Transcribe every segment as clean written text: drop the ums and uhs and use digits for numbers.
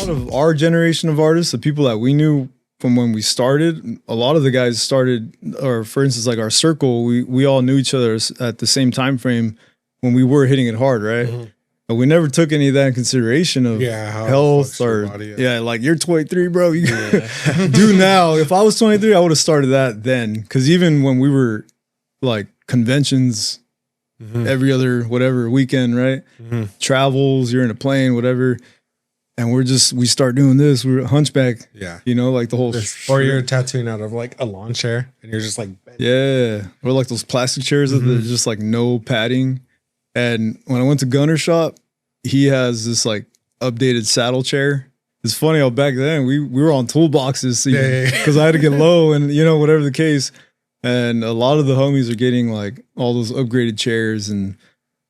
lot of our generation of artists, the people that we knew from when we started, a lot of the guys started, or for instance, like our circle, we all knew each other at the same time frame when we were hitting it hard, right? Mm-hmm. But we never took any of that in consideration of health or like you're 23, bro. You do now. If I was 23, I would have started that then. Because even when we were like conventions every other whatever weekend, right? Travels, you're in a plane, whatever. And we start doing this. We're a hunchback. Yeah. You know, like the whole. Or you're tattooing out of like a lawn chair and you're just like. Yeah. Or like those plastic chairs that are just like no padding. And when I went to Gunner Shop, he has this like updated saddle chair. It's funny how back then we were on toolboxes because I had to get low and, you know, whatever the case. And a lot of the homies are getting like all those upgraded chairs and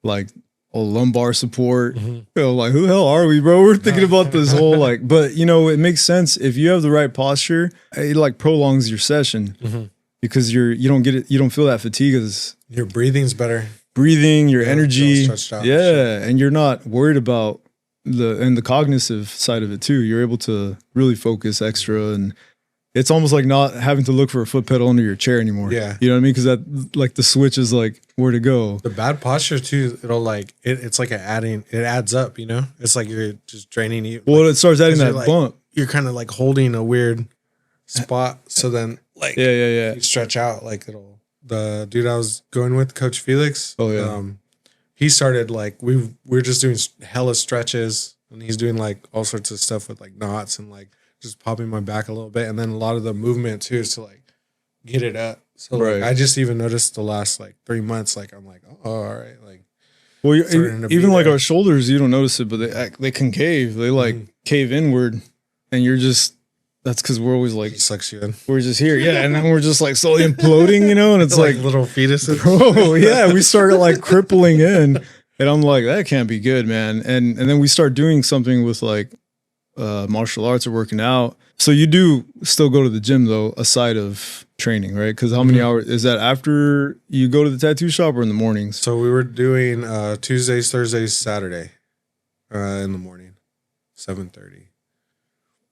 like lumbar support. You know, like who the hell are we, bro? We're thinking about this whole like, but you know, it makes sense if you have the right posture. It like prolongs your session because you don't get it. You don't feel that fatigue as your breathing's better. Breathing, your energy, and you're not worried about the cognitive side of it too. You're able to really focus extra, and it's almost like not having to look for a foot pedal under your chair anymore. Yeah, you know what I mean? Because that like the switch is like where to go. The bad posture too, it'll like it's like it adds up. You know, it's like you're just draining you. Well, it starts adding that bump. You're kind of like holding a weird spot, so then like you stretch out like it'll. The dude I was going with, Coach Felix. Oh yeah. He started like we're just doing hella stretches, and he's doing like all sorts of stuff with like knots and like just popping my back a little bit, and then a lot of the movement too is to like get it up. So like I just even noticed the last like 3 months, like I'm like, oh, all right, like. Well, even like our shoulders, you don't notice it, but they concave. They like cave inward, and you're just. That's because we're always like, sucks you in. We're just here. Yeah. And then we're just like slowly imploding, you know, and it's like little fetuses. Oh, yeah. We started like crippling in. And I'm like, that can't be good, man. And then we start doing something with like martial arts or working out. So you do still go to the gym, though, aside of training, right? Because how many hours is that after you go to the tattoo shop or in the mornings? So we were doing Tuesdays, Thursdays, Saturday in the morning, 7:30.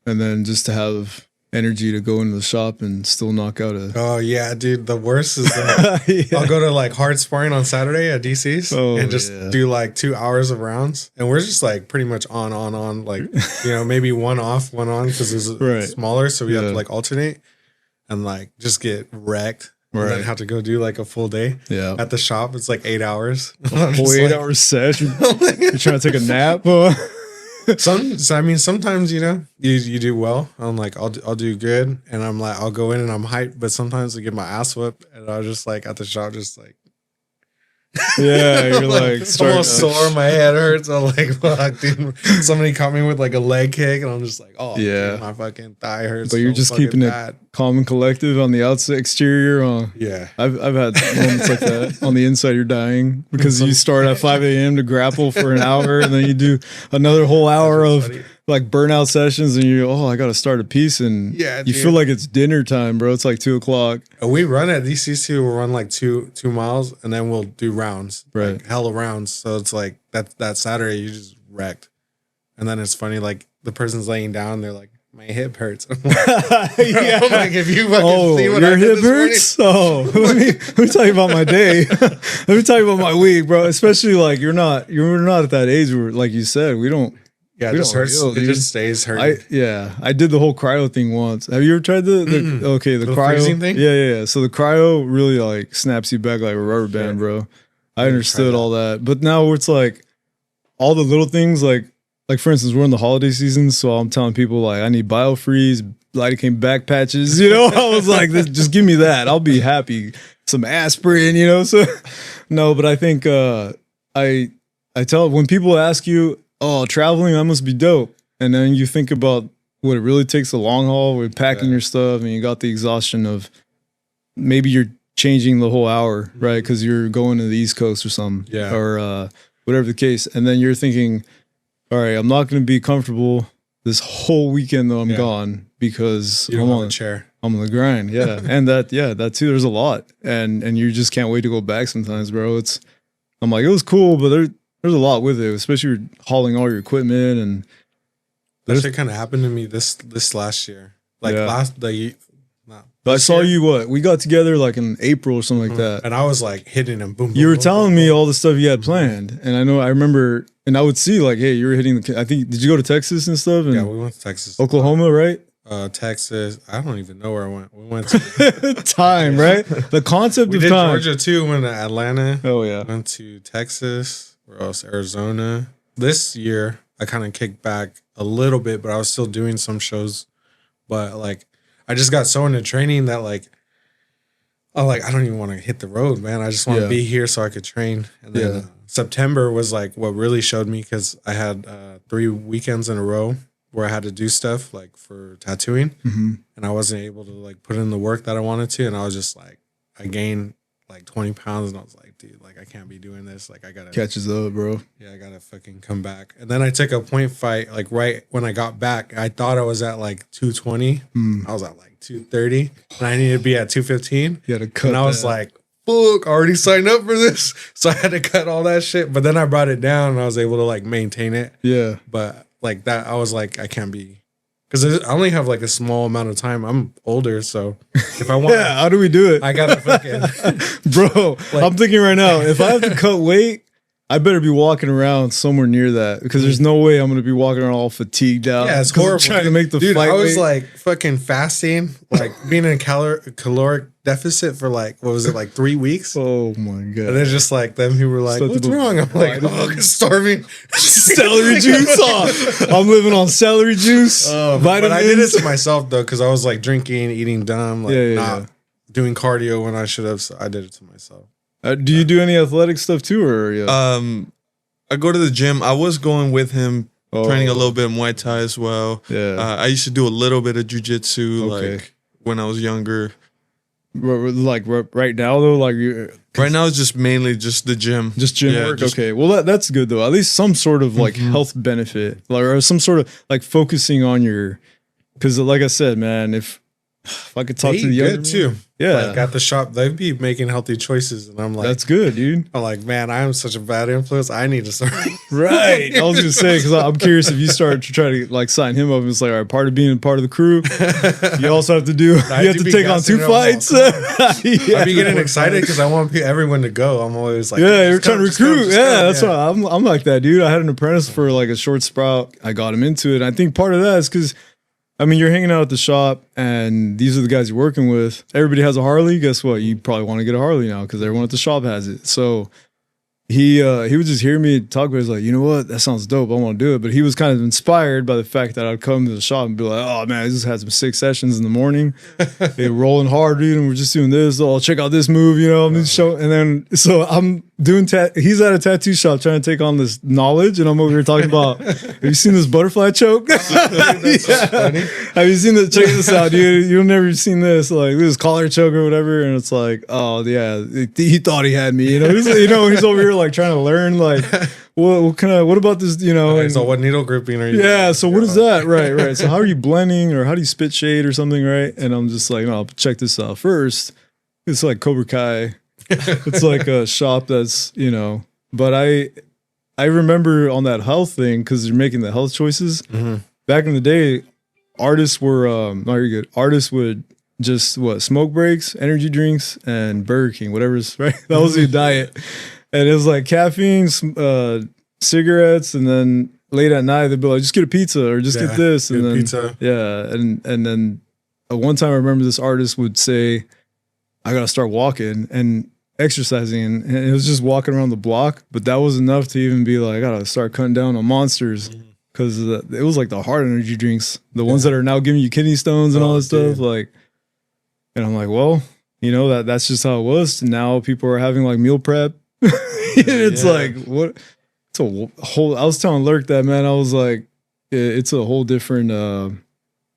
And then just to have energy to go into the shop and still knock out a... Oh, yeah, dude. The worst is that I'll go to like hard sparring on Saturday at DC's and just do like 2 hours of rounds. And we're just like pretty much on, like, you know, maybe one off, one on because it's smaller. So we have to like alternate and like just get wrecked. And then have to go do like a full day at the shop. It's like 8 hours. Whole 8 hour session. You're trying to take a nap? Sometimes, you know, you do well. I'm like, I'll do good. And I'm like, I'll go in and I'm hyped. But sometimes I get my ass whipped and I was just like at the shop, just like, yeah, you're like, I'm all sore. My head hurts. I'm like, fuck, dude. Somebody caught me with like a leg kick and I'm just like, oh, dude, my fucking thigh hurts. But you're just keeping it calm and collective on the outside exterior. Yeah. I've had moments like that. On the inside, you're dying because you start at 5 a.m. to grapple for an hour and then you do another whole hour of like burnout sessions and I got to start a piece and you feel like it's dinner time, bro. It's like 2:00. We run at DCC. We'll run like two miles and then we'll do rounds, right? Like hella rounds. So it's like that Saturday you just wrecked, and then it's funny like the person's laying down, they're like, my hip hurts. I'm like, I'm like, if you fucking see what your hip hurts? Morning. let me tell you about my day. Let me tell you about my week, bro. Especially like you're not at that age where, like you said, we don't. Yeah, it just hurts. It just stays hurting. I did the whole cryo thing once. Have you ever tried the cryo freezing thing? Yeah. So the cryo really like snaps you back like a rubber band, bro. I understood all that, but now it's like all the little things like for instance, we're in the holiday season, so I'm telling people like I need BioFreeze, lidocaine back patches. You know, I was like, just give me that. I'll be happy. Some aspirin, you know. So no, but I think I tell when people ask you, oh, traveling, that must be dope. And then you think about what it really takes a long haul with packing your stuff and you got the exhaustion of maybe you're changing the whole hour, right? Because you're going to the East Coast or something. Yeah. Or whatever the case. And then you're thinking, all right, I'm not going to be comfortable this whole weekend though I'm gone because I'm on the chair. I'm on the grind. Yeah. And that too, there's a lot. And you just can't wait to go back sometimes, bro. I'm like, it was cool, but there's a lot with it, especially you're hauling all your equipment and That shit kind of happened to me this last year. Like I saw you, we got together like in April or something like that. And I was like hitting him, boom, boom. You were telling me all the stuff you had planned. And I remember, and I would see like, hey, you were hitting I think, did you go to Texas and stuff? And yeah, we went to Texas. Oklahoma, right? Texas. I don't even know where I went. We went to time, right? The concept of time. Georgia too. Went to Atlanta. Oh yeah. Went to Texas. Where else? Arizona. This year, I kind of kicked back a little bit, but I was still doing some shows. But like, I just got so into training that like, I don't even want to hit the road, man. I just want to be here so I could train. And then September was like what really showed me, because I had 3 weekends in a row where I had to do stuff like for tattooing, and I wasn't able to like put in the work that I wanted to. And I was just like, I gained like 20 pounds, and I was like, dude, like I can't be doing this. Like I gotta catches up, bro. Yeah, I gotta fucking come back. And then I took a point fight like right when I got back. I thought I was at like 220. I was at like 230, and I needed to be at 215. You had to cut. And I was like, fuck, I already signed up for this, so I had to cut all that shit. But then I brought it down, and I was able to like maintain it. Yeah, but like that, I was like, I can't be, because I only have like a small amount of time. I'm older, so if I want, how do we do it? I gotta fucking, bro. Like, I'm thinking right now, if I have to cut weight, I better be walking around somewhere near that, because there's no way I'm gonna be walking around all fatigued out. Yeah, it's horrible. I'm trying to make the dude, flight I was weight. like fucking fasting, like being in a caloric deficit for like, what was it, like 3 weeks? Oh my god! And then just like them who were like, what's wrong? I'm like, oh, I'm starving. Celery juice. I'm living on celery juice. Vitamins. But I did it to myself though, because I was like drinking, eating dumb, like not doing cardio when I should have. So I did it to myself. Do you do any athletic stuff too, or I go to the gym. I was going with him, training a little bit of Muay Thai as well. Yeah, I used to do a little bit of jiu-jitsu like when I was younger. Like right now though, like right now it's just mainly just the gym, work. Okay, well that's good though. At least some sort of like health benefit, like, or some sort of like focusing on your. Because like I said, man, if I could talk to the younger too. Yeah, like at the shop, they'd be making healthy choices, and I'm like, that's good, dude. I'm like, man, I am such a bad influence. I need to start. Right. I was gonna say, because I'm curious if you start to try to like sign him up. It's like, all right, part of being part of the crew, you also have to do. You have to take on 2 fights. I'd be getting excited because I want everyone to go. I'm always like, you're trying to recruit. That's why I'm like that, dude. I had an apprentice for like a short sprout. I got him into it. And I think part of that is because, I mean, you're hanging out at the shop, and these are the guys you're working with. Everybody has a Harley. Guess what? You probably want to get a Harley now because everyone at the shop has it. So he would just hear me talk about it. He's like, you know what? That sounds dope. I want to do it. But he was kind of inspired by the fact that I'd come to the shop and be like, oh, man, I just had some 6 sessions in the morning. They're rolling hard, dude, and we're just doing this. Oh, check out this move, you know. And then, so I'm doing he's at a tattoo shop trying to take on this knowledge, and I'm over here talking about, have you seen this butterfly choke? Have you seen this? Check this out, dude. You've never seen this, like this collar choke or whatever. And it's like, oh yeah, he thought he had me, you know. He's over here like trying to learn, like, what about this, you know? So what needle grouping are you? Yeah, so what is that? Right. So how are you blending, or how do you spit shade or something, right? And I'm just like, no, check this out first. It's like Cobra Kai. It's like a shop that's, you know, but I remember on that health thing, because you're making the health choices. Back in the day, artists were no, you're good. Artists would just smoke breaks, energy drinks, and Burger King, whatever's right. That was your diet. And it was like caffeine, cigarettes, and then late at night they'd be like, just get a pizza or just get this, and then pizza. Yeah, and then one time I remember this artist would say, I gotta start walking and exercising, and it was just walking around the block, but that was enough to even be like, I gotta start cutting down on monsters, because it was like the hard energy drinks, the ones that are now giving you kidney stones and all this stuff, like, and I'm like, well, you know, that's just how it was. Now people are having like meal prep. It's like, what? It's a whole. I was telling Lurk that, man. I was like, it's a whole different.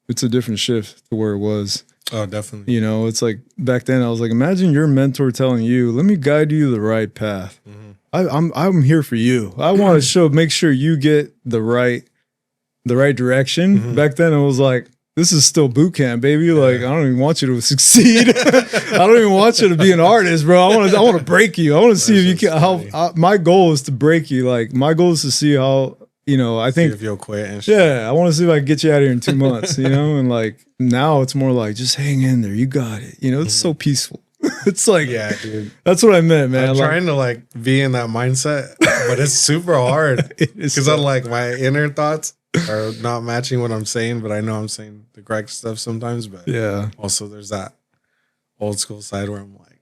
It's a different shift to where it was. Oh, definitely. You know, it's like back then. I was like, imagine your mentor telling you, "Let me guide you the right path." I'm here for you. I want to make sure you get the right direction. Back then, it was like, this is still boot camp, baby. Like, I don't even want you to succeed. I don't even want you to be an artist, bro. I want to break you. I want to see if you can. My goal is to break you. Like, my goal is to see how I think if you'll quit and shit. Yeah, I want to see if I can get you out of here in 2 months, and like now it's more like just hang in there, you got it. It's so peaceful. It's like, yeah, dude. That's what I meant, man. I'm trying to like be in that mindset, but it's super hard because I'm like my inner thoughts are not matching what I'm saying, but I know I'm saying the correct stuff sometimes. But yeah, also there's that old school side where I'm like,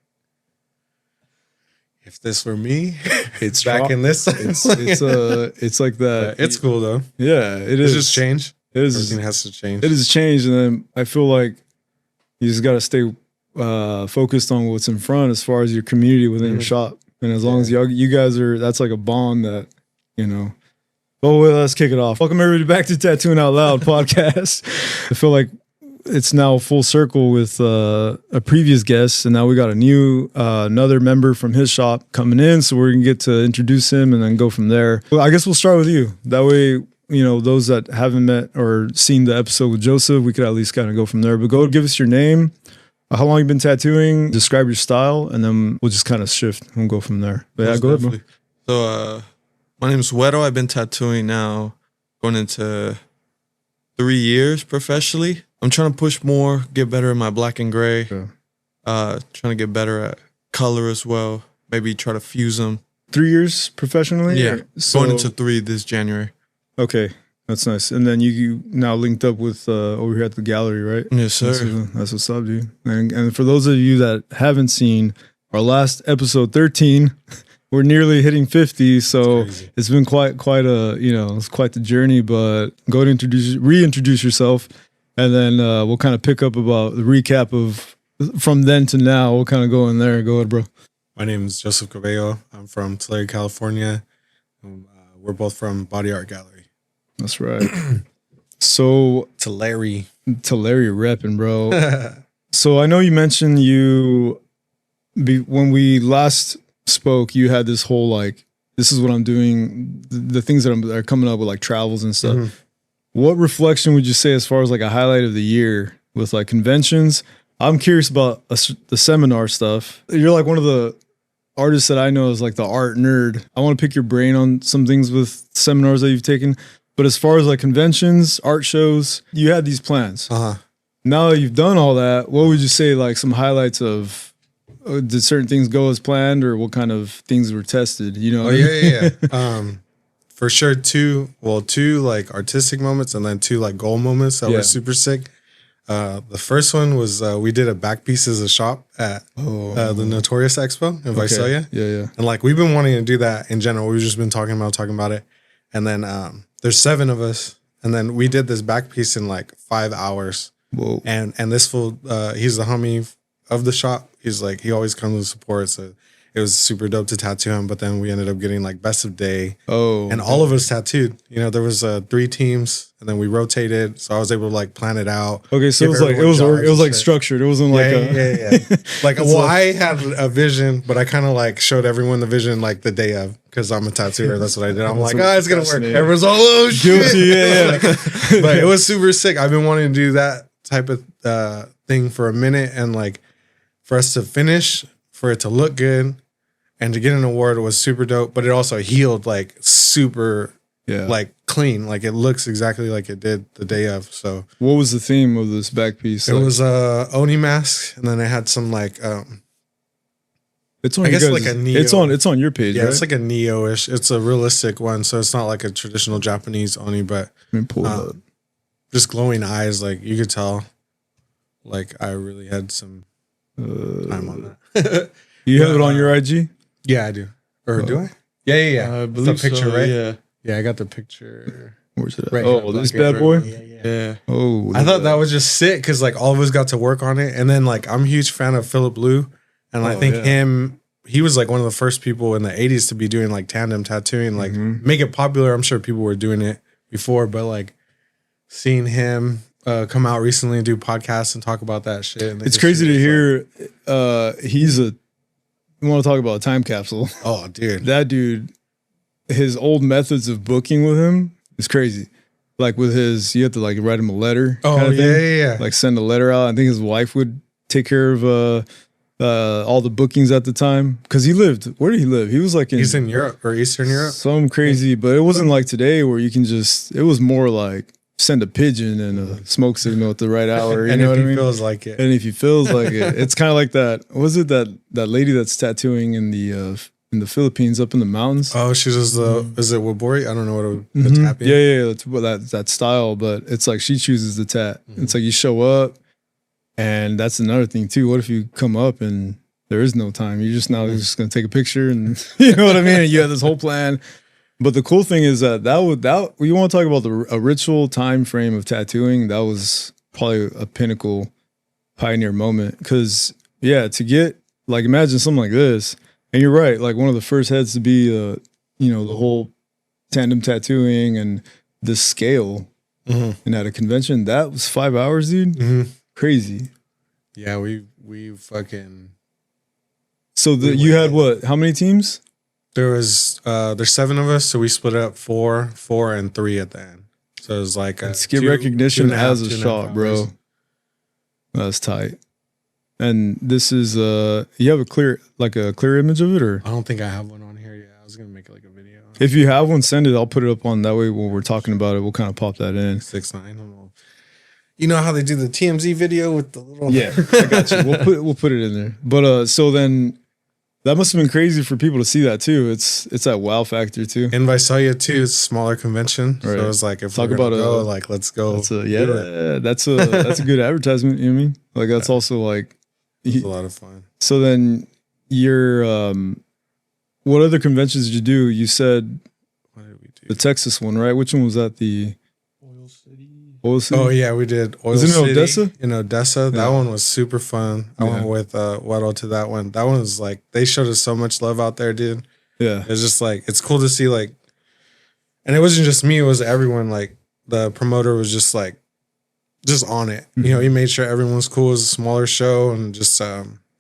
if this were me, it's back in this. It's like that. It's cool though. Yeah, it is. It's just change. It is. Everything has to change. It is change, and then I feel like you just got to stay focused on what's in front as far as your community within your shop, and as long as you guys are, that's like a bond that Well, let's kick it off. Welcome everybody back to Tattooing Out Loud podcast. I feel like it's now full circle with a previous guest, and now we got a new another member from his shop coming in, so we're gonna get to introduce him and then go from there. Well, I guess we'll start with you. That way, those that haven't met or seen the episode with Joseph, we could at least kind of go from there. But go give us your name, how long you've been tattooing, describe your style, and then we'll just kind of shift and go from there. But yeah, go ahead, bro. So, my name's Guero. I've been tattooing now going into 3 years professionally. I'm trying to push more, get better at my black and gray. Yeah. Trying to get better at color as well. Maybe try to fuse them. 3 years professionally? Yeah. Going into 3 this January. Okay. That's nice. And then you now linked up with over here at the gallery, right? Yes, sir. That's what's up, dude. And for those of you that haven't seen our last episode 13, we're nearly hitting 50, so it's been quite a it's quite the journey. But go ahead and reintroduce yourself, and then we'll kind of pick up about the recap of from then to now. We'll kind of go in there. Go ahead, bro. My name is Joseph Cabello. I'm from Tulare, California. We're both from Body Art Gallery. That's right. So Tulare repping, bro. So I know you mentioned when we last spoke, you had this whole like, this is what I'm doing, the things that are coming up with like travels and stuff. Mm-hmm. What reflection would you say as far as like a highlight of the year with like conventions? I'm curious about the seminar stuff. You're like one of the artists that I know is like the art nerd. I want to pick your brain on some things with seminars that you've taken. But as far as like conventions, art shows, you had these plans. Now that you've done all that, what would you say like some highlights of, did certain things go as planned, or what kind of things were tested? Yeah. For sure, two like artistic moments and then 2 like goal moments that were super sick. The first one was we did a back piece as a shop at the Notorious Expo in Visalia. Yeah. And like we've been wanting to do that in general. We've just been talking about it. And then there's 7 of us, and then we did this back piece in like 5 hours. Whoa! And this fool, he's the homie of the shop. He's like, he always comes to support. So it was super dope to tattoo him. But then we ended up getting like best of day. And all of us tattooed. There was 3 teams, and then we rotated. So I was able to like plan it out. Okay, so it was like structured. It wasn't like like I had a vision, but I kind of like showed everyone the vision like the day of, because I'm a tattooer. That's what I did. I'm like, it's gonna work. Everyone's all guilty. Yeah. But it was super sick. I've been wanting to do that type of thing for a minute, and like for us to finish, for it to look good, and to get an award was super dope. But it also healed like super like clean. Like it looks exactly like it did the day of. So what was the theme of this back piece? It was Oni mask, and then it had some like it's on, I guess like a Neo. It's on your page, right? It's like a Neo-ish. It's a realistic one, so it's not like a traditional Japanese Oni, but pull it up. Just glowing eyes, like you could tell. Like I really had some time on that. You have it on your IG? Yeah, I do. Or do I? Yeah. I believe the picture, so, right? Yeah, I got the picture. Where's it at? Right this bad boy? Yeah. Oh, I thought that was just sick because like all of us got to work on it, and then like I'm a huge fan of Philip Liu, and I think he was like one of the first people in the 80s to be doing like tandem tattooing, like make it popular. I'm sure people were doing it before, but like seeing him come out recently and do podcasts and talk about that shit. And it's crazy to hear. You want to talk about a time capsule? Oh, dude. That dude, his old methods of booking with him is crazy. Like with you have to like write him a letter. Oh, yeah. Like send a letter out. I think his wife would take care of all the bookings at the time. Because where did he live? He was like he's in Europe or Eastern Europe. Some crazy, but it wasn't like today where you can it was more like send a pigeon and a smoke signal at the right hour. You know what I mean? And if he feels like it. And if he feels like it. It's kind of like that. Was it that lady that's tattooing in the Philippines up in the mountains? Oh, she does is it Wabori? I don't know what the tapping. Yeah. That's that style, but it's like she chooses the tat. It's like you show up. And that's another thing too. What if you come up and there is no time? You're just going to take a picture and you know what I mean? And you have this whole plan. But the cool thing is that you want to talk about a ritual time frame of tattooing. That was probably a pinnacle pioneer moment. Cause to get like, imagine something like this. And you're right. Like one of the first heads to be, the whole tandem tattooing and the scale and at a convention, that was 5 hours, dude. Mm-hmm. Crazy. Yeah, we fucking. So you had what? How many teams? There's 7 of us, so we split up 4, and 3 at the end. So it was like to get recognition as a shot, bro. That's tight. And this is you have a clear image of it, or I don't think I have one on here. Yeah, I was gonna make like a video. If you have one, send it. I'll put it up on that way when we're talking about it. We'll kind of pop that in. 6'9". You know how they do the TMZ video with the little... Yeah, I got you. We'll put it in there. But so then that must have been crazy for people to see that too. It's that wow factor too. In Visalia too, it's a smaller convention. Right. So it was like, if we're gonna go, like, let's go. That's a good advertisement. You know what I mean? Like that's also like... It's a lot of fun. So then you're... what other conventions did you do? You said... What did we do? The Texas one, right? Which one was that? The... Oil City? Oh yeah, we did Oil City. Was it in Odessa? In Odessa. That one was super fun. I went with Weddle to that one. That one was like, they showed us so much love out there, dude. Yeah. It's just like, it's cool to see like, and it wasn't just me, it was everyone. Like the promoter was just like, just on it. Mm-hmm. You know, he made sure everyone was cool. It was a smaller show and just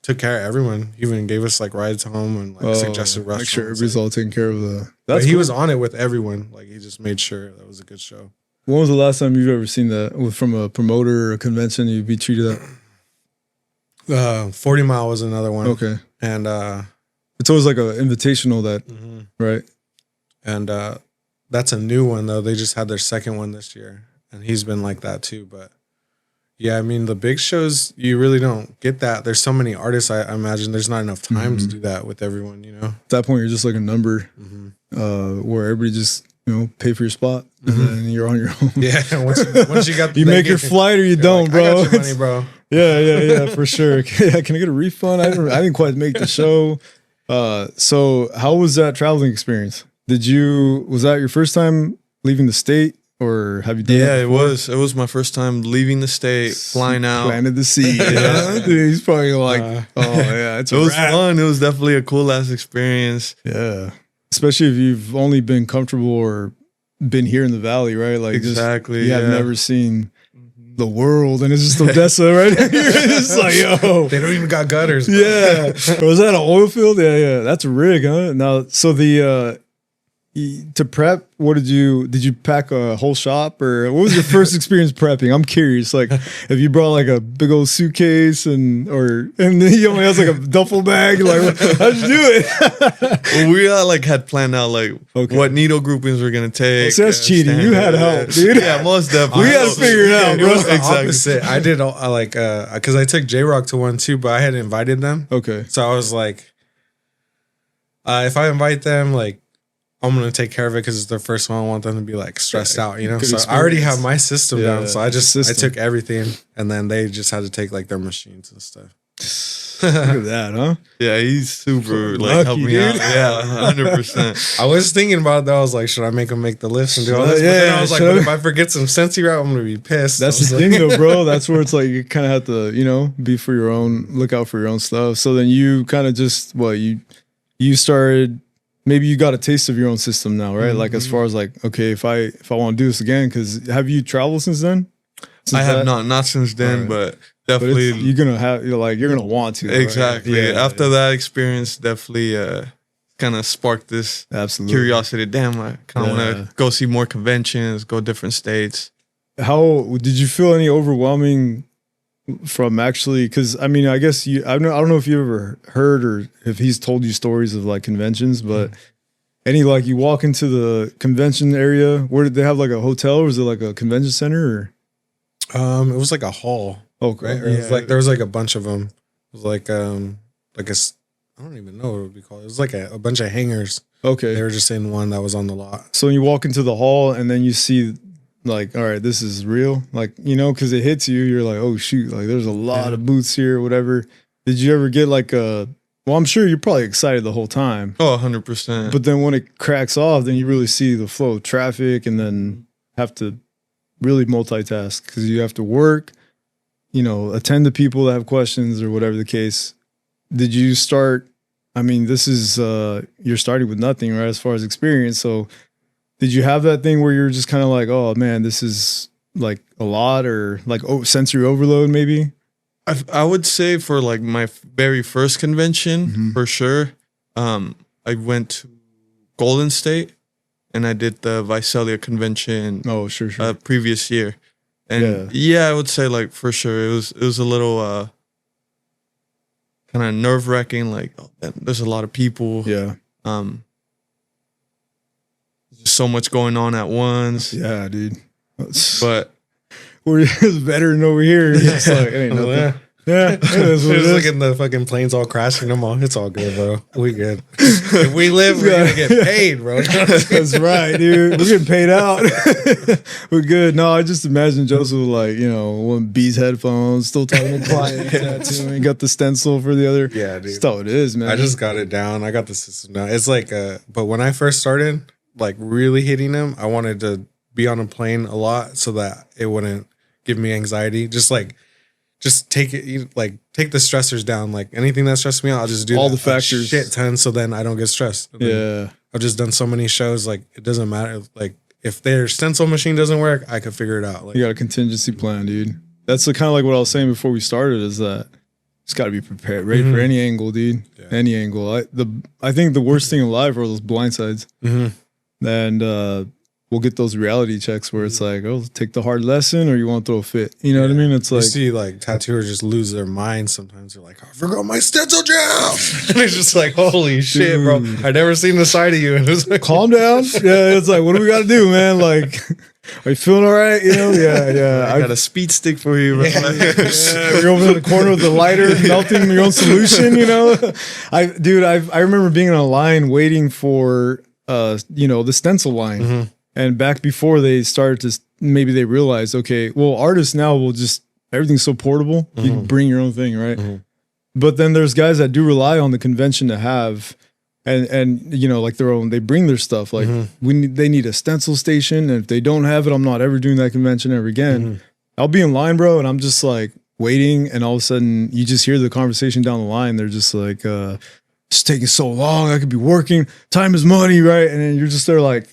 took care of everyone. He even gave us like rides home and like suggested restaurants. Make sure everybody's all taking care of the... But he was on it with everyone. Like he just made sure that was a good show. When was the last time you've ever seen that from a promoter or a convention? You'd be treated that? 40 Mile was another one. Okay. And it's always like an invitational right? And that's a new one though. They just had their second one this year, and he's been like that too. But yeah, I mean the big shows, you really don't get that. There's so many artists. I imagine there's not enough time to do that with everyone. You know, at that point you're just like a number, where everybody just pay for your spot, and then you're on your own. Yeah, once you got you make your flight or you don't, like, bro. I got your money, bro. Yeah, for sure. Can I get a refund? I didn't quite make the show. So how was that traveling experience? Was that your first time leaving the state, or have you done that before? It was my first time leaving the state, flying out. Planted the seed. Yeah. Dude, he's probably like, oh yeah, it was fun. It was definitely a cool ass experience. Yeah. Especially if you've only been comfortable or been here in the valley, right? Like exactly, you have never seen the world, and it's just Odessa, right? It's like, yo, they don't even got gutters. Bro. Yeah, was that an oil field? Yeah, that's a rig, huh? Now, so to prep, what did you pack a whole shop, or what was your first experience prepping? I'm curious. Like, if you brought like a big old suitcase and then he only has like a duffel bag, like how'd you do it? Well, we had planned out what needle groupings we're gonna take. So that's cheating. You had help, dude. Yeah, most definitely. We had to figure it out, bro. It was the opposite. I did because I took J-Rock to one too, but I had invited them. Okay, so I was like, if I invite them, like, I'm going to take care of it because it's their first one. I want them to be like stressed out, you know? So I already have my system down. So I took everything, and then they just had to take like their machines and stuff. Look at that, huh? Yeah, he's super helping me out. Yeah, 100%. I was thinking about that. I was like, should I make them make the list and do all this? But then I was like, but if I forget some Scentsy route, I'm going to be pissed. That's the thing though, bro. That's where it's like, you kind of have to, be for your own, look out for your own stuff. So then you kind of just, you started... Maybe you got a taste of your own system now, right? Like as far as like, okay, if I want to do this again, because have you traveled since then? I have not since then, but definitely you're gonna want to. Exactly. Right? Yeah, After that experience, definitely kind of sparked this curiosity. Damn, I kind of want to go see more conventions, go different states. How did you feel any overwhelming from actually, because I mean, I guess I don't know if you ever heard or if he's told you stories of like conventions, but any like you walk into the convention area, where did they have like a hotel or was it like a convention center or? It was like a hall. Okay. Right? It was like there was like a bunch of them. It was like I don't even know what it would be called. It was like a bunch of hangars. Okay. They were just in one that was on the lot. So when you walk into the hall and then you see like, all right, this is real. Like, you know, because it hits you, you're like, oh shoot, like there's a lot of booths here or whatever. Did you ever get like well, I'm sure you're probably excited the whole time. Oh, 100%. But then when it cracks off, then you really see the flow of traffic and then have to really multitask because you have to work, you know, attend to people that have questions or whatever the case. Did you start, I mean, this is, you're starting with nothing, right? As far as experience. So did you have that thing where you're just kind of like, oh man, this is like a lot or like sensory overload maybe? I would say for like my very first convention, for sure. I went to Golden State and I did the Visalia convention. Oh, sure. Previous year. And yeah, I would say like for sure it was a little kind of nerve wracking. Like there's a lot of people. Yeah. So much going on at once. Yeah, dude. But we're just better than over here. It's like, it ain't nothing. Yeah. It was like in the fucking planes all crashing them all. It's all good, bro. We good. If we live, we're gonna get paid, bro. That's right, dude. We're getting paid out. We're good. No, I just imagine Joseph like, you know, one Beats headphones, still talking to client tattooing, got the stencil for the other. Yeah, dude. That's how it is, man. I just got it down. I got the system now. It's like but when I first started, like really hitting them, I wanted to be on a plane a lot so that it wouldn't give me anxiety. Just take it, like take the stressors down. Like anything that stressed me out, I'll just do all the factors, shit ton, so then I don't get stressed. Yeah, I've just done so many shows. Like it doesn't matter. Like if their stencil machine doesn't work, I could figure it out. Like, you got a contingency plan, dude. That's kind of like what I was saying before we started. Is that it's got to be prepared, ready for any angle, dude. Yeah. Any angle. I think the worst thing in life are those blindsides, and we'll get those reality checks where it's like, oh, take the hard lesson or you want to throw a fit. You know what I mean? It's like, you see like tattooers just lose their minds sometimes. They're like, I forgot my stencil gel. And it's just like, holy shit, bro. I never seen the side of you. And it's like, calm down. Yeah, it's like, what do we got to do, man? Like, are you feeling all right? You know? Yeah. I got a speed stick for you, bro. You're over in the corner with the lighter melting your own solution, you know? I remember being in a line waiting for, you know, the stencil line. And back before they started to, maybe they realized, okay, well, artists now will just, everything's so portable. You can bring your own thing, right? But then there's guys that do rely on the convention to have, and you know, like their own, they bring their stuff. Like they need a stencil station. And if they don't have it, I'm not ever doing that convention ever again. I'll be in line, bro. And I'm just like waiting. And all of a sudden you just hear the conversation down the line. They're just like, it's taking so long. I could be working. Time is money, right? And then you're just there like,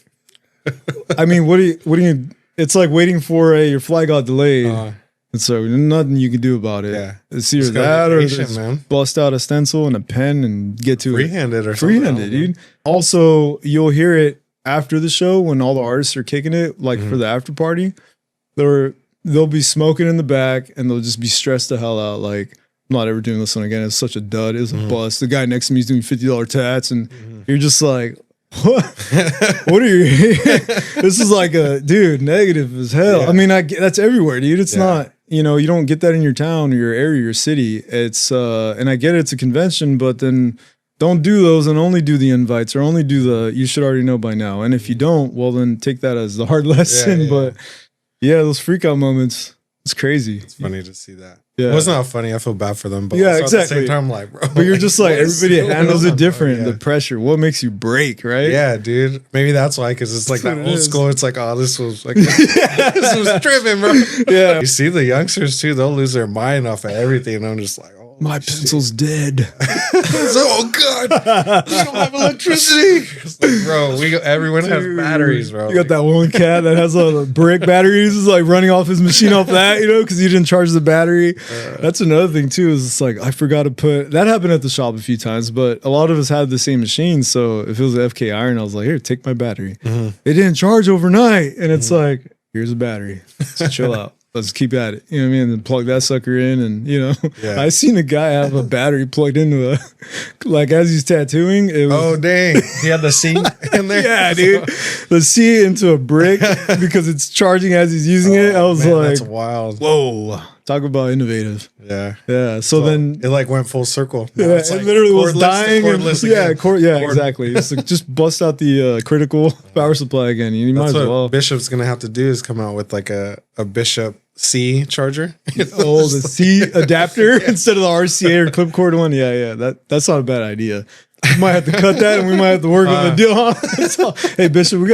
I mean, what do you, it's like waiting for your flight got delayed. And so nothing you can do about it. Yeah. It's either that or just bust out a stencil and a pen and get to freehanded it. Or something. Freehanded, dude. Also, you'll hear it after the show when all the artists are kicking it, like for the after party. They'll be smoking in the back and they'll just be stressed the hell out. Like, I'm not ever doing this one again. It's such a dud. It's a bust. The guy next to me is doing $50 tats and you're just like, what are you? This is like a dude negative as hell. I mean, that's everywhere, dude. It's not, you know, you don't get that in your town or your area, your city. It's and I get it's a convention, but then don't do those and only do the invites or only do the you should already know by now. And if you don't, well then take that as the hard lesson. But those freak out moments, it's crazy. It's funny to see that. Yeah. Well, it's not funny. I feel bad for them, but exactly. At the same time, like, bro. But you're just like, everybody handles it different. The pressure. What makes you break, right? Yeah, dude. Maybe that's why, because it's like that old school. It's like, oh, this was like, this was tripping, bro. Yeah. You see the youngsters too, they'll lose their mind off of everything. And I'm just like, oh, my pencil's dead. Oh god, we don't have electricity. It's like, bro, everyone has batteries, bro. You got that one cat that has all the brick batteries, is like running off his machine off that, you know, because you didn't charge the battery. That's another thing too. Is it's like I forgot to put that happened at the shop a few times, but a lot of us had the same machine. So if it was an FK iron, I was like, here, take my battery. It didn't charge overnight, and it's like, here's a battery. Just chill out. let's keep at it. You know what I mean? And plug that sucker in, and I seen a guy have a battery plugged into like as he's tattooing. It was, dang! He had the C in there. Yeah, dude. The C into a brick because it's charging as he's using it. I was like, that's wild. Whoa! Talk about innovative. Yeah. So then it like went full circle. Now it like literally was dying. Exactly. It's like, just bust out the critical power supply again. You might as well. Bishop's gonna have to do is come out with like a Bishop C charger. The C adapter instead of the RCA or clip cord one. Yeah. That's not a bad idea. We might have to cut that, and we might have to work on the deal. So, hey Bishop, we're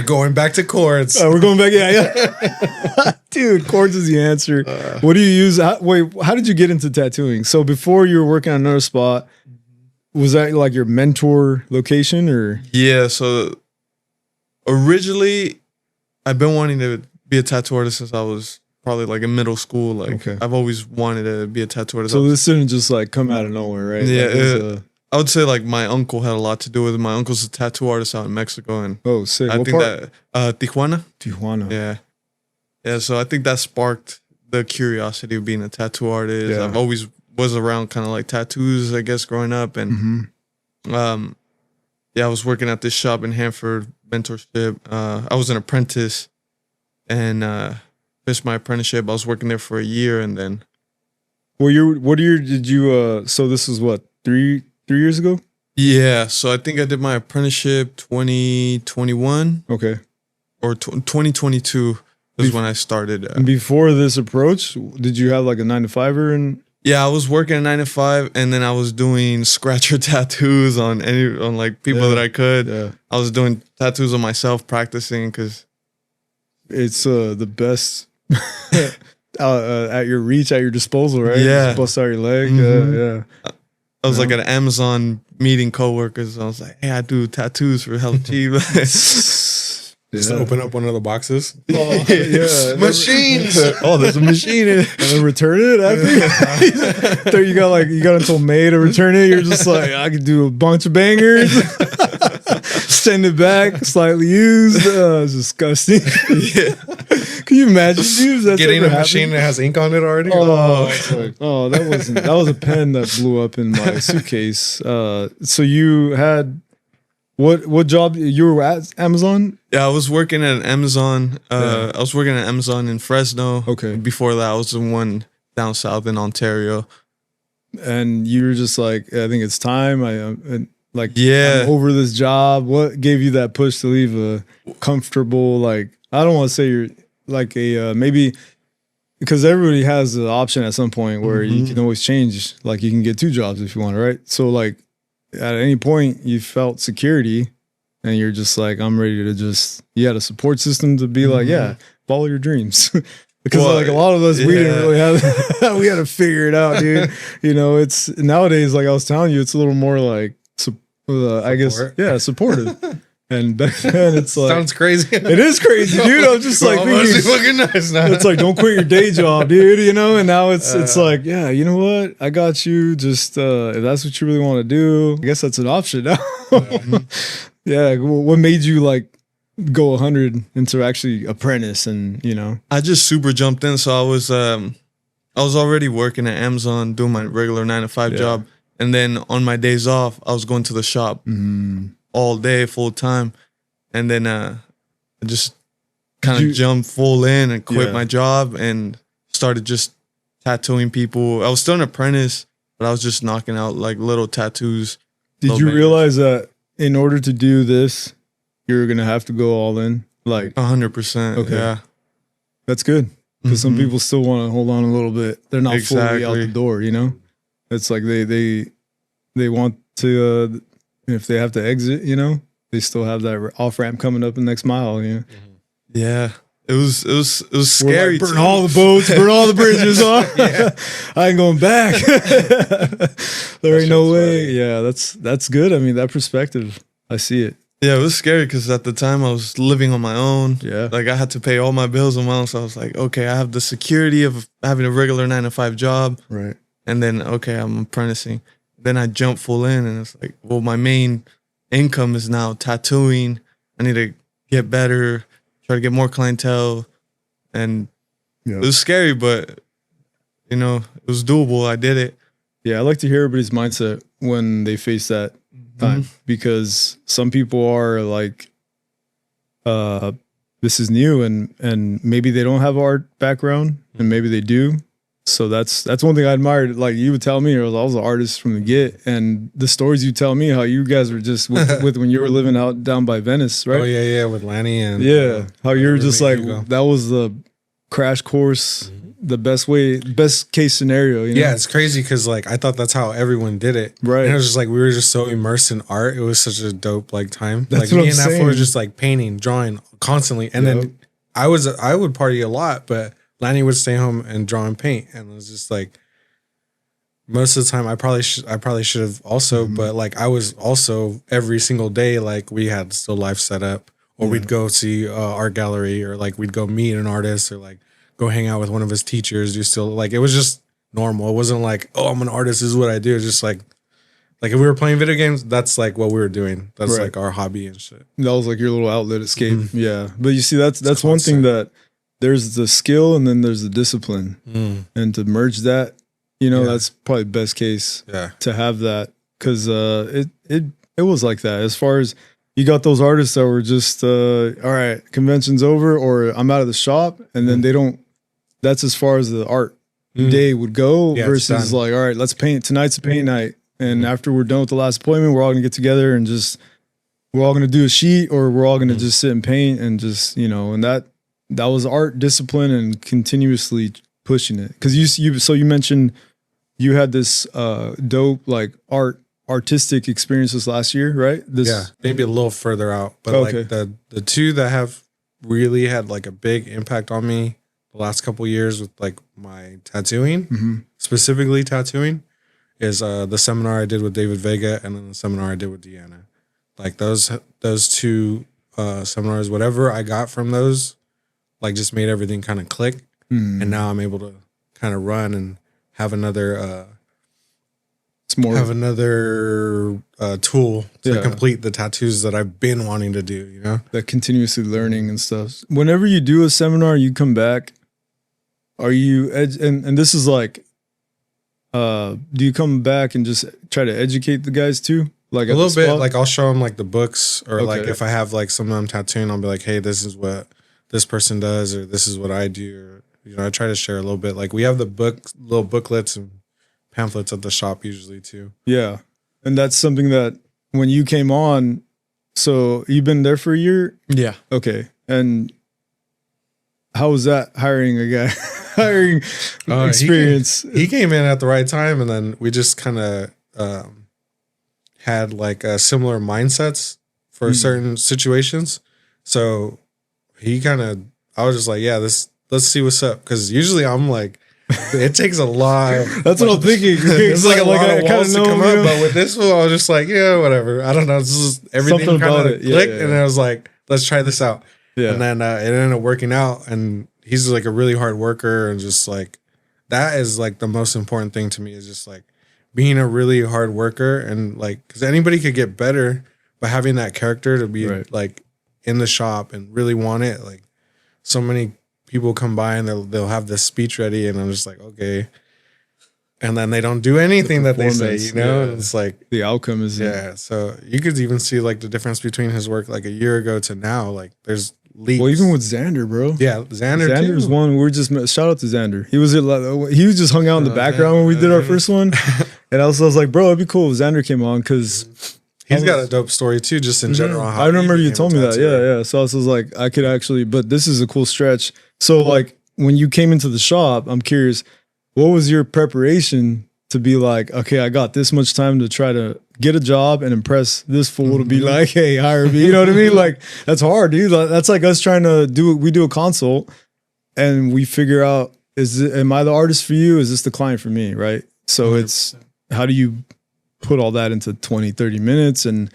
going back to cords. We're going back. Yeah. Dude, cords is the answer. What do you use? How did you get into tattooing? So before you were working on another spot, was that like your mentor location or? Yeah. So originally, I've been wanting to be a tattoo artist since I was probably like in middle school. Like I've always wanted to be a tattoo artist. So this didn't just like come out of nowhere, right? Yeah. I would say like my uncle had a lot to do with it. My uncle's a tattoo artist out in Mexico, and sick. I think that Tijuana. Tijuana. Yeah. So I think that sparked the curiosity of being a tattoo artist. Yeah. I've always was around kind of like tattoos, I guess, growing up, and I was working at this shop in Hanford, mentorship. I was an apprentice, and finished my apprenticeship. I was working there for a year, and then. What year did you? So this was what 3 years ago? Yeah, so I think I did my apprenticeship 2021. Okay. Or 2022 was when I started. And before this approach, did you have like a 9-to-5er? And yeah, I was working a 9-to-5, and then I was doing scratcher tattoos on like people that I could. Yeah. I was doing tattoos on myself, practicing because it's the best at your reach, at your disposal, right? Yeah, just bust out your leg. Yeah. I was like at an Amazon meeting coworkers. I was like, "Hey, I do tattoos for hella cheap." Just open up one of the boxes. Machines. There's a machine in it. And then return it after. you got until May to return it. You're just like, I could do a bunch of bangers. Send it back, slightly used. It's disgusting. Can you imagine, dude? That's getting a machine that has ink on it already? That was a pen that blew up in my suitcase. So you had what job? You were at Amazon? Yeah, I was working at Amazon. I was working at Amazon in Fresno. Okay. Before that, I was the one down south in Ontario. And you were just like, I think it's time. I'm over this job. What gave you that push to leave a comfortable, like, I don't want to say you're like a maybe, because everybody has the option at some point where you can always change. Like you can get 2 jobs if you want, right? So like at any point you felt security and you're just like, I'm ready to just, you had a support system to be like, follow your dreams. Because like a lot of us, we didn't really have, we had to figure it out, dude. It's nowadays, like I was telling you, it's a little more like, I guess, supportive. And back then, it's like, sounds crazy. It is crazy, dude. I'm just like, looking nice now. It's like, don't quit your day job, dude. And now it's like, yeah, you know what? I got you. Just if that's what you really want to do, I guess that's an option now. What made you like go 100 into actually apprentice? And I just super jumped in. So I was already working at Amazon doing my regular 9-to-5 job, and then on my days off, I was going to the shop. All day, full time, and then I just kind of jumped full in and quit my job and started just tattooing people. I was still an apprentice, but I was just knocking out like little tattoos. Did you realize that in order to do this, you're gonna have to go all in? Like 100%. Okay, yeah, that's good, because some people still want to hold on a little bit. They're not fully out the door. It's like they want to. If they have to exit, they still have that off ramp coming up in the next mile. Yeah, it was scary. Like, burn all the boats, burn all the bridges off. I ain't going back. There ain't no way. Yeah, that's good. I mean, that perspective, I see it. Yeah, it was scary because at the time I was living on my own. Yeah, like I had to pay all my bills on my own. So I was like, okay, I have the security of having a regular 9-to-5 job, right? And then I'm apprenticing. Then I jumped full in, and it's like, well, my main income is now tattooing. I need to get better, try to get more clientele, and it was scary, but you know, it was doable. I did it. Yeah, I like to hear everybody's mindset when they face that time, because some people are like, this is new, and maybe they don't have art background, and maybe they do. So that's one thing I admired. Like you would tell me, I was an artist from the get, and the stories you tell me, how you guys were just with when you were living out down by Venice, right? Oh yeah, with Lanny and how you're just like that was the crash course, the best case scenario. You know? Yeah, it's crazy because like I thought that's how everyone did it, right? And it was just like we were just so immersed in art. It was such a dope like time. That's like what me I'm and saying. Afro were just like painting, drawing constantly, and then I would party a lot, but Lanny would stay home and draw and paint, and it was just like most of the time I probably should have also, but like I was also every single day like we had still life set up, or we'd go see art gallery, or like we'd go meet an artist, or like go hang out with one of his teachers. You still like it was just normal. It wasn't like, oh, I'm an artist, this is what I do. It's just like if we were playing video games, that's like what we were doing. That's like our hobby and shit. That was like your little outlet escape. Yeah, but you see, that's one thing that. There's the skill and then there's the discipline, and to merge that, you know, that's probably best case to have that, because it was like that. As far as you got those artists that were just all right, convention's over, or I'm out of the shop, and then they don't. That's as far as the art day would go, versus like, all right, let's paint. Tonight's a paint night, and after we're done with the last appointment, we're all gonna get together and just we're all gonna do a sheet, or we're all gonna just sit and paint and just, you know, and that was art discipline and continuously pushing it. Because you mentioned you had this dope like artistic experiences last year, right? Maybe a little further out, but like the two that have really had like a big impact on me the last couple of years with like my tattooing, specifically tattooing, is the seminar I did with David Vega, and then the seminar I did with Deanna. Like those two seminars, whatever I got from those, like just made everything kind of click, and now I'm able to kind of run and have another tool to complete the tattoos that I've been wanting to do, you know, that continuously learning and stuff. Whenever you do a seminar, you come back, are you and this is like do you come back and just try to educate the guys too? Like a little bit, like I'll show them like the books, or like if I have like someone I'm tattooing, I'll be like, hey, this is what this person does, or this is what I do, or you know, I try to share a little bit. Like we have the little booklets and pamphlets at the shop usually too. Yeah, and that's something that when you came on, so you've been there for a year. Yeah. Okay, and how was that hiring a guy? hiring experience. He came in at the right time, and then we just kind of had like similar mindsets for certain situations. So he I was just like, yeah, let's see what's up. Because usually I'm like, it takes a lot. That's what I'm thinking. It's like a lot of walls to come up. But with this one, I was just like, yeah, whatever. I don't know. This is everything kind of clicked, and I was like, let's try this out. Yeah. And then it ended up working out. And he's like a really hard worker, and just like that is like the most important thing to me, is just like being a really hard worker, and like because anybody could get better, but having that character to be like in the shop and really want it. Like so many people come by and they'll have this speech ready, and I'm just like, okay, and then they don't do anything that they say, you know. And it's like the outcome is So you could even see like the difference between his work like a year ago to now. Like there's leaps. Well, even with Xander, bro. Yeah, Xander's one. We were just shout out to Xander. He was just hung out in the background when we did our first one, and I was like, bro, it'd be cool if Xander came on, because he's got a dope story too, just in general. I remember you told me that. Yeah. So I was like, I could actually, but this is a cool stretch. So like when you came into the shop, I'm curious, what was your preparation to be like, okay, I got this much time to try to get a job and impress this fool to be like, hey, hire me. You know what I mean? Like that's hard, dude. That's like us trying to we do a consult and we figure out, am I the artist for you? Is this the client for me? Right. So 100%. It's, how do you put all that into 20, 30 minutes? And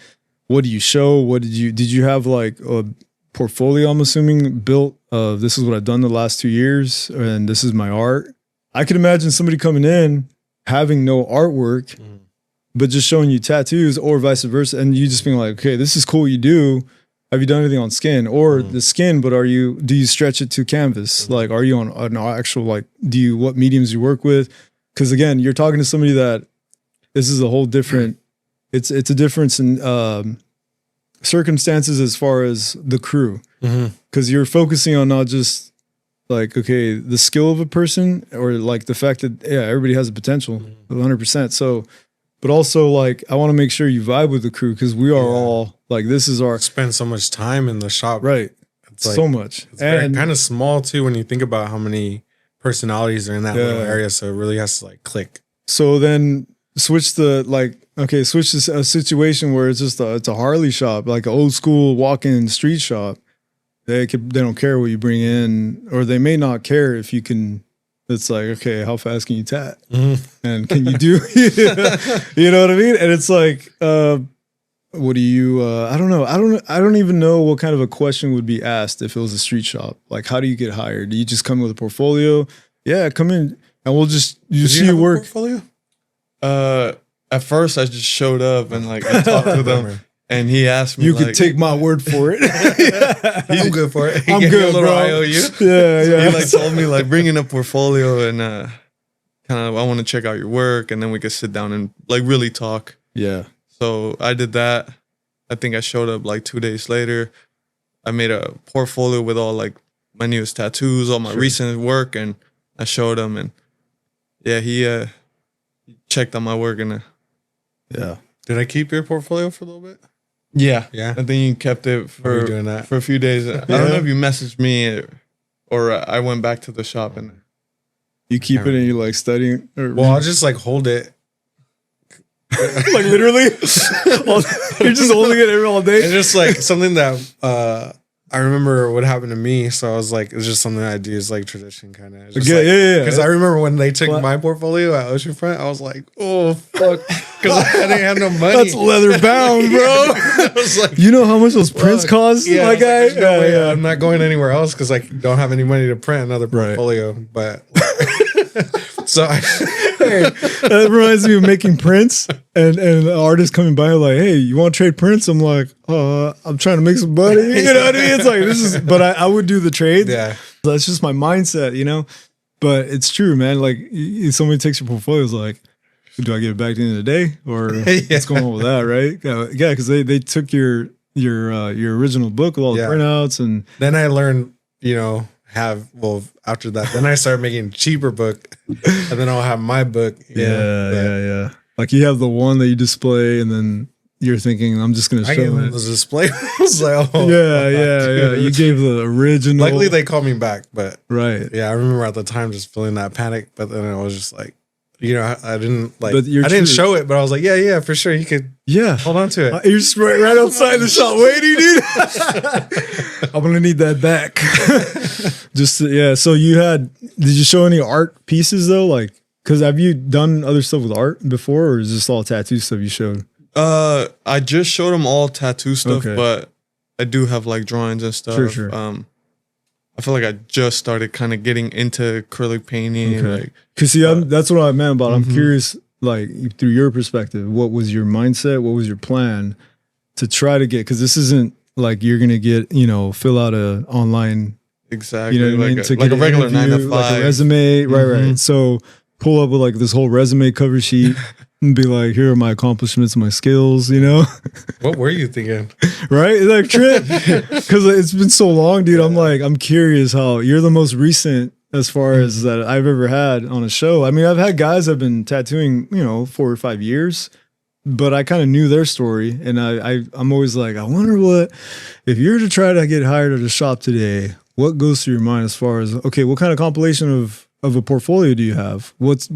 what do you show? Did you have like a portfolio, I'm assuming, built of this is what I've done the last 2 years and this is my art? I could imagine somebody coming in having no artwork, but just showing you tattoos, or vice versa, and you just being like, okay, this is cool, you do, have you done anything on skin or the skin, but do you stretch it to canvas? Like, are you on an actual, like, what mediums you work with? Because again, you're talking to somebody that this is a whole different, it's a difference in circumstances as far as the crew. Because you're focusing on not just like, okay, the skill of a person or like the fact that, everybody has a potential 100%. So, but also like, I want to make sure you vibe with the crew because we are all like, this is our. Spend so much time in the shop. Right. It's like, so much. It's and kind of small too when you think about how many personalities are in that little area. So it really has to like click. So then switch a situation where it's just it's a Harley shop, like an old school walk-in street shop. They don't care what you bring in, or they may not care if you can. It's like, okay, how fast can you tat? And can you do, you know what I mean? And it's like, what do you, I don't know. I don't even know what kind of a question would be asked if it was a street shop. Like, how do you get hired? Do you just come with a portfolio? Yeah, come in and we'll just, see your work. Portfolio? At first I just showed up and like I talked to them. And he asked me, you could take my word for it. I'm good for it. I'm good, bro. IOU. Yeah. He like told me like bring in a portfolio and kind of I want to check out your work and then we could sit down and like really talk. Yeah. So I did that. I think I showed up like 2 days later. I made a portfolio with all like my newest tattoos, all my recent work, and I showed him. And he checked on my work and Did I keep your portfolio for a little bit? Yeah. I think you kept it for a few days. I don't know if you messaged me or I went back to the shop and you keep it and you like studying. Well, I'll just like hold it. Like literally, you're just holding it all day. It's just like something that I remember what happened to me. So I was like, it's just something I do. It's like tradition kind of. Yeah. Because I remember when they took my portfolio at Oceanfront, I was like, oh, fuck. Because I didn't have no money. That's leather bound, bro. I was like, you know how much those prints cost? Yeah, my guy? Like, no way, I'm not going anywhere else because I don't have any money to print another portfolio. But so that reminds me of making prints and the artist coming by like, hey, you want to trade prints? I'm like, I'm trying to make some money. You know what I mean? It's like, but I would do the trades. Yeah. That's just my mindset, you know? But it's true, man. Like if somebody takes your portfolio, it's like, do I give it back at the end of the day or what's going on with that? Right. Yeah. Cause they took your original book with all the printouts and then I learned, after that, then I started making cheaper book and then I'll have my book. Yeah. Like you have the one that you display and then you're thinking, I'm just going to show it. The display. I was like, yeah. You gave the original. Luckily they called me back, but right. Yeah. I remember at the time just feeling that panic, but then I was just like, I didn't like, but I didn't show it, but I was like, yeah, for sure. You could hold on to it. You're just right outside the shop waiting, dude. I'm going to need that back. So did you show any art pieces though? Like, cause have you done other stuff with art before or is this all tattoo stuff you showed? I just showed them all tattoo stuff, but I do have like drawings and stuff. Sure. I feel like I just started kind of getting into acrylic painting. Okay. Like, cause see, that's what I meant about. I'm curious, like through your perspective, what was your mindset? What was your plan to try to get? Cause this isn't like you're gonna get, fill out a online, exactly, you know what I mean? To like get a regular 9 to 5, like a resume, right. So pull up with like this whole resume cover sheet. And be like, here are my accomplishments, my skills, What were you thinking? Right? Like trip. Because it's been so long, dude. I'm curious how you're the most recent as far as that I've ever had on a show. I mean, I've had guys that have been tattooing, 4 or 5 years, but I kind of knew their story. And I'm always like, I wonder if you were to try to get hired at a shop today, what goes through your mind as far as, okay, what kind of compilation of a portfolio do you have? What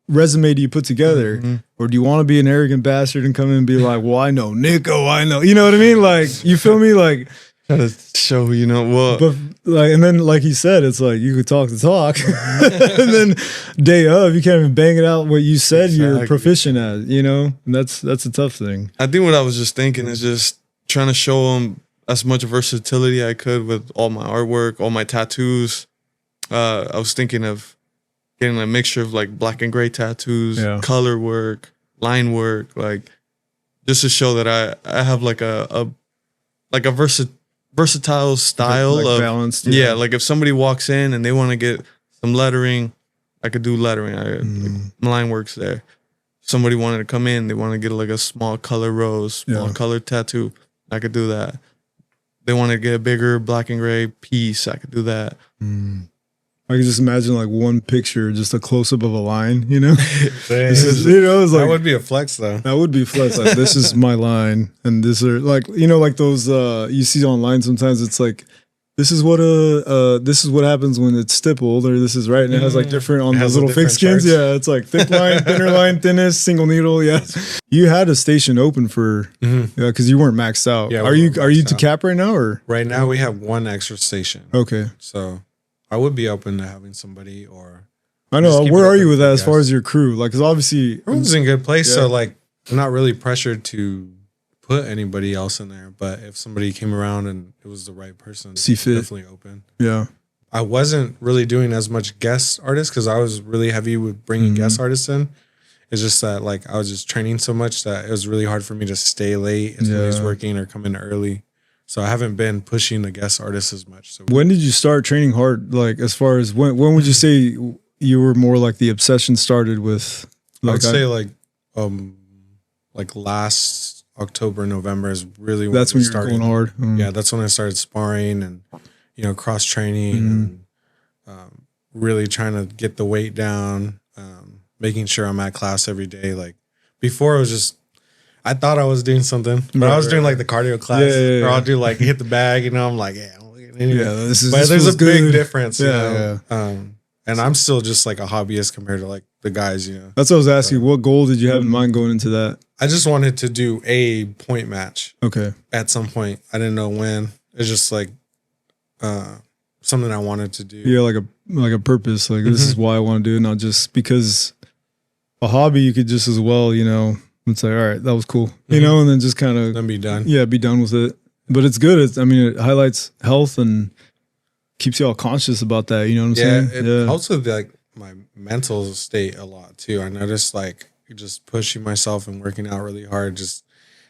resume do you put together? Or do you want to be an arrogant bastard and come in and be like, well, I know Nico, I know, you know what I mean? Like, you feel me? Like, try to show what. But like, and then like he said, it's like you could talk the talk, and then day of you can't even bang it out what you said you're proficient at, and that's a tough thing. I think what I was just thinking is just trying to show them as much versatility I could with all my artwork, all my tattoos. I was thinking of getting a mixture of like black and gray tattoos, color work, line work, like just to show that I have like a versatile style like of balanced. Yeah, like if somebody walks in and they want to get some lettering, I could do lettering. Like, line works there. Somebody wanted to come in, they want to get like a small color rose, small color tattoo, I could do that. They want to get a bigger black and gray piece, I could do that. I can just imagine like one picture, just a close up of a line, you know? It's like, that would be a flex though. That would be a flex. Like, this is my line, and this are like, you know, like those you see online sometimes. It's like, this is what happens when it's stippled, or this is right, and it has like different on those little fake skins. Charts. Yeah, it's like thick line, thinner line, thinnest, single needle. Yeah, you had a station open for because you weren't maxed out. Yeah, are you to cap right now or right now we have one extra station. Okay, so I would be open to having somebody or. I know. Where are you with that as far as your crew? Like, because obviously everyone's in a good place, so like I'm not really pressured to put anybody else in there, but if somebody came around and it was the right person, see fit, definitely open. Yeah, I wasn't really doing as much guest artists because I was really heavy with bringing guest artists in. It's just that like I was just training so much that it was really hard for me to stay late if somebody's working or come in early. So I haven't been pushing the guest artists as much. So when did you start training hard? Like as far as when would you say you were more like the obsession started with? Like, I would say like last October, November is really when that's when you're going hard. Yeah, that's when I started sparring and cross training and really trying to get the weight down, making sure I'm at class every day. Like before, it was just I thought I was doing something, but I was doing like the cardio class, or I'll do like hit the bag. I'm like, there's a big difference. And I'm still just like a hobbyist compared to like the guys. That's what I was asking. What goal did you have in mind going into that? I just wanted to do a point match. Okay. At some point, I didn't know when. It's just like something I wanted to do. Yeah, like a purpose. Like this is why I want to do it, not just because a hobby. You could just as well, it's like, all right, that was cool, and then just kind of then be done. Yeah, be done with it. But it's good. It highlights health and keeps you all conscious about that. You know what I'm saying? It helps with like my mental state a lot too. I noticed like just pushing myself and working out really hard just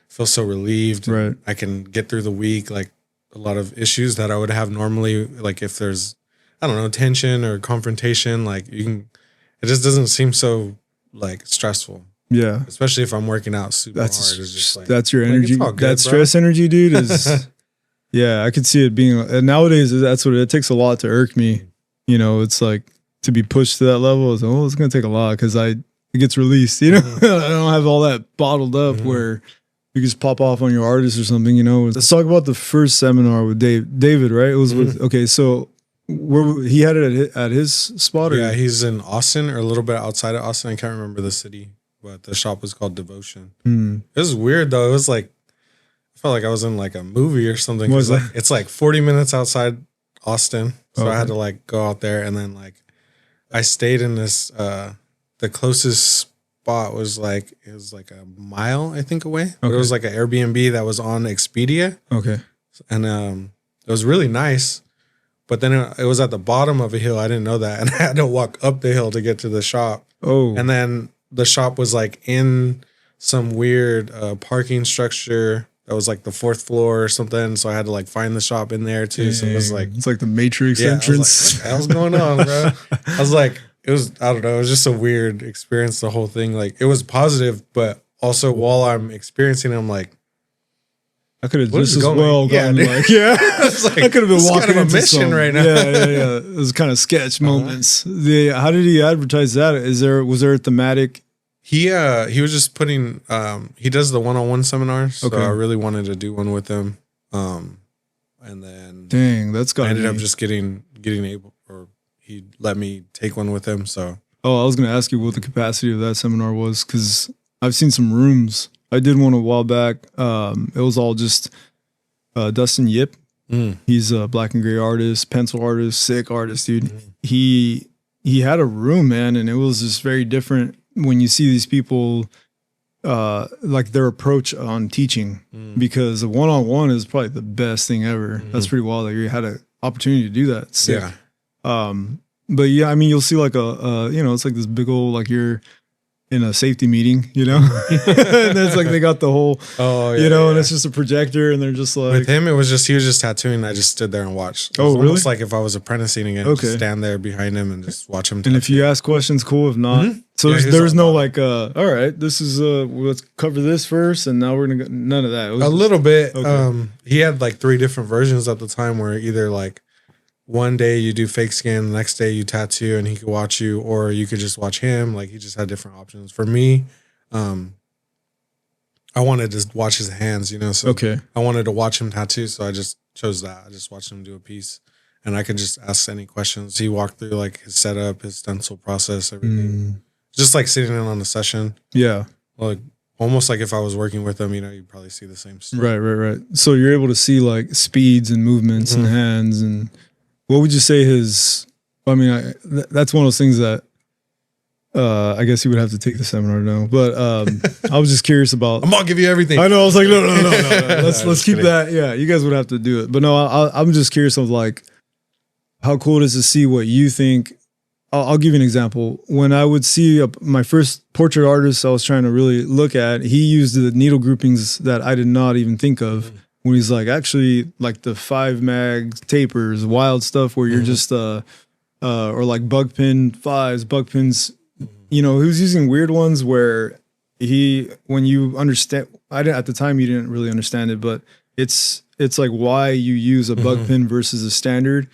feel so relieved. Right. I can get through the week. Like a lot of issues that I would have normally, like if there's, I don't know, tension or confrontation, like it just doesn't seem so like stressful. Yeah. Especially if I'm working out super hard. It's just like, that's your energy. Good, that stress energy, dude, is, yeah, I could see it being, and nowadays that's what it takes a lot to irk me. It's like to be pushed to that level. It's going to take a lot because it gets released, I don't have all that bottled up where you just pop off on your artist or something, Let's talk about the first seminar with David, right? It was with, okay, so he had it at his spot? Or? Yeah, he's in Austin or a little bit outside of Austin. I can't remember the city, but the shop was called Devotion. It was weird though. It was like, I felt like I was in like a movie or something. What was that? It's like 40 minutes outside Austin. So I had to like go out there and then like I stayed in this, the closest spot was like, it was like a mile, I think, away. But it was like an Airbnb that was on Expedia. Okay. And it was really nice. But then it was at the bottom of a hill. I didn't know that. And I had to walk up the hill to get to the shop. Oh. And then the shop was like in some weird parking structure. That was like the 4th floor or something. So I had to like find the shop in there too. So it was like, it's like the Matrix entrance. I was like, what the hell's going on, bro? I was like, I don't know. It was just a weird experience. The whole thing, like it was positive, but also while I'm experiencing it, I'm like, I could have just as well gone like, I could have been walking kind of a mission right now. Yeah. It was kind of sketch moments. How did he advertise that? Was there a thematic? He was just putting, he does the one-on-one seminars. So I really wanted to do one with him. And then dang, that's got I ended up just getting able, or he let me take one with him. So, I was going to ask you what the capacity of that seminar was. 'Cause I've seen some rooms. I did one a while back. It was all just, Dustin Yip. He's a black and gray artist, pencil artist, sick artist, dude. He had a room, man. And it was just very different when you see these people, like their approach on teaching, because the one-on-one is probably the best thing ever. That's pretty wild that you had an opportunity to do that. It's sick. Yeah. But yeah, I mean, you'll see like it's like this big old, like you're in a safety meeting, you know, and it's like they got the whole, and it's just a projector, and they're just like, with him, it was just he was just tattooing. I just stood there and watched. It was almost like if I was apprenticing again, just stand there behind him and just watch him tattoo. And if you ask questions, cool. If not, so there's no like, all right, this is let's cover this first, and now we're gonna go. None of that. It was a little bit. He had like 3 different versions at the time, where either like one day you do fake skin, the next day you tattoo, and he could watch you, or you could just watch him. Like he just had different options. For me, I wanted to watch his hands, you know. So I wanted to watch him tattoo, so I just chose that. I just watched him do a piece, and I could just ask any questions. He walked through like his setup, his stencil process, everything. Just like sitting in on a session. Yeah, like almost like if I was working with him, you know, you'd probably see the same stuff. Right. So you're able to see like speeds and movements and hands and. What would you say that's one of those things that I guess you would have to take the seminar now. But I was just curious about. I'm gonna give you everything. I know. I was like, no. Let's keep that. Yeah, you guys would have to do it. But no, I'm just curious of like how cool it is to see what you think. I'll give you an example. When I would see my first portrait artist I was trying to really look at, he used the needle groupings that I did not even think of. When he's like, actually, like the 5 mag tapers, wild stuff where you're just, or like bug pin 5s, bug pins, you know, he was using weird ones where when you understand, at the time you didn't really understand it, but it's like why you use a bug pin versus a standard,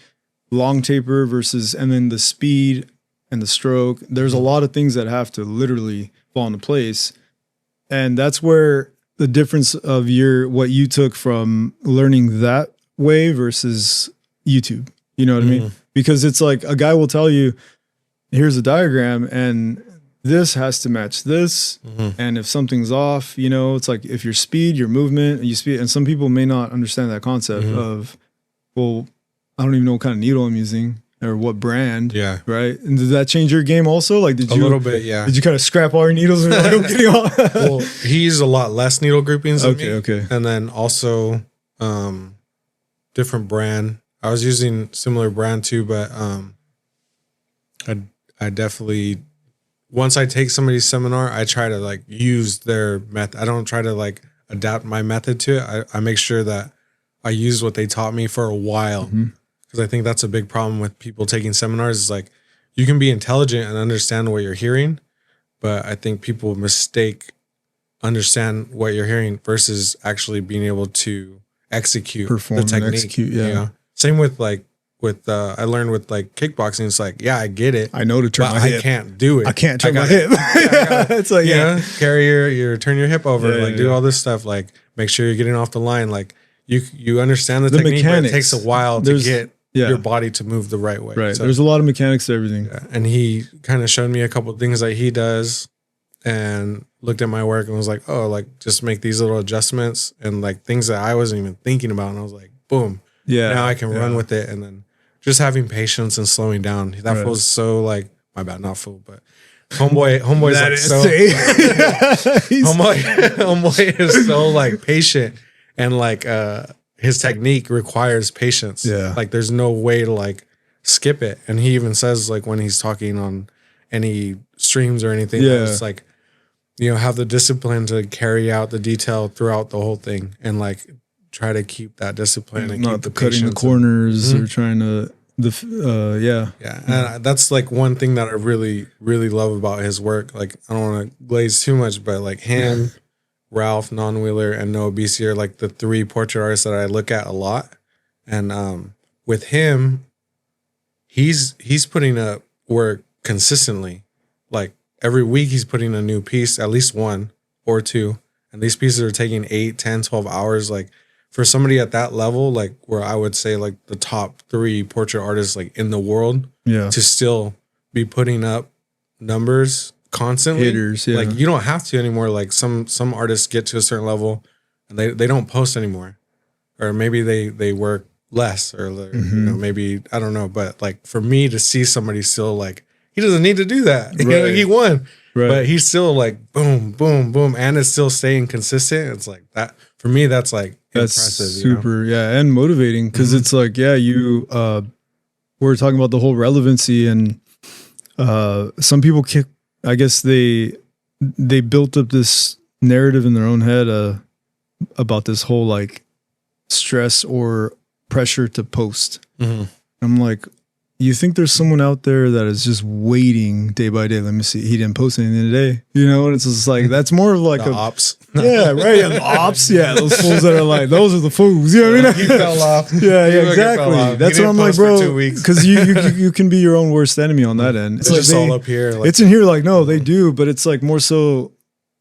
long taper versus, and then the speed and the stroke. There's a lot of things that have to literally fall into place. And that's where the difference of what you took from learning that way versus YouTube, you know what I mean? Because it's like a guy will tell you, here's a diagram and this has to match this. And if something's off, you know, it's like if your speed, your movement, and some people may not understand that concept of, well, I don't even know what kind of needle I'm using or what brand. Yeah. Right. And did that change your game also? Like, a little bit, yeah. Did you kind of scrap all your needles? And like, I'm getting off? Well, he used a lot less needle groupings than me. Okay. And then also different brand. I was using similar brand too, but I definitely, once I take somebody's seminar, I try to like use their method. I don't try to like adapt my method to it. I make sure that I use what they taught me for a while. Because I think that's a big problem with people taking seminars is like you can be intelligent and understand what you're hearing, but I think people understand what you're hearing versus actually being able to perform the technique. And execute, yeah. You know? Same with I learned with like kickboxing. It's like, yeah, I get it. I know to turn my hip. I can't do it. I can't turn my hip. It's like, carry your turn your hip over, do all this stuff. Like make sure you're getting off the line. Like you understand the technique, mechanics. but it takes a while to get your body to move the right way. Right. So, there's a lot of mechanics to everything. Yeah. And he kind of showed me a couple of things that he does and looked at my work and was like, oh, like just make these little adjustments and like things that I wasn't even thinking about. And I was like, boom. Yeah. Now I can run with it. And then just having patience and slowing down. That was so like, my bad, not fool, but homeboy's like so homeboy is so like patient and like his technique requires patience. Yeah. Like there's no way to like skip it. And he even says like when he's talking on any streams or anything, it's like, you know, have the discipline to carry out the detail throughout the whole thing and like try to keep that discipline and not keep the cutting the corners or trying to and that's like one thing that I really, really love about his work. Like I don't want to glaze too much, but like him, Ralph, Non-Wheeler, and Noah BC are like the 3 portrait artists that I look at a lot. And with him, he's putting up work consistently. Like every week he's putting a new piece, at least 1 or 2. And these pieces are taking 8, 10, 12 hours. Like for somebody at that level, like where I would say like the top 3 portrait artists like in the world, to still be putting up numbers constantly. Hitters, like you don't have to anymore. Like some artists get to a certain level and they don't post anymore, or maybe they work less, or you know, maybe I don't know. But like for me to see somebody still like he doesn't need to do that. You know, he won, but he's still like boom, boom, boom, and it's still staying consistent. It's like that for me. That's like impressive, super, and motivating because it's like you we're talking about the whole relevancy and some people I guess they they built up this narrative in their own head about this whole like stress or pressure to post. I'm like, you think there's someone out there that is just waiting day by day? Let me see. He didn't post anything today. You know, and it's just like, that's more of like the ops. Yeah, right. Yeah, the ops. Yeah, those fools that are like, those are the fools. You know what I mean? He fell off. Yeah, exactly. That's what I'm like, bro. Because you can be your own worst enemy on that end. It's just all up here. Like, it's in here like, no, they do. But it's like more so,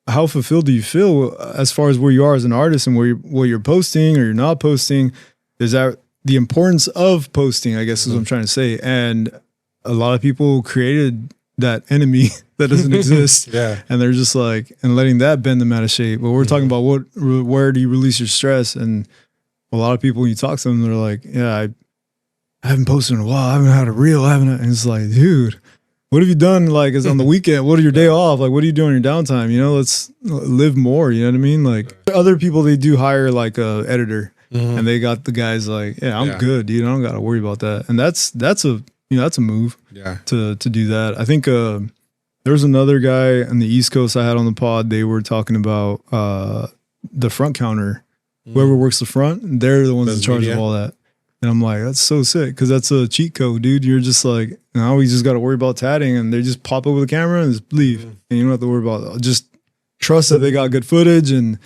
how fulfilled do you feel as far as where you are as an artist and what you're posting or you're not posting? Is that the importance of posting, I guess is what I'm trying to say. And a lot of people created that enemy that doesn't exist. Yeah. And they're just like, and letting that bend them out of shape. But we're talking about where do you release your stress? And a lot of people, when you talk to them, they're like, yeah, I haven't posted in a while. I haven't had a reel. And it's like, dude, what have you done? Like, is on the weekend, what are your day off? Like, what do you do on your downtime? You know, let's live more. You know what I mean? Like other people, they do hire like a editor. And they got the guys like, yeah, I'm good, dude. I don't got to worry about that. And that's a move to do that. I think there was another guy on the East Coast I had on the pod. They were talking about the front counter. Whoever works the front, they're the ones in charge of all that. And I'm like, that's so sick because that's a cheat code, dude. You're just like, now we just got to worry about tatting, and they just pop up with a camera and just leave. And you don't have to worry about it. Just trust that they got good footage and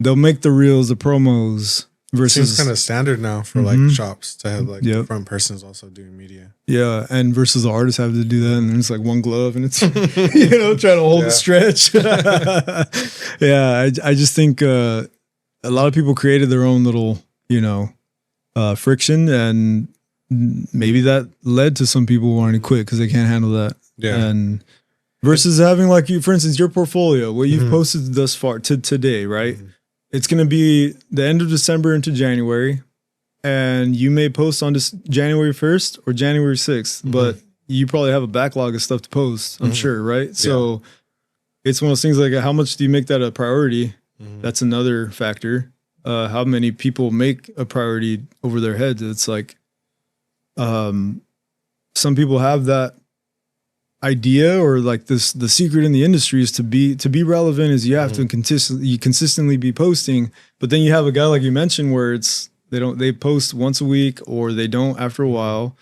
they'll make the reels, the promos. Versus seems kind of standard now for like shops to have like the front persons also doing media. Yeah, and versus the artists have to do that, and it's like one glove, and it's you know trying to hold the stretch. I just think a lot of people created their own little friction, and maybe that led to some people wanting to quit because they can't handle that. Yeah, and versus having like you, for instance, your portfolio, what you've posted thus far to today, right? It's going to be the end of December into January, and you may post on this January 1st or January 6th, but you probably have a backlog of stuff to post, I'm sure, right? So it's one of those things like, how much do you make that a priority? That's another factor. How many people make a priority over their heads? It's like some people have that idea, or like the secret in the industry is to be relevant is you have to consistently be posting. But then you have a guy like you mentioned where they post once a week or they don't after a while,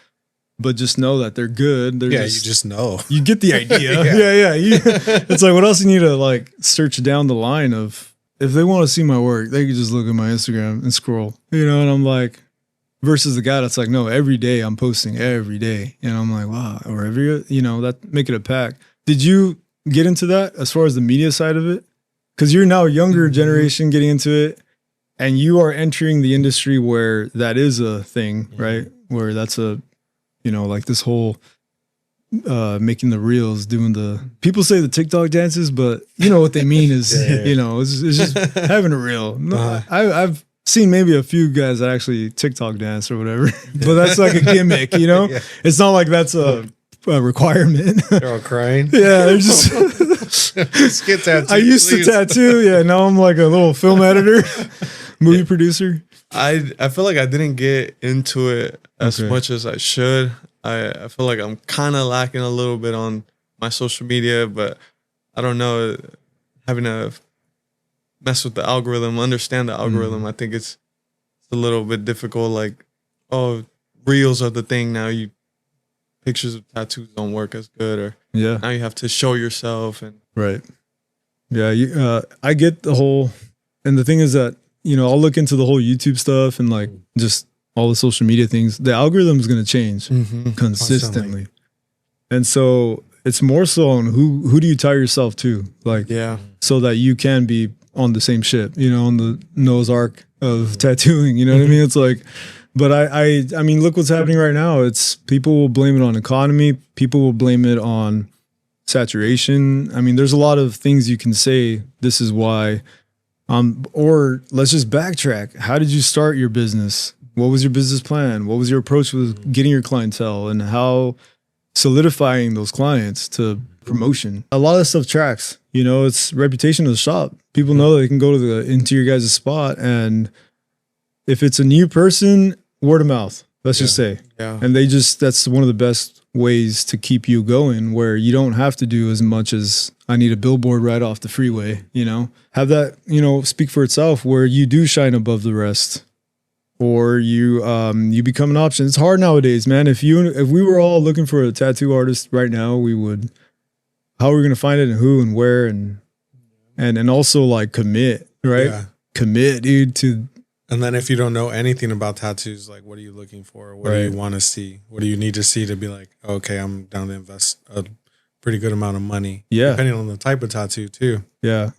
but just know that they're good. You just know. You get the idea. It's like, what else you need to like search down the line of, if they want to see my work, they can just look at my Instagram and scroll, and I'm like, versus the guy that's like, no, every day I'm posting every day. And I'm like, wow, or that make it a pack. Did you get into that as far as the media side of it? Because you're now a younger generation getting into it, and you are entering the industry where that is a thing, right? Where that's a, like this whole making the reels, doing people say the TikTok dances, but you know what they mean is, it's just having a reel. No, I've seen maybe a few guys that actually TikTok dance or whatever, but that's like a gimmick, It's not like that's a requirement. They're all crying. Yeah, they're just get tattooed. I used to tattoo. Yeah, now I'm like a little film editor, movie producer. I feel like I didn't get into it as much as I should. I feel like I'm kind of lacking a little bit on my social media, but I don't know, having a mess with the algorithm, understand the algorithm. I think it's a little bit difficult. Like, reels are the thing now. Pictures of tattoos don't work as good, or now you have to show yourself and right. Yeah, I get the whole, and the thing is that I'll look into the whole YouTube stuff and like just all the social media things. The algorithm is going to change consistently, and so it's more so on who do you tie yourself to, like so that you can be on the same ship, on the Noah's Ark of tattooing, you know what I mean? It's like, but I mean, look what's happening right now. It's people will blame it on economy. People will blame it on saturation. I mean, there's a lot of things you can say. This is why, or let's just backtrack. How did you start your business? What was your business plan? What was your approach with getting your clientele, and how solidifying those clients to promotion? A lot of that stuff tracks. It's reputation of the shop. People know they can go into your guys' spot, and if it's a new person, word of mouth. let's just say. Yeah. And that's one of the best ways to keep you going, where you don't have to do as much as I need a billboard right off the freeway, have that, speak for itself, where you do shine above the rest, or you become an option. It's hard nowadays, man. If we were all looking for a tattoo artist right now, how are we going to find it, and who and where, and also like commit, right? Yeah. Commit, dude, and then if you don't know anything about tattoos, like what are you looking for? What do you want to see? What do you need to see to be like, okay, I'm down to invest a pretty good amount of money? Yeah. Depending on the type of tattoo too. Yeah.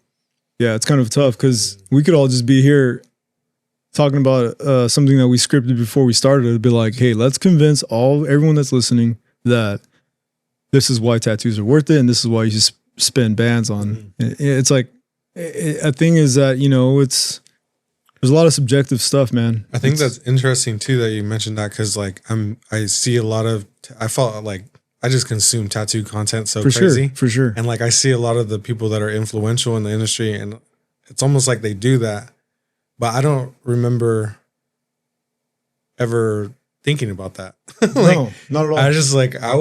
Yeah. It's kind of tough because we could all just be here talking about something that we scripted before we started. It'd be like, hey, let's convince everyone that's listening that this is why tattoos are worth it. And this is why you should spend bands on. It's like, a thing is that, there's a lot of subjective stuff, man. I think that's interesting too that you mentioned that, because like I see a lot of I felt like I just consume tattoo content so crazy. For sure. And like I see a lot of the people that are influential in the industry, and it's almost like they do that, but I don't remember ever thinking about that. No, not at all. I just like I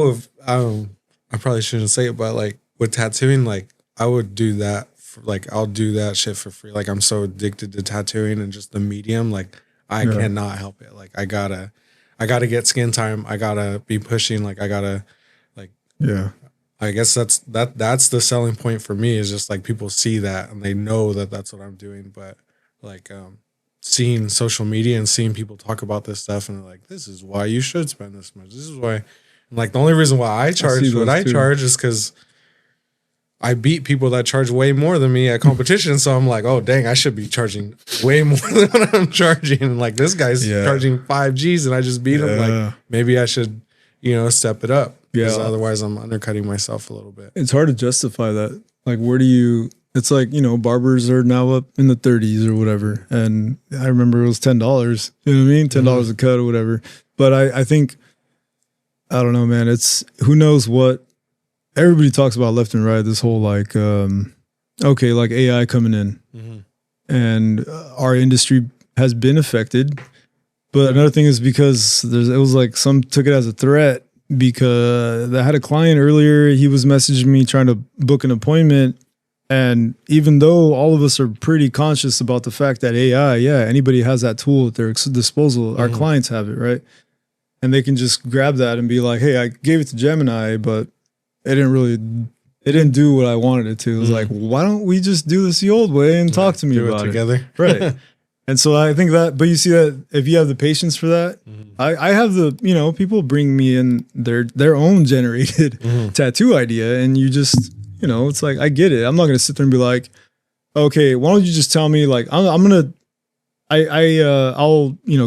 probably shouldn't say it, but like with tattooing, like I would do that. Like I'll do that shit for free. Like I'm so addicted to tattooing and just the medium. Like I cannot help it. Like I gotta get skin time. I gotta be pushing. Like I gotta, like, yeah. I guess that's the selling point for me, is just like people see that and they know that that's what I'm doing. But like seeing social media and seeing people talk about this stuff, and they're like, this is why you should spend this much. This is why. And like the only reason why I charge what I charge is because I beat people that charge way more than me at competition. So I'm like, oh, dang, I should be charging way more than what I'm charging. And like this guy's charging 5 G's and I just beat him. Like maybe I should, step it up. Because otherwise I'm undercutting myself a little bit. It's hard to justify that. Like, it's like, barbers are now up in the 30s or whatever. And I remember it was $10. You know what I mean? $10 a cut or whatever. But I think, I don't know, man. It's, who knows what. Everybody talks about left and right, this whole like, like AI coming in, and our industry has been affected. But another thing is because it was like some took it as a threat, because I had a client earlier. He was messaging me trying to book an appointment. And even though all of us are pretty conscious about the fact that AI, anybody has that tool at their disposal, our clients have it, right? And they can just grab that and be like, hey, I gave it to Gemini, but it didn't do what I wanted it to. It was like, why don't we just do this the old way and talk to me about it together? Right. And so I think that, but you see that if you have the patience for that, I have the, people bring me in their own generated tattoo idea, and you just, it's like, I get it. I'm not going to sit there and be like, okay, why don't you just tell me, like, I'll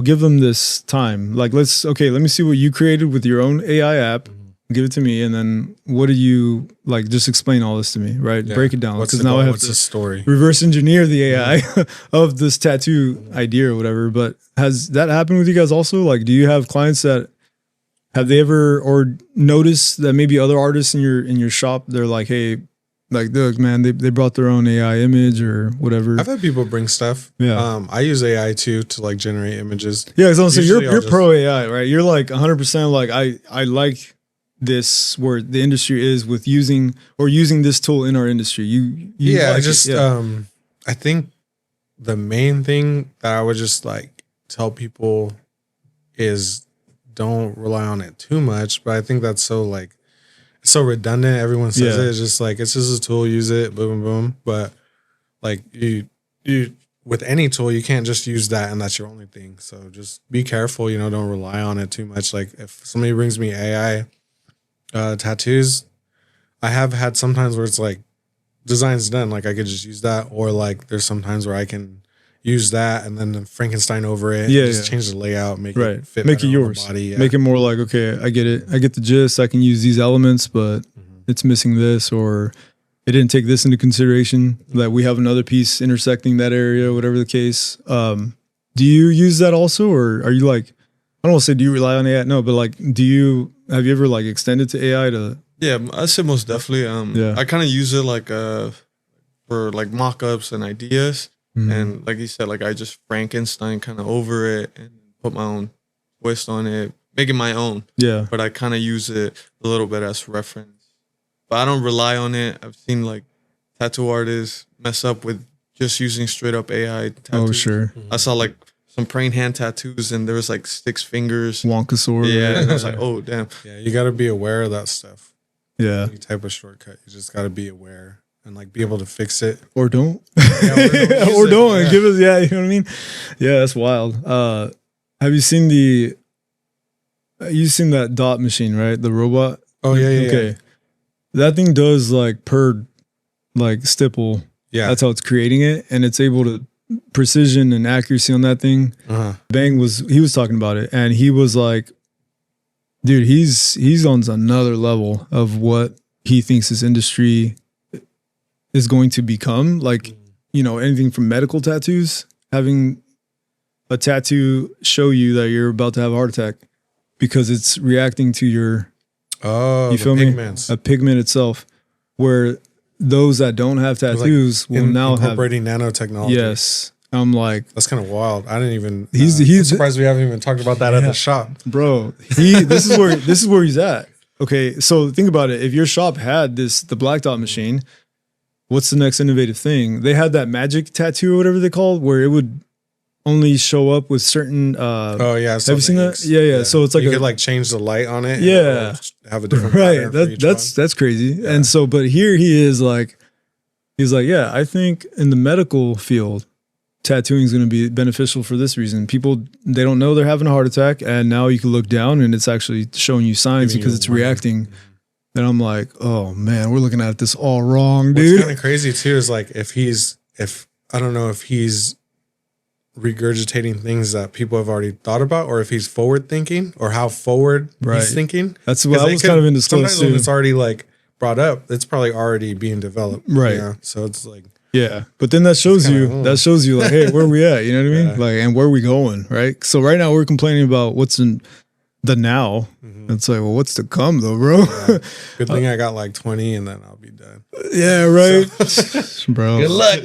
give them this time. Like, let me see what you created with your own AI app. Give it to me, and then what do you like? Just explain all this to me, right? Yeah. Break it down, because now I have to story? Reverse engineer the AI of this tattoo idea or whatever. But has that happened with you guys also? Like, do you have clients that have they ever or noticed that maybe other artists in your shop, they're like, hey, like, look, man, they brought their own AI image or whatever. I've had people bring stuff. Yeah, I use AI too to like generate images. Yeah, so you're pro AI, right? You're like 100% like I like this, where the industry is with using this tool in our industry. I think the main thing that I would just like tell people is don't rely on it too much. But I think that's so redundant. Everyone says it. It's just like, it's just a tool, use it, boom, boom, boom. But like you with any tool, you can't just use that and that's your only thing. So just be careful, don't rely on it too much. Like if somebody brings me AI tattoos, I have had sometimes where it's like designs done, like I could just use that, or like there's sometimes where I can use that and then Frankenstein over it, change the layout, make it fit, make it yours, body, make it more like, okay, I get it, I get the gist, I can use these elements, but it's missing this, or it didn't take this into consideration, that we have another piece intersecting that area, whatever the case. Do you use that also, or are you like, I don't want to say do you rely on AI? No, but like, have you ever like extended to AI to? Yeah, I say most definitely. I kind of use it like for like mock-ups and ideas, and like you said, like I just Frankenstein kind of over it and put my own twist on it, make it my own. Yeah. But I kind of use it a little bit as reference. But I don't rely on it. I've seen like tattoo artists mess up with just using straight up AI tattoos. Oh, sure. I saw like some praying hand tattoos and there was like 6 fingers. Wonka sword. Yeah. And I was like, oh, damn. Yeah, you got to be aware of that stuff. Yeah. Any type of shortcut, you just got to be aware and like be able to fix it. Or don't. Yeah, or don't. Yeah. Give us, yeah, you know what I mean? Yeah, that's wild. Have you seen you've seen that dot machine, right? The robot? Oh, yeah. Okay. That thing does like per like stipple. Yeah. That's how it's creating it. And it's able to precision and accuracy on that thing. Bang he was talking about it. And he was like, dude, he's on another level of what he thinks this industry is going to become. Like, you know, anything from medical tattoos, having a tattoo show you that you're about to have a heart attack because it's reacting to your, you feel me? A pigment itself, where those that don't have tattoos will now have incorporating nanotechnology. Yes. I'm like, that's kind of wild. I didn't even. He's I'm surprised we haven't even talked about that at the shop, bro. This is where he's at. Okay, so think about it. If your shop had the black dot machine, what's the next innovative thing? They had that magic tattoo or whatever they called, where it would only show up with certain. Oh yeah, have you seen that? Yeah. So it's like you could like change the light on it. Yeah, and have a different right. That's crazy. Yeah. And so, but here he is like, he's like, yeah, I think in the medical field, tattooing is going to be beneficial for this reason. People, they don't know they're having a heart attack, and now you can look down and it's actually showing you signs because it's reacting. And I'm like, oh man, we're looking at this all wrong, dude. What's kind of crazy too is like if I don't know if he's regurgitating things that people have already thought about, or if he's forward thinking, or how forward he's thinking. That's what I was kind of in disclosed sometimes when it's already like brought up, it's probably already being developed, right? You know? So it's like, yeah, but then that shows you like, hey, where are we at? You know what I mean? Like, and where are we going? Right. So right now we're complaining about what's in the now. It's like, well, what's to come though, bro? Yeah. Good thing I got like 20 and then I'll be done. Yeah, right. So, bro. Good luck.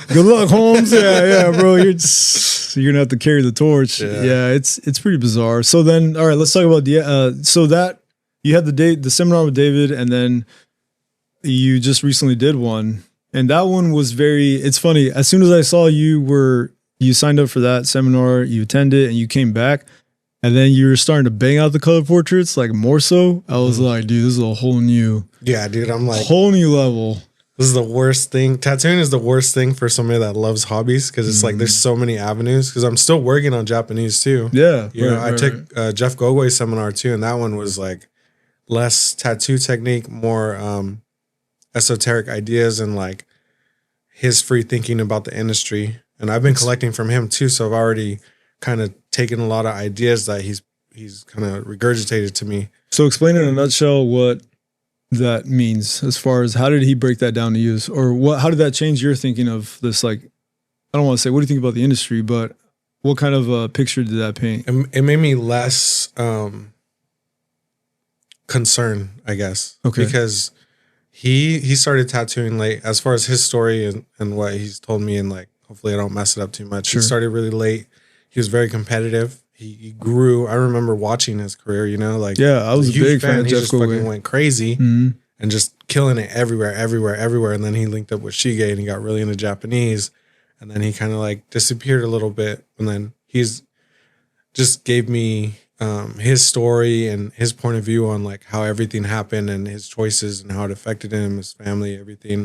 Good luck, Holmes. Yeah, bro. You're gonna have to carry the torch. Yeah, it's pretty bizarre. So then, all right, let's talk about so that you had the seminar with David, and then you just recently did one. And that one was it's funny. As soon as I saw you signed up for that seminar, you attended and you came back, and then you were starting to bang out the color portraits, like more so. I was like, dude, this is a whole new. Yeah, dude. I'm like, whole new level. This is the worst thing. Tattooing is the worst thing for somebody that loves hobbies, because it's like there's so many avenues. Because I'm still working on Japanese too. Yeah. You know, I took Jeff Gogwe's seminar too, and that one was like less tattoo technique, more esoteric ideas, and like his free thinking about the industry. And I've been collecting from him too, so I've already kind of taken a lot of ideas that he's kind of regurgitated to me. So explain in a nutshell what that means, as far as how did he break that down to you, or how did that change your thinking of this? Like, I don't want to say what do you think about the industry, but what kind of a picture did that paint? It made me less concerned, I guess. Okay. Because he started tattooing late, as far as his story and what he's told me, and like hopefully I don't mess it up too much. Sure. He started really late. He was very competitive. He grew. I remember watching his career, you know, like, yeah, I was a big fan of He Jeff just Gogwe. fucking went crazy and just killing it everywhere. And then he linked up with Shige and he got really into Japanese, and then he kind of like disappeared a little bit. And then he's just gave me his story and his point of view on like how everything happened and his choices and how it affected him, his family, everything.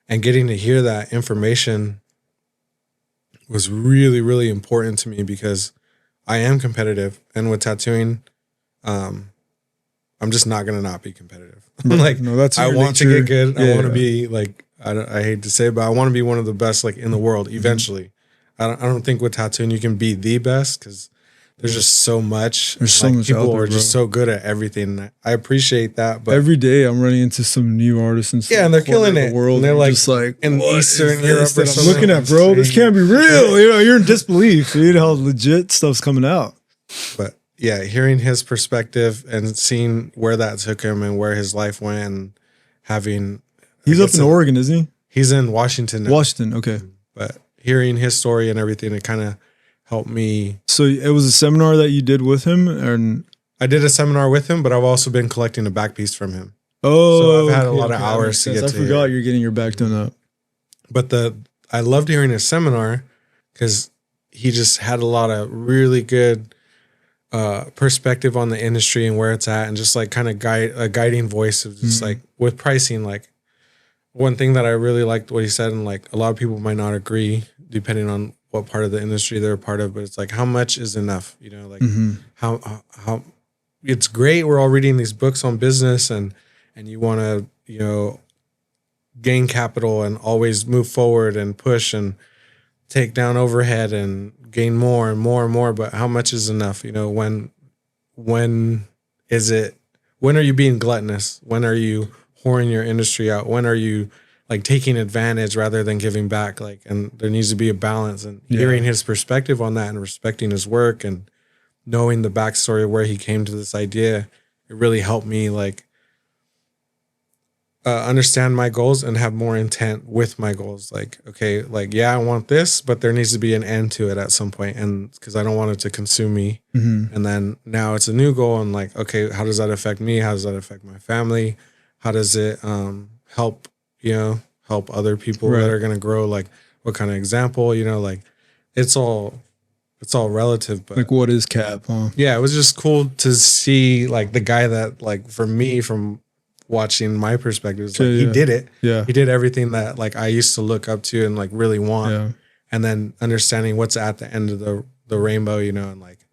And getting to hear that information was really, really important to me, because I am competitive, and with tattooing, I'm just not gonna not be competitive. Like, no, that's I want to get good. Yeah. I want to be like, I hate to say it, but I want to be one of the best like in the world eventually. I don't think with tattooing you can be the best, because there's just so much. There's so much people out there, are just so good at everything. I appreciate that, but every day I'm running into some new artists and and they're killing it. The world, and they're like, just like in Eastern Europe. I'm looking at, bro. This can't be real. You know, you're in disbelief, dude. How legit stuff's coming out. But yeah, hearing his perspective and seeing where that took him and where his life went, and having he's up in Oregon, isn't he? He's in Washington now. Washington, okay. But hearing his story and everything, it kind of helped me. So it was a seminar that you did with him, and I did a seminar with him, but I've also been collecting a back piece from him. Oh, so I've had a lot of hours to get to. I forgot you're getting your back done up. But I loved hearing his seminar because he just had a lot of really good perspective on the industry and where it's at, and just like kind of a guiding voice of just like with pricing. Like one thing that I really liked what he said, and like a lot of people might not agree depending on what part of the industry they're a part of, but it's like, how much is enough? You know, like how it's great. We're all reading these books on business and you want to, you know, gain capital and always move forward and push and take down overhead and gain more and more and more. But how much is enough? You know, when are you being gluttonous? When are you whoring your industry out? When are you like taking advantage rather than giving back? Like, and there needs to be a balance, and hearing his perspective on that and respecting his work and knowing the backstory of where he came to this idea, it really helped me like understand my goals and have more intent with my goals. Like, okay, like, yeah, I want this, but there needs to be an end to it at some point. And because I don't want it to consume me. And then now it's a new goal. And like, okay, how does that affect me? How does that affect my family? How does it help other people that are going to grow? Like what kind of example, you know, like it's all relative, but like what is cap, huh? Yeah, it was just cool to see like the guy that, like, for me, from watching my perspective, like, he did it. Yeah. He did everything that like I used to look up to and like really want. Yeah. And then understanding what's at the end of the rainbow, you know, and like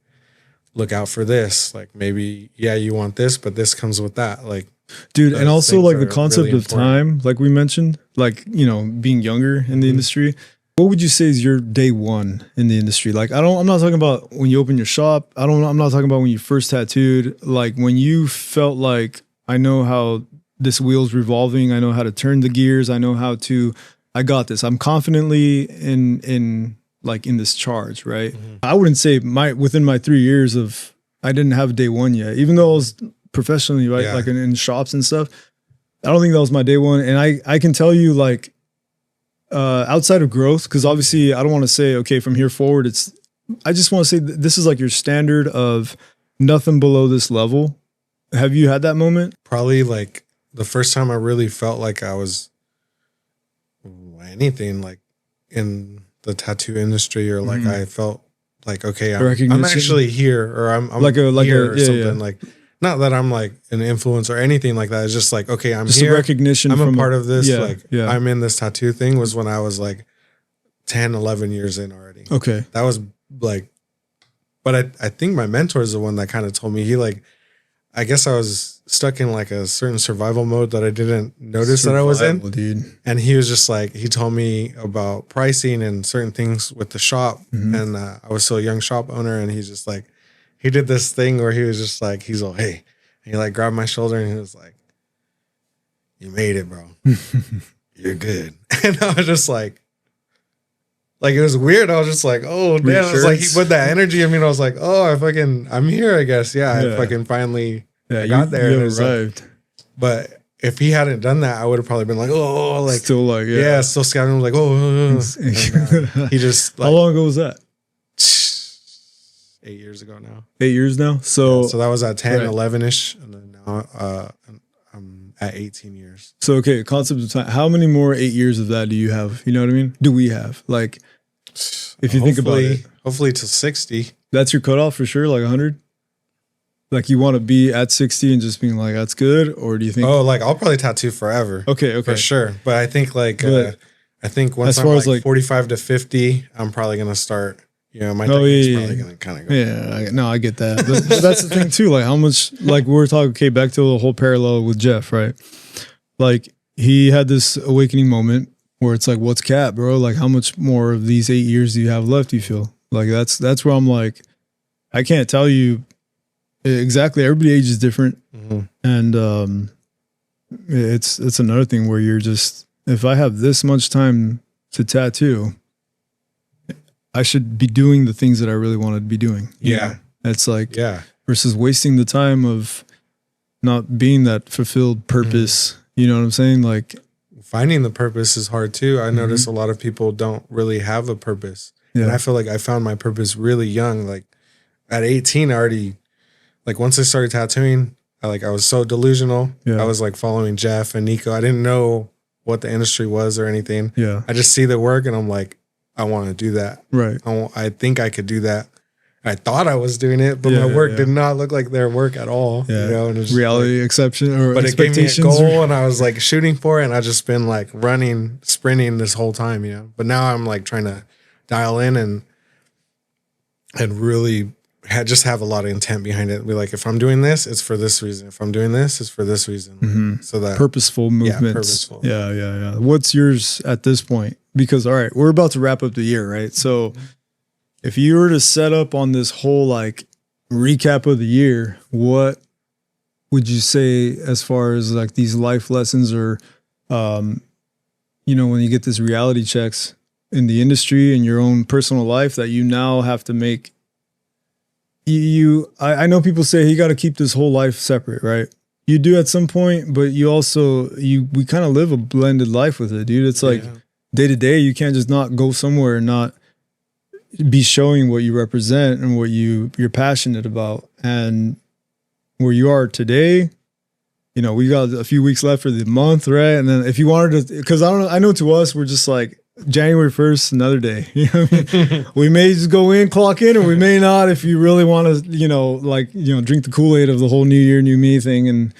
look out for this. Like maybe, yeah, you want this, but this comes with that. Like, dude, and also like the concept really of time, like we mentioned, like, you know, being younger in the industry. What would you say is your day one in the industry? Like, I'm not talking about when you open your shop. I'm not talking about when you first tattooed. Like when you felt like, I know how this wheel's revolving. I know how to turn the gears. I got this. I'm confidently in this charge, right? I wouldn't say within my 3 years I didn't have day one yet, even though I was professionally, right? Yeah. Like in shops and stuff. I don't think that was my day one. And I can tell you, like, outside of growth, because obviously I don't want to say, okay, from here forward, I just want to say this is like your standard of nothing below this level. Have you had that moment? Probably like the first time I really felt like I was anything like in the tattoo industry, or like I felt like, okay, I'm actually here, or I'm like here or something. Yeah. Like, not that I'm like an influence or anything like that. It's just like, okay, I'm just here. Recognition. I'm a part of this. I'm in this tattoo thing, was when I was like 10, 11 years in already. Okay. That was like, but I think my mentor is the one that kind of told me, I guess I was stuck in like a certain survival mode that I didn't notice that I was in. Dude. And he was just like, he told me about pricing and certain things with the shop. And I was still a young shop owner, and he's just like, he did this thing where he was just like, he's all, hey, and he like grabbed my shoulder and he was like, you made it, bro. You're good. And I was just like it was weird. I was just like, oh, damn. It was like, he put that energy in me, and I was like, oh, I'm here, I guess. Yeah. I fucking finally got there. You arrived. Like, but if he hadn't done that, I would have probably been like, oh, like, still like, still scouting. Like, oh, he just, like, how long ago was that? 8 years ago now. 8 years now? So that was at 10, 11-ish. And then now I'm at 18 years. So, okay, concept of time. How many more 8 years of that do you have? You know what I mean? Do we have? Like, if you think about it. Hopefully to 60. That's your cutoff for sure? Like 100? Like you want to be at 60 and just being like, that's good? Or do you think? Oh, like I'll probably tattoo forever. Okay. For sure. But I think like, once I'm like 45 to 50, I'm probably going to start. You know, my technique's probably going to kind of go. Yeah, I get that. But that's the thing too. Like how much, like we were talking, okay, back to the whole parallel with Jeff, right? Like he had this awakening moment where it's like, what's cap, bro? Like how much more of these 8 years do you have left, you feel? Like that's where I'm like, I can't tell you exactly. Everybody age is different. And it's another thing where you're just, if I have this much time to tattoo, I should be doing the things that I really want to be doing. Yeah. It's like, versus wasting the time of not being that fulfilled purpose. You know what I'm saying? Like finding the purpose is hard too. I notice a lot of people don't really have a purpose. And I feel like I found my purpose really young. Like at 18, I already, like once I started tattooing, I was so delusional. I was like following Jeff and Nico. I didn't know what the industry was or anything. I just see the work and I'm like, I want to do that. Right. I think I could do that. I thought I was doing it, but my work did not look like their work at all. Yeah. You know, and it was reality exception or but expectations. It gave me a goal and I was like shooting for it and I just been like running, sprinting this whole time, you know. But now I'm like trying to dial in and really just have a lot of intent behind it. Be like, if I'm doing this, it's for this reason. If I'm doing this, it's for this reason. So that purposeful movements. Yeah. What's yours at this point? Because all right, we're about to wrap up the year, right? So if you were to set up on this whole like recap of the year, what would you say as far as like these life lessons or, you know, when you get this reality checks in the industry and your own personal life that you now have to make? I know people say you got to keep this whole life separate, right? You do at some point, but you also, we kind of live a blended life with it, dude. It's like day to day, you can't just not go somewhere and not be showing what you represent and what you're passionate about. And where you are today, you know, we got a few weeks left for the month, right? And then if you wanted to, because I know to us, we're just like January 1st, another day. You know what I mean? We may just go in, clock in, or we may not if you really want to, you know, like, you know, drink the Kool-Aid of the whole new year, new me thing. And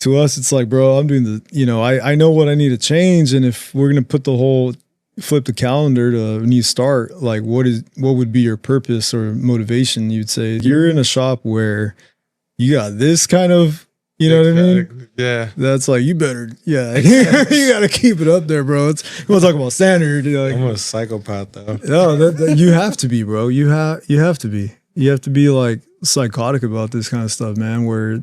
to us, it's like, bro, I'm doing you know, I know what I need to change. And if we're going to flip the calendar to a new start, like what would be your purpose or motivation? You'd say you're in a shop where you got this kind of, you know what I mean? Yeah. That's like, you better, you got to keep it up there, bro. You want to talk about standard. You know, like, I'm a psychopath though. No, you have to be, bro. You have to be. You have to be like psychotic about this kind of stuff, man, where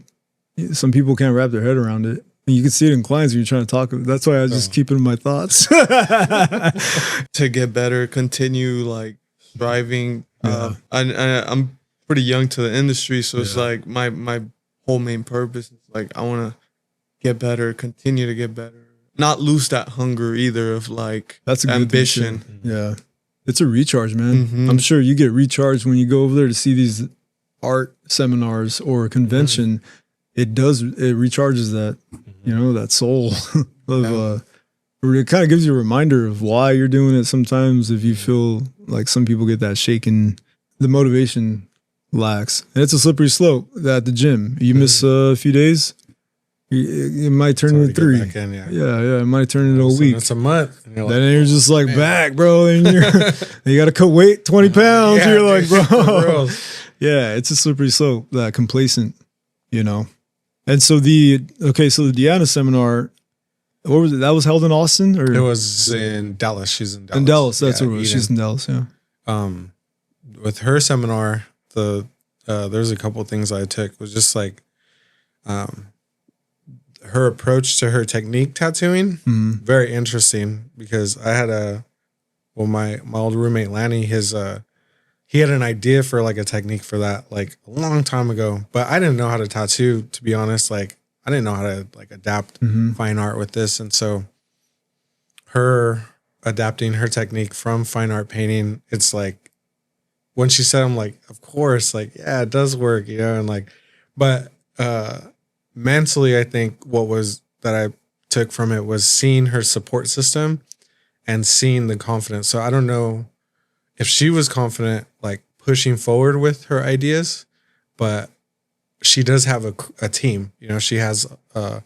some people can't wrap their head around it. And you can see it in clients when you're trying to talk. That's why I just keep it in my thoughts. To get better, continue like striving. I'm pretty young to the industry, so it's like my whole main purpose is like I want to get better, continue to get better, not lose that hunger either of like that's a ambition. Yeah, it's a recharge, man. I'm sure you get recharged when you go over there to see these art seminars or a convention. It recharges that, you know, that soul of, it kind of gives you a reminder of why you're doing it. Sometimes if you feel like some people get that shaken, the motivation lacks. And it's a slippery slope at the gym. You miss a few days, it might turn into 3. It might turn into a week. It's a month. Then you're just like back, bro. And you got to cut weight 20 pounds. You're like, bro. Yeah, it's a slippery slope, that complacent, you know. And so the Deanna seminar, what was it? That was held in Austin, or it was in Dallas. She's in Dallas. In Dallas, that's what it was. She's in Dallas, yeah. With her seminar, there's a couple things I took. It was just like, her approach to her technique tattooing, very interesting because I had my old roommate Lanny, he had an idea for like a technique for that like a long time ago, but I didn't know how to tattoo, to be honest. Like I didn't know how to like adapt fine art with this. And so her adapting her technique from fine art painting, it's like when she said, I'm like, of course, like, yeah, it does work, you know? And like, but mentally, I think that I took from it was seeing her support system and seeing the confidence. So I don't know if she was confident, like pushing forward with her ideas, but she does have a team. You know, she has her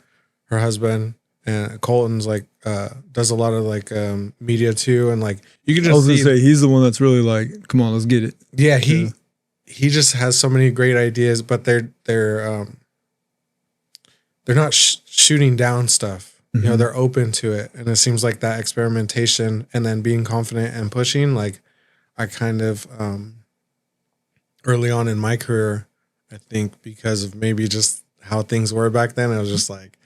husband, and Colton's like does a lot of like media too, and like you can just. I was gonna say he's the one that's really like, come on, let's get it. Yeah, he just has so many great ideas, but they're not shooting down stuff. You know, they're open to it, and it seems like that experimentation and then being confident and pushing, like. I kind of, early on in my career, I think because of maybe just how things were back then, I was just like,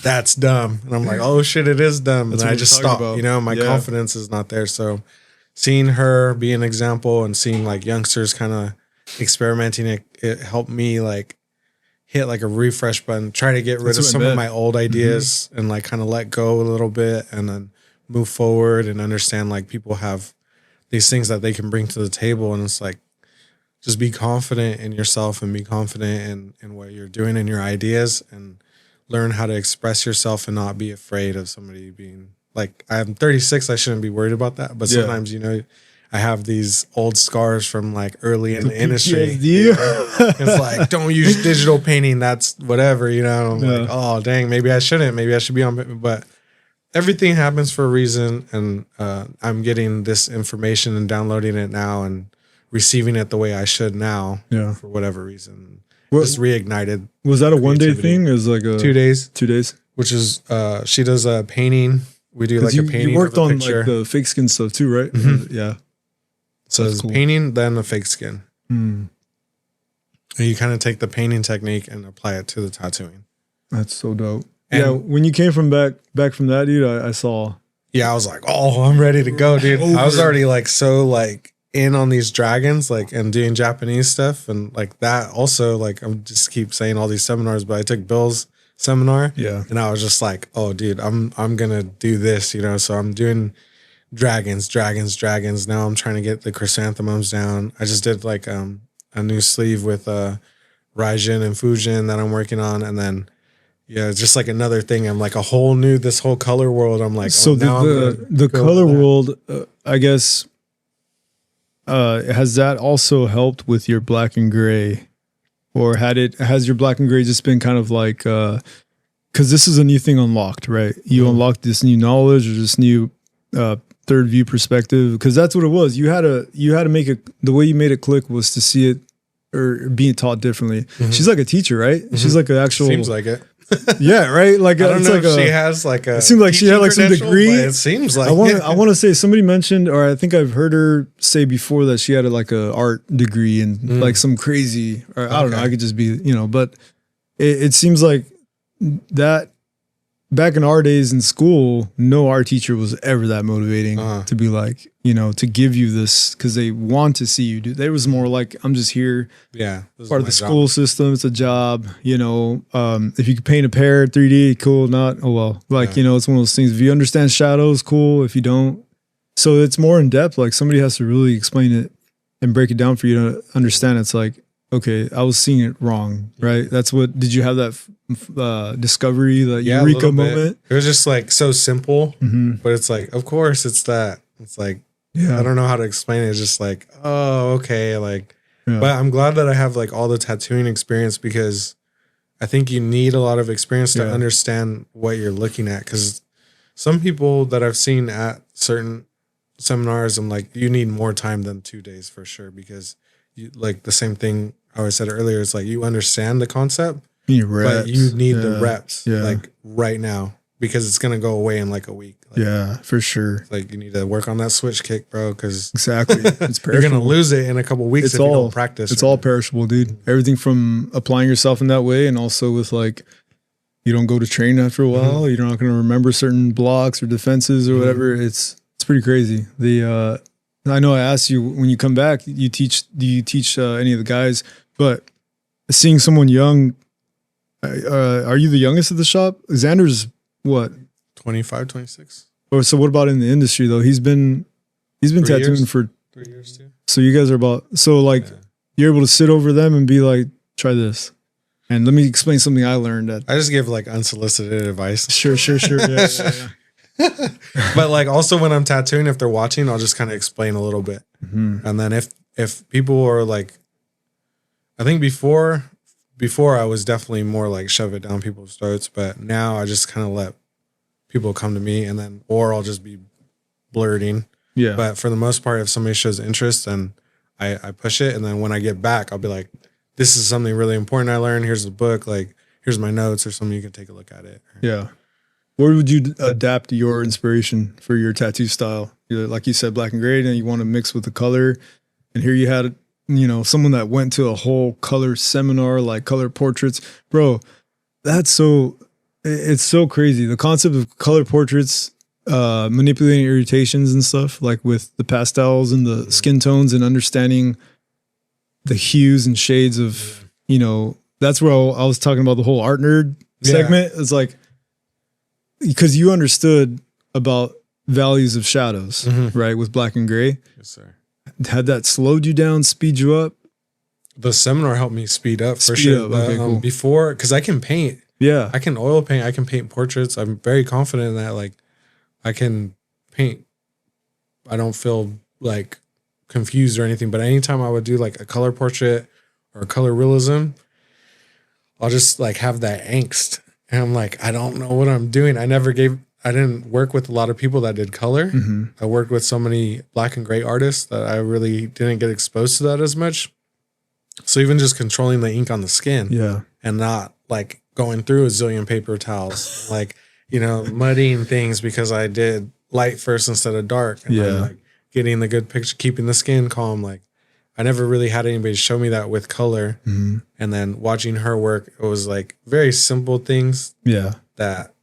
that's dumb. And I'm like, oh shit, it is dumb. And I just stopped, you know, my confidence is not there. So seeing her be an example and seeing like youngsters kind of experimenting, it helped me like hit like a refresh button, try to get rid of some of my old ideas and like kind of let go a little bit and then move forward and understand like people have these things that they can bring to the table. And it's like, just be confident in yourself and be confident in what you're doing and your ideas, and learn how to express yourself and not be afraid of somebody being like, I'm 36. I shouldn't be worried about that. But sometimes, I have these old scars from like early in the industry. It's like, don't use digital painting. That's whatever, I'm like, oh, dang, maybe I shouldn't. Maybe I should be on. But everything happens for a reason. And I'm getting this information and downloading it now and receiving it the way I should now for whatever reason. Just reignited. Was that a one-day thing? It was like a 2 days. 2 days? Which is, she does a painting. We do like a painting. You worked on like the fake skin stuff too, right? Mm-hmm. Yeah. So it's cool. Painting, then a fake skin. And you kind of take the painting technique and apply it to the tattooing. That's so dope. And when you came from back from that, dude, I saw. Yeah, I was like, oh, I'm ready to go, dude. I was already like so like in on these dragons, like, and doing Japanese stuff, and like that. Also, like, I'm just keep saying all these seminars, but I took Bill's seminar, and I was just like, oh, dude, I'm gonna do this, So I'm doing dragons. Now I'm trying to get the chrysanthemums down. I just did like a new sleeve with Raijin and Fujin that I'm working on, and then just like another thing. I'm like this whole color world. I'm like, so the color world, I guess, has that also helped with your black and gray, or has your black and gray just been kind of like, because this is a new thing unlocked, right? You unlocked this new knowledge or this new third view perspective, because that's what it was. You had to make it, the way you made it click was to see it or being taught differently. She's like a teacher, right? She's like an actual. Seems like it. Yeah, right. Like, I don't know if she has like a. It seemed like she had like some degree. It seems like. I want to say somebody mentioned, or I think I've heard her say before, that she had like a art degree and like some crazy. Or I don't know. I could just be, but it seems like that. Back in our days in school, no art teacher was ever that motivating to be like, to give you this, because they want to see you do. There was more like, I'm just here. Yeah. Part of the school system. It's a job, if you could paint a pear 3D, cool. Not, oh, well, like, it's one of those things. If you understand shadows, cool. If you don't. So it's more in depth. Like somebody has to really explain it and break it down for you to understand. It's like, okay, I was seeing it wrong, right? That's what, did you have that discovery, the eureka moment? It was just like so simple, but it's like, of course it's that. It's like, I don't know how to explain it. It's just like, oh, okay. Like, but I'm glad that I have like all the tattooing experience, because I think you need a lot of experience to understand what you're looking at. Because some people that I've seen at certain seminars, I'm like, you need more time than 2 days for sure, because you like the same thing I said earlier. It's like you understand the concept, but you need the reps like right now, because it's gonna go away in like a week. Like, for sure. It's like you need to work on that switch kick, bro. Because exactly, it's you're gonna lose it in a couple weeks if you don't practice. It's all perishable, dude. Everything from applying yourself in that way, and also with like, you don't go to train after a while. You're not gonna remember certain blocks or defenses or whatever. It's pretty crazy. I know I asked you when you come back, do you teach any of the guys? But seeing someone young, are you the youngest at the shop? Xander's what? 25, 26. Oh, so what about in the industry though? He's been tattooing for 3 years too. So you guys are you're able to sit over them and be like, try this. And let me explain something I learned. I just give like unsolicited advice. Sure. Yeah. But like also when I'm tattooing, if they're watching, I'll just kind of explain a little bit. And then if people are like, I think before I was definitely more like shove it down people's throats, but now I just kind of let people come to me, and then, or I'll just be blurting. Yeah. But for the most part, if somebody shows interest, then I push it. And then when I get back, I'll be like, this is something really important I learned. Here's the book. Like, here's my notes or something. You can take a look at it. Yeah. Where would you adapt your inspiration for your tattoo style? Like you said, black and gray, and you want to mix with the color. And here you had, someone that went to a whole color seminar, like color portraits. Bro, it's so crazy. The concept of color portraits, manipulating irritations and stuff, like with the pastels and the skin tones and understanding the hues and shades of, that's where I was talking about the whole art nerd segment. It's like, because you understood about values of shadows, right? With black and gray. Yes, sir. Had that slowed you down, speed you up? The seminar helped me speed up for sure. Okay, cool. Before, because I can paint. Yeah. I can oil paint. I can paint portraits. I'm very confident in that. Like, I can paint. I don't feel like confused or anything. But anytime I would do like a color portrait or color realism, I'll just like have that angst. And I'm like, I don't know what I'm doing. I didn't work with a lot of people that did color. I worked with so many black and gray artists that I really didn't get exposed to that as much. So even just controlling the ink on the skin and not like going through a zillion paper towels, like, muddying things because I did light first instead of dark. And then, like, getting the good picture, keeping the skin calm. Like, I never really had anybody show me that with color. And then watching her work, it was like very simple things that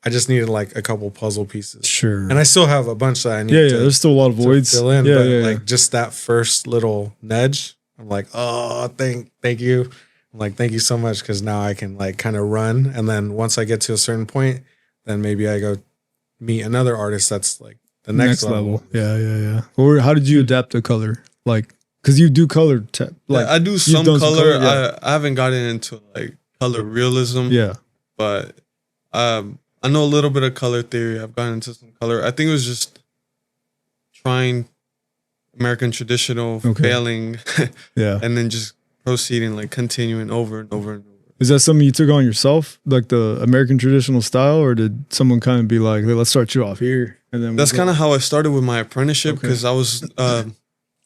I just needed like a couple puzzle pieces. Sure. And I still have a bunch that I need to there's still a lot of voids. Fill in. Like just that first little nudge, I'm like, oh, thank you. I'm like, thank you so much. Cause now I can like kind of run. And then once I get to a certain point, then maybe I go meet another artist that's like the next level. Yeah. Or how did you adapt to color? Like, cause you do color. I do some color. I haven't gotten into like color realism. Yeah. But I know a little bit of color theory. I've gotten into some color. I think it was just trying American traditional, failing, and then just proceeding, like continuing over and over and over. Is that something you took on yourself, like the American traditional style, or did someone kind of be like, hey, let's start you off here? And then that's kind of how I started with my apprenticeship, because I was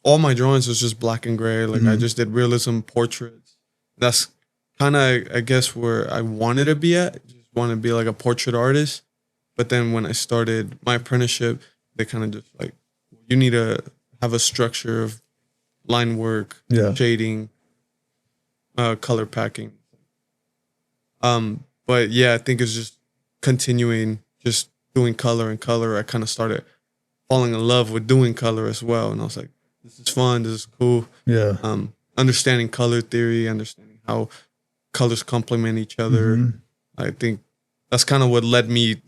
all my drawings was just black and gray. Like I just did realism portraits. That's kind of, I guess, where I wanted to be at. Just want to be like a portrait artist. But then when I started my apprenticeship, they kind of just like, you need to have a structure of line work, shading, color packing. But yeah, I think it's just continuing, just doing color and color. I kind of started falling in love with doing color as well. And I was like, this is fun. This is cool. Yeah. Understanding color theory, understanding how colors complement each other. I think that's kind of what led me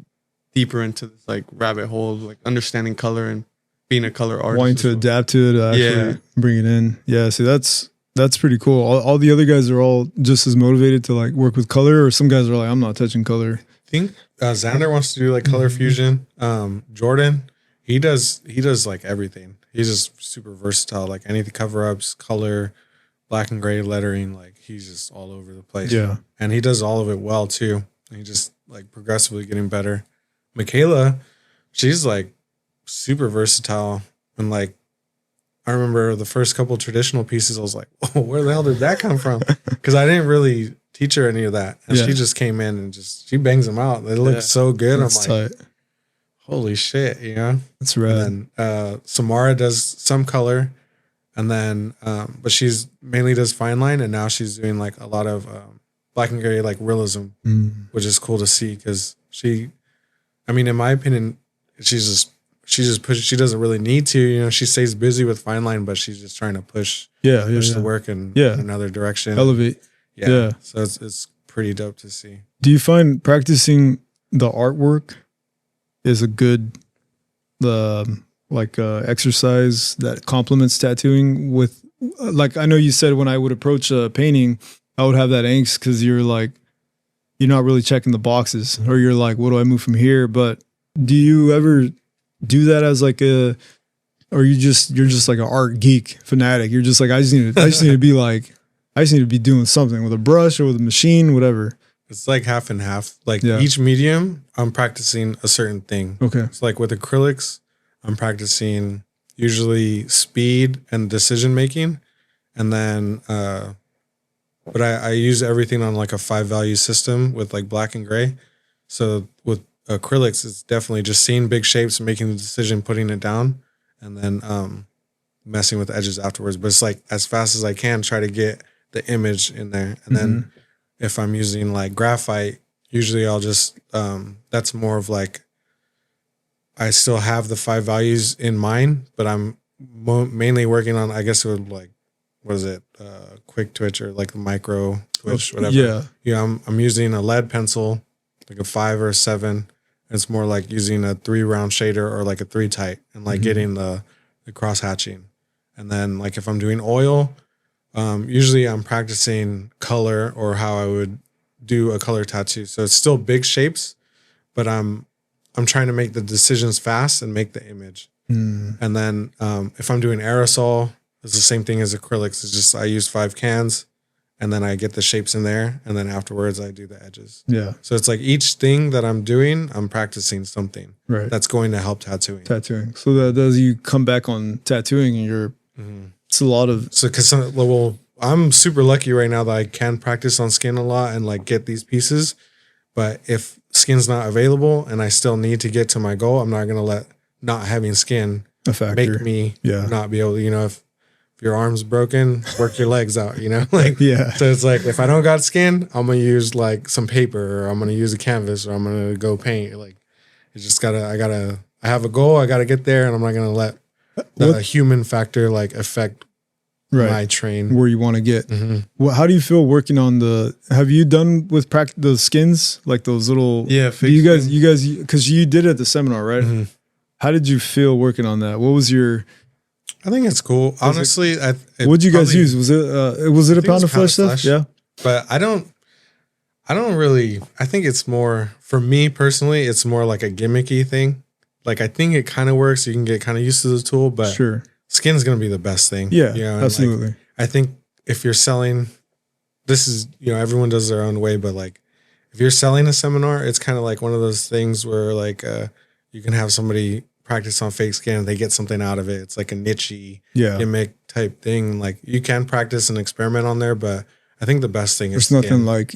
deeper into this like rabbit hole, like understanding color and being a color artist. Wanting to adapt to it, actually bring it in. Yeah. See, that's pretty cool. All the other guys are all just as motivated to like work with color, or some guys are like, I'm not touching color. I think Xander wants to do like color fusion. Jordan, he does like everything. He's just super versatile. Like anything, cover ups, color, black and gray lettering. Like he's just all over the place. Yeah, and he does all of it well too. And he just like progressively getting better. Michaela, she's like super versatile, and like I remember the first couple of traditional pieces, I was like, oh, where the hell did that come from? Because I didn't really teach her any of that. And she just came in and she bangs them out. They look so good. That's I'm like, tight. Holy shit, That's rad. And then Samara does some color, and then but she's mainly does fine line, and now she's doing like a lot of black and gray like realism, which is cool to see, because in my opinion, she just pushes. She doesn't really need to, she stays busy with fine line, but she's just trying to push the work in another direction, elevate. Yeah. So it's pretty dope to see. Do you find practicing the artwork is a good exercise that complements tattooing? With like, I know you said when I would approach a painting, I would have that angst because you're not really checking the boxes, or you're like, what do I move from here? But do you ever do that as like or you're just like an art geek fanatic? You're just like, I just need to be like, I just need to be doing something with a brush or with a machine, whatever. It's like half and half. Like each medium, I'm practicing a certain thing. Okay. It's like with acrylics, I'm practicing usually speed and decision making. And then, but I use everything on like a 5-value system with like black and gray. So with acrylics, it's definitely just seeing big shapes, making the decision, putting it down, and then messing with the edges afterwards. But it's like as fast as I can, try to get the image in there. And then if I'm using like graphite, usually I'll just, that's more of like, I still have the 5 values in mind, but I'm mainly working on, I guess it would like, what is it? Quick twitch or like a micro twitch, whatever. Yeah. Yeah. I'm using a lead pencil, like a 5 or a 7, It's more like using a 3 round shader or like a 3 tight and like getting the cross hatching. And then like if I'm doing oil, usually I'm practicing color or how I would do a color tattoo. So it's still big shapes, but I'm trying to make the decisions fast and make the image. And then if I'm doing aerosol, it's the same thing as acrylics. It's just I use 5 cans and then I get the shapes in there. And then afterwards I do the edges. Yeah. So it's like each thing that I'm doing, I'm practicing something that's going to help tattooing. So that does you come back on tattooing and you're, it's a lot of. So because, well, I'm super lucky right now that I can practice on skin a lot and like get these pieces. But if skin's not available and I still need to get to my goal, I'm not going to let not having skin make me not be able to, you know, if your arm's broken, work your legs out, you know, like, so it's like, if I don't got skin, I'm going to use like some paper or I'm going to use a canvas or I'm going to go paint. Like, it's just I have a goal. I got to get there and I'm not going to let the human factor like affect my train where you want to get. Well, how do you feel working on have you done with the skins, like those little, you guys, cause you did it at the seminar, right? How did you feel working on that? What was your, I think it's cool. Honestly, what'd you guys use? Was it a pound of flesh stuff? Yeah. But I don't really, I think it's more, for me personally, it's more like a gimmicky thing. Like, I think it kind of works. You can get kind of used to the tool, but skin's going to be the best thing. Yeah, you know? absolutely. Like, I think if you're selling, this is, you know, everyone does their own way, but like, if you're selling a seminar, it's kind of like one of those things where like, you can have somebody practice on fake skin and they get something out of it. It's like a niche-y gimmick type thing. Like, you can practice and experiment on there, but I think the best thing is there's nothing like,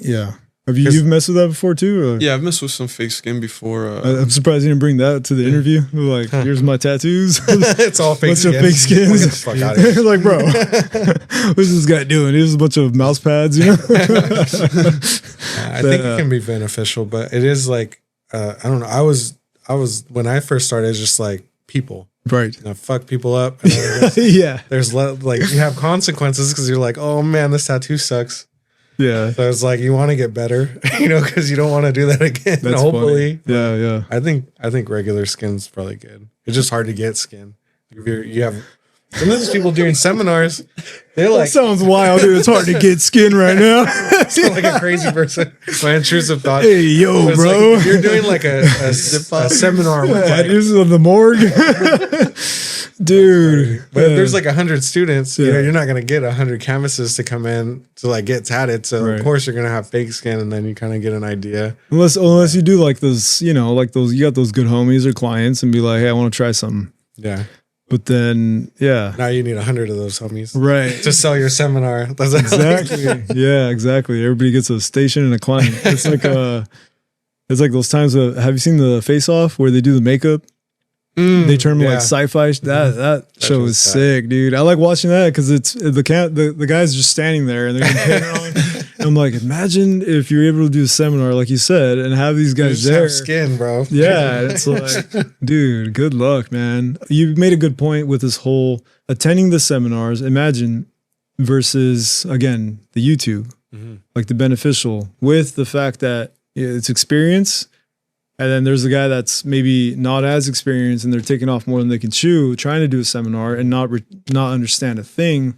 have you've messed with that before too? Or? Yeah, I've messed with some fake skin before. I'm surprised you didn't bring that to the interview. Like, here's my tattoos. It's all fake skin. Fake skins. Get the fuck out of here. Like, bro, what's this guy doing? Here's a bunch of mouse pads, you know? I think it can be beneficial, but it is like, I don't know. I was when I first started, it's just like people. Right. You know, fuck people up. And there's like, you have consequences because you're like, oh man, this tattoo sucks. Yeah. So it's like, you want to get better, you know, because you don't want to do that again. That's hopefully. Funny. Yeah. I think regular skin's probably good. It's just hard to get skin. You have some of these people doing seminars. They're like, that sounds wild, dude. It's hard to get skin right now. Sound like a crazy person. My intrusive thought. Hey, yo, bro. Like, you're doing like a seminar with like, this is on the morgue. Dude. But if there's like 100 students, you know, you're not going to get 100 canvases to come in to like get tatted. So of course you're going to have fake skin and then you kind of get an idea. Unless you do like those, you know, like those, you got those good homies or clients and be like, hey, I want to try something. Yeah. But then, now you need 100 of those homies, right, to sell your seminar. That's exactly. Yeah, exactly. Everybody gets a station and a client. It's like those times. Have you seen the Face Off where they do the makeup? They turn them like sci-fi. That show is sick, dude. I like watching that because it's the guy's just standing there and they're getting on. And I'm like, imagine if you're able to do a seminar like you said and have these guys there. Have skin, bro. Yeah, it's like, dude, good luck, man. You made a good point with this whole attending the seminars. Imagine versus again the YouTube, like the beneficial with the fact that it's experience. And then there's a guy that's maybe not as experienced and they're taking off more than they can chew, trying to do a seminar and not understand a thing,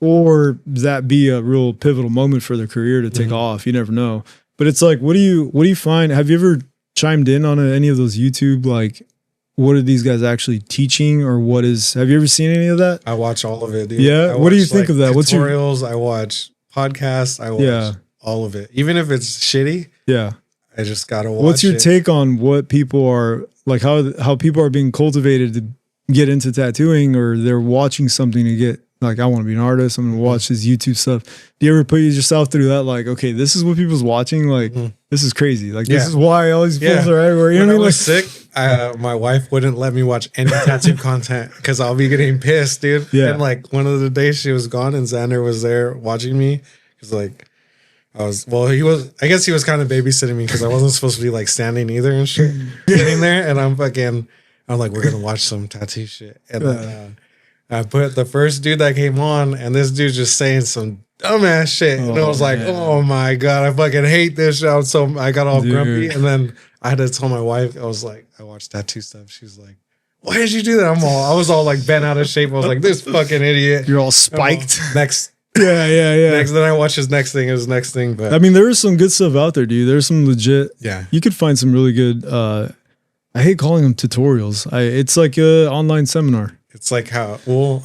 or that be a real pivotal moment for their career to take off. You never know. But it's like, what do you find? Have you ever chimed in on any of those YouTube, like, what are these guys actually teaching or have you ever seen any of that? I watch all of it, dude. Yeah. What do you think of that? What's tutorials? I watch podcasts. I watch all of it. Even if it's shitty. Yeah. I just gotta watch. What's your take on what people are like? How people are being cultivated to get into tattooing, or they're watching something to get like, I want to be an artist. I'm gonna watch this YouTube stuff. Do you ever put yourself through that? Like, okay, this is what people's watching. Like, this is crazy. Like, this is why all these films are everywhere. You know what I mean? Sick. My wife wouldn't let me watch any tattoo content because I'll be getting pissed, dude. Yeah. And like one of the days she was gone and Xander was there watching me because like. I guess he was kind of babysitting me because I wasn't supposed to be like standing either and shit. Sitting there and I'm like, we're going to watch some tattoo shit. And then I put the first dude that came on and this dude just saying some dumbass shit. And I was like, oh my God, I fucking hate this shit. So I got all grumpy. And then I had to tell my wife, I was like, I watched tattoo stuff. She was like, why did you do that? I was all like bent out of shape. I was like, this fucking idiot. You're all spiked. Next. Yeah. Next, then I watched his next thing. But I mean, there is some good stuff out there, dude. There's some legit. Yeah. You could find some really good. I hate calling them tutorials. It's like a online seminar. It's like I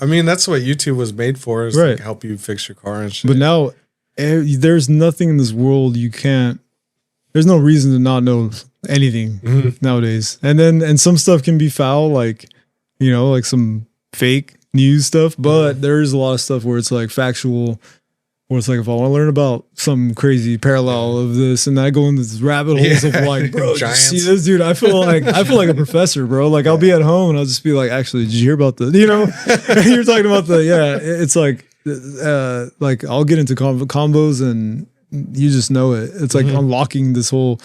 mean, that's what YouTube was made for, is like help you fix your car and shit. But now there's nothing in this world you can't. There's no reason to not know anything nowadays. And some stuff can be foul, like, like some fake news stuff. But there is a lot of stuff where it's like factual, where it's like, if I want to learn about some crazy parallel of this, and I go into these rabbit holes of like, bro, did you see this, dude? I feel like a professor, bro. Like I'll be at home and I'll just be like, actually, did you hear about the, you're talking about it's like I'll get into combos and you just know it. It's like unlocking this whole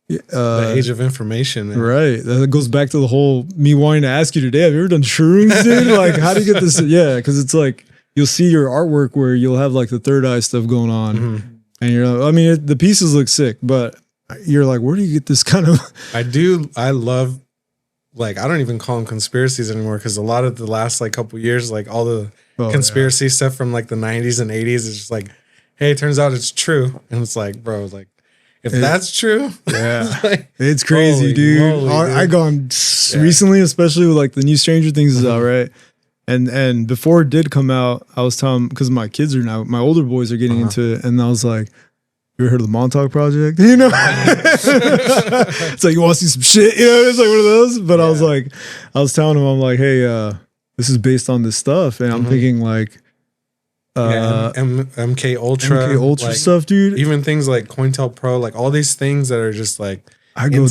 the age of information, man. Right? That goes back to the whole me wanting to ask you today. Have you ever done shrooms, dude? Like, how do you get this? Yeah, because it's like you'll see your artwork where you'll have like the third eye stuff going on, and you're like, I mean, the pieces look sick, but you're like, where do you get this kind of? I love, like, I don't even call them conspiracies anymore, because a lot of the last like couple years, like all the conspiracy stuff from like the 90s and 80s is just like, hey, it turns out it's true. And it's like, bro, like, if that's true, it's crazy, dude. I gone recently, especially with like the new Stranger Things is out, right? And before it did come out, I was telling, because my kids are now, my older boys are getting into it, and I was like, you ever heard of the Montauk Project? It's like, you want to see some shit? It's like one of those. But I was telling them, I'm like, hey, this is based on this stuff, and I'm thinking like, MK Ultra like, stuff, dude. Even things like COINTELPRO, like all these things that are just like I go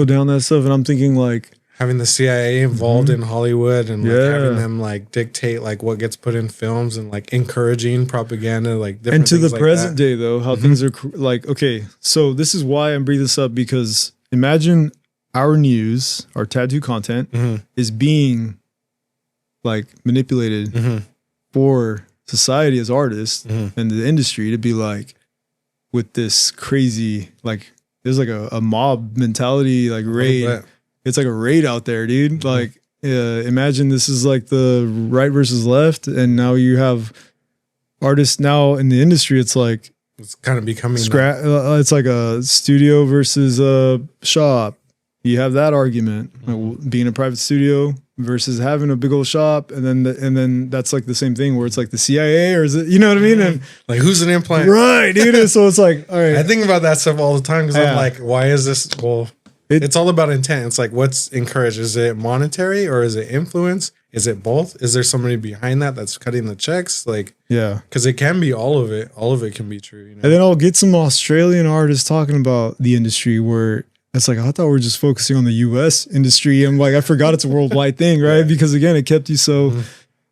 down that stuff, and I'm thinking like having the CIA involved in Hollywood, and like having them like dictate like what gets put in films, and like encouraging propaganda, like different and to things the present day though, how things are like, okay, so this is why I'm bringing this up, because imagine our news, our tattoo content is being like manipulated for society as artists and the industry to be like, with this crazy, like there's like a mob mentality, like raid. It's like a raid out there, dude. Like imagine this is like the right versus left, and now you have artists now in the industry. It's like it's kind of becoming it's like a studio versus a shop. You have that argument, like being a private studio versus having a big old shop, and then that's like the same thing where it's like the CIA, or is it, you know what I mean? And like, who's an implant, right, dude? So it's like, all right, I think about that stuff all the time, because I'm like, why is this? Well, it's all about intent. It's like, what's encouraged? Is it monetary, or is it influence? Is it both? Is there somebody behind that's cutting the checks? Like, because it can be all of it. All of it can be true. You know? And then I'll get some Australian artists talking about the industry where it's like, I thought we were just focusing on the US industry. I'm like, I forgot it's a worldwide thing, right? Because again, it kept you so,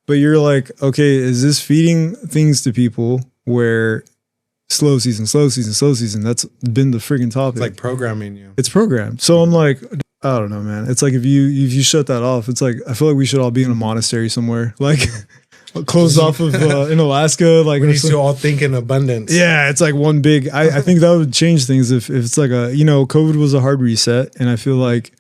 but you're like, okay, is this feeding things to people where slow season, that's been the friggin' topic. It's like programming you. It's programmed. So I'm like, I don't know, man. It's like, if you shut that off, it's like, I feel like we should all be in a monastery somewhere. Like, closed off of in Alaska, like we need to all think in abundance. Yeah, it's like one big. I think that would change things if it's like a, COVID was a hard reset, and I feel like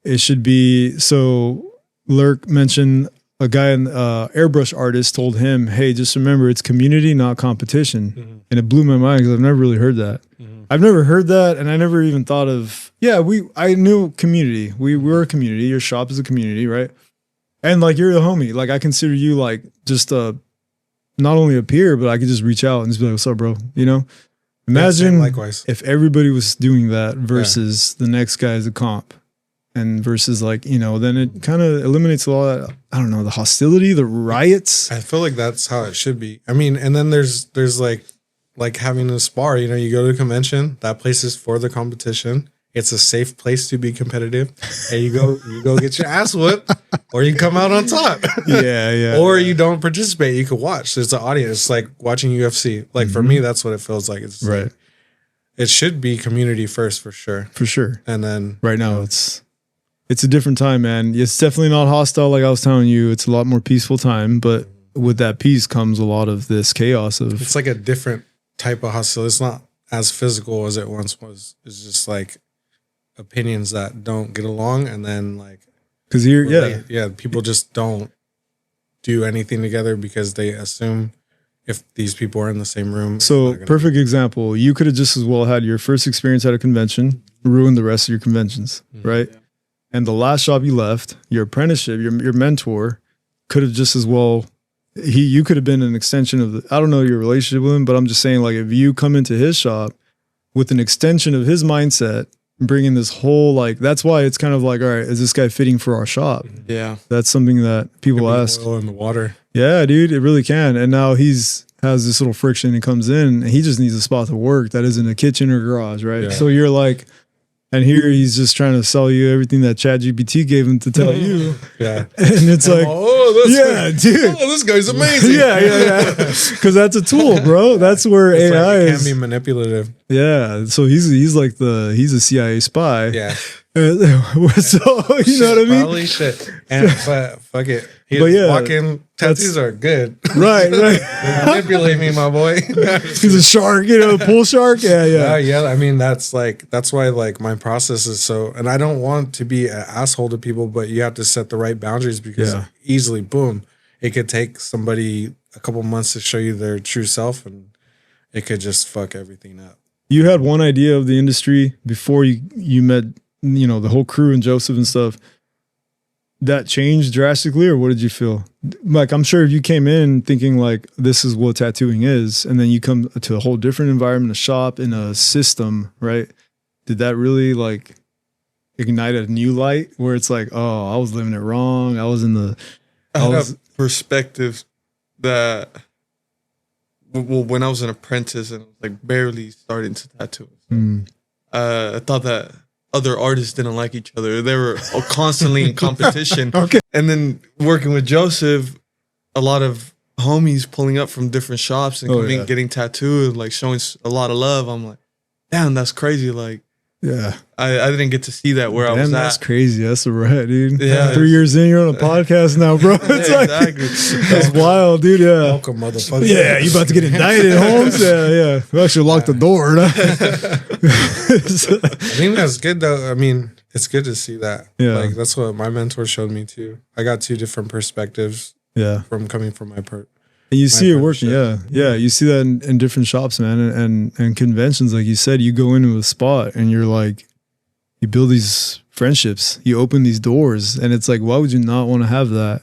it should be. So Lurk mentioned a guy, an airbrush artist, told him, "Hey, just remember, it's community, not competition," and it blew my mind because I've never really heard that. I've never heard that, and I never even thought of. Yeah, I knew community. We were a community. Your shop is a community, right? And like, you're a homie. Like, I consider you like just not only a peer, but I could just reach out and just be like, what's up, bro? Imagine likewise if everybody was doing that versus the next guy is a comp, and versus like, then it kind of eliminates a lot of, I don't know, the hostility, the riots. I feel like that's how it should be. I mean, and then there's like having a spar, you go to a convention, that place is for the competition. It's a safe place to be competitive. And you go get your ass whooped, or you come out on top. Yeah. Or you don't participate. You can watch. There's an audience. It's like watching UFC. Like for me, that's what it feels like. It's right. Like, it should be community first, for sure. For sure. And then right now it's a different time, man. It's definitely not hostile. Like I was telling you, it's a lot more peaceful time, but with that peace comes a lot of this chaos of. It's like a different type of hustle. It's not as physical as it once was. It's just like, opinions that don't get along, and then like because people just don't do anything together because they assume if these people are in the same room. So perfect example, you could have just as well had your first experience at a convention ruin the rest of your conventions, right? Yeah. And the last shop you left, your apprenticeship, your mentor could have just as well, you could have been an extension of I don't know your relationship with him, but I'm just saying, like, if you come into his shop with an extension of his mindset, bringing this whole, like, that's why it's kind of like, all right, is this guy fitting for our shop? Yeah. That's something that people ask. Oil in the water. Yeah, dude, it really can. And now has this little friction and comes in, and he just needs a spot to work that isn't a kitchen or garage, right? Yeah. So you're like, and here he's just trying to sell you everything that ChatGPT gave him to tell you. Yeah. And it's like, dude. Oh, this guy's amazing. Yeah. Because that's a tool, bro. That's where it's AI it can be manipulative. Yeah. So he's like he's a CIA spy. Yeah. So you know what I mean? Holy shit. But fuck it. Walking tattoos are good. Right. They manipulate me, my boy. He's a shark, pool shark. Yeah. Yeah. I mean, that's why like my process is so, and I don't want to be an asshole to people, but you have to set the right boundaries because easily, boom, it could take somebody a couple months to show you their true self, and it could just fuck everything up. You had one idea of the industry before you met, the whole crew and Joseph and stuff. That changed drastically, or what did you feel? Like, I'm sure if you came in thinking like this is what tattooing is, and then you come to a whole different environment, a shop, in a system, right? Did that really like ignite a new light where it's like, oh, I was living it wrong. I had a perspective that, well, when I was an apprentice and like barely starting to tattoo, I thought that other artists didn't like each other. They were constantly in competition. Okay. And then working with Joseph, a lot of homies pulling up from different shops and getting tattooed, like showing a lot of love. I'm like, damn, that's crazy. Like, yeah, I didn't get to see that where I was at. That's crazy. That's a rat, dude. Yeah. 3 years in, you're on a podcast now, bro. It's exactly. That's wild, dude. Yeah. Welcome, motherfucker. Yeah, you about to get indicted, Holmes. Yeah. We actually locked the door. I think that's good, though. I mean, it's good to see that. Yeah. Like, that's what my mentor showed me, too. I got 2 different perspectives. Yeah. From coming from my part. And you see it working, yeah. You see that in different shops, man, and conventions. Like you said, you go into a spot and you're like, you build these friendships, you open these doors, and it's like, why would you not want to have that?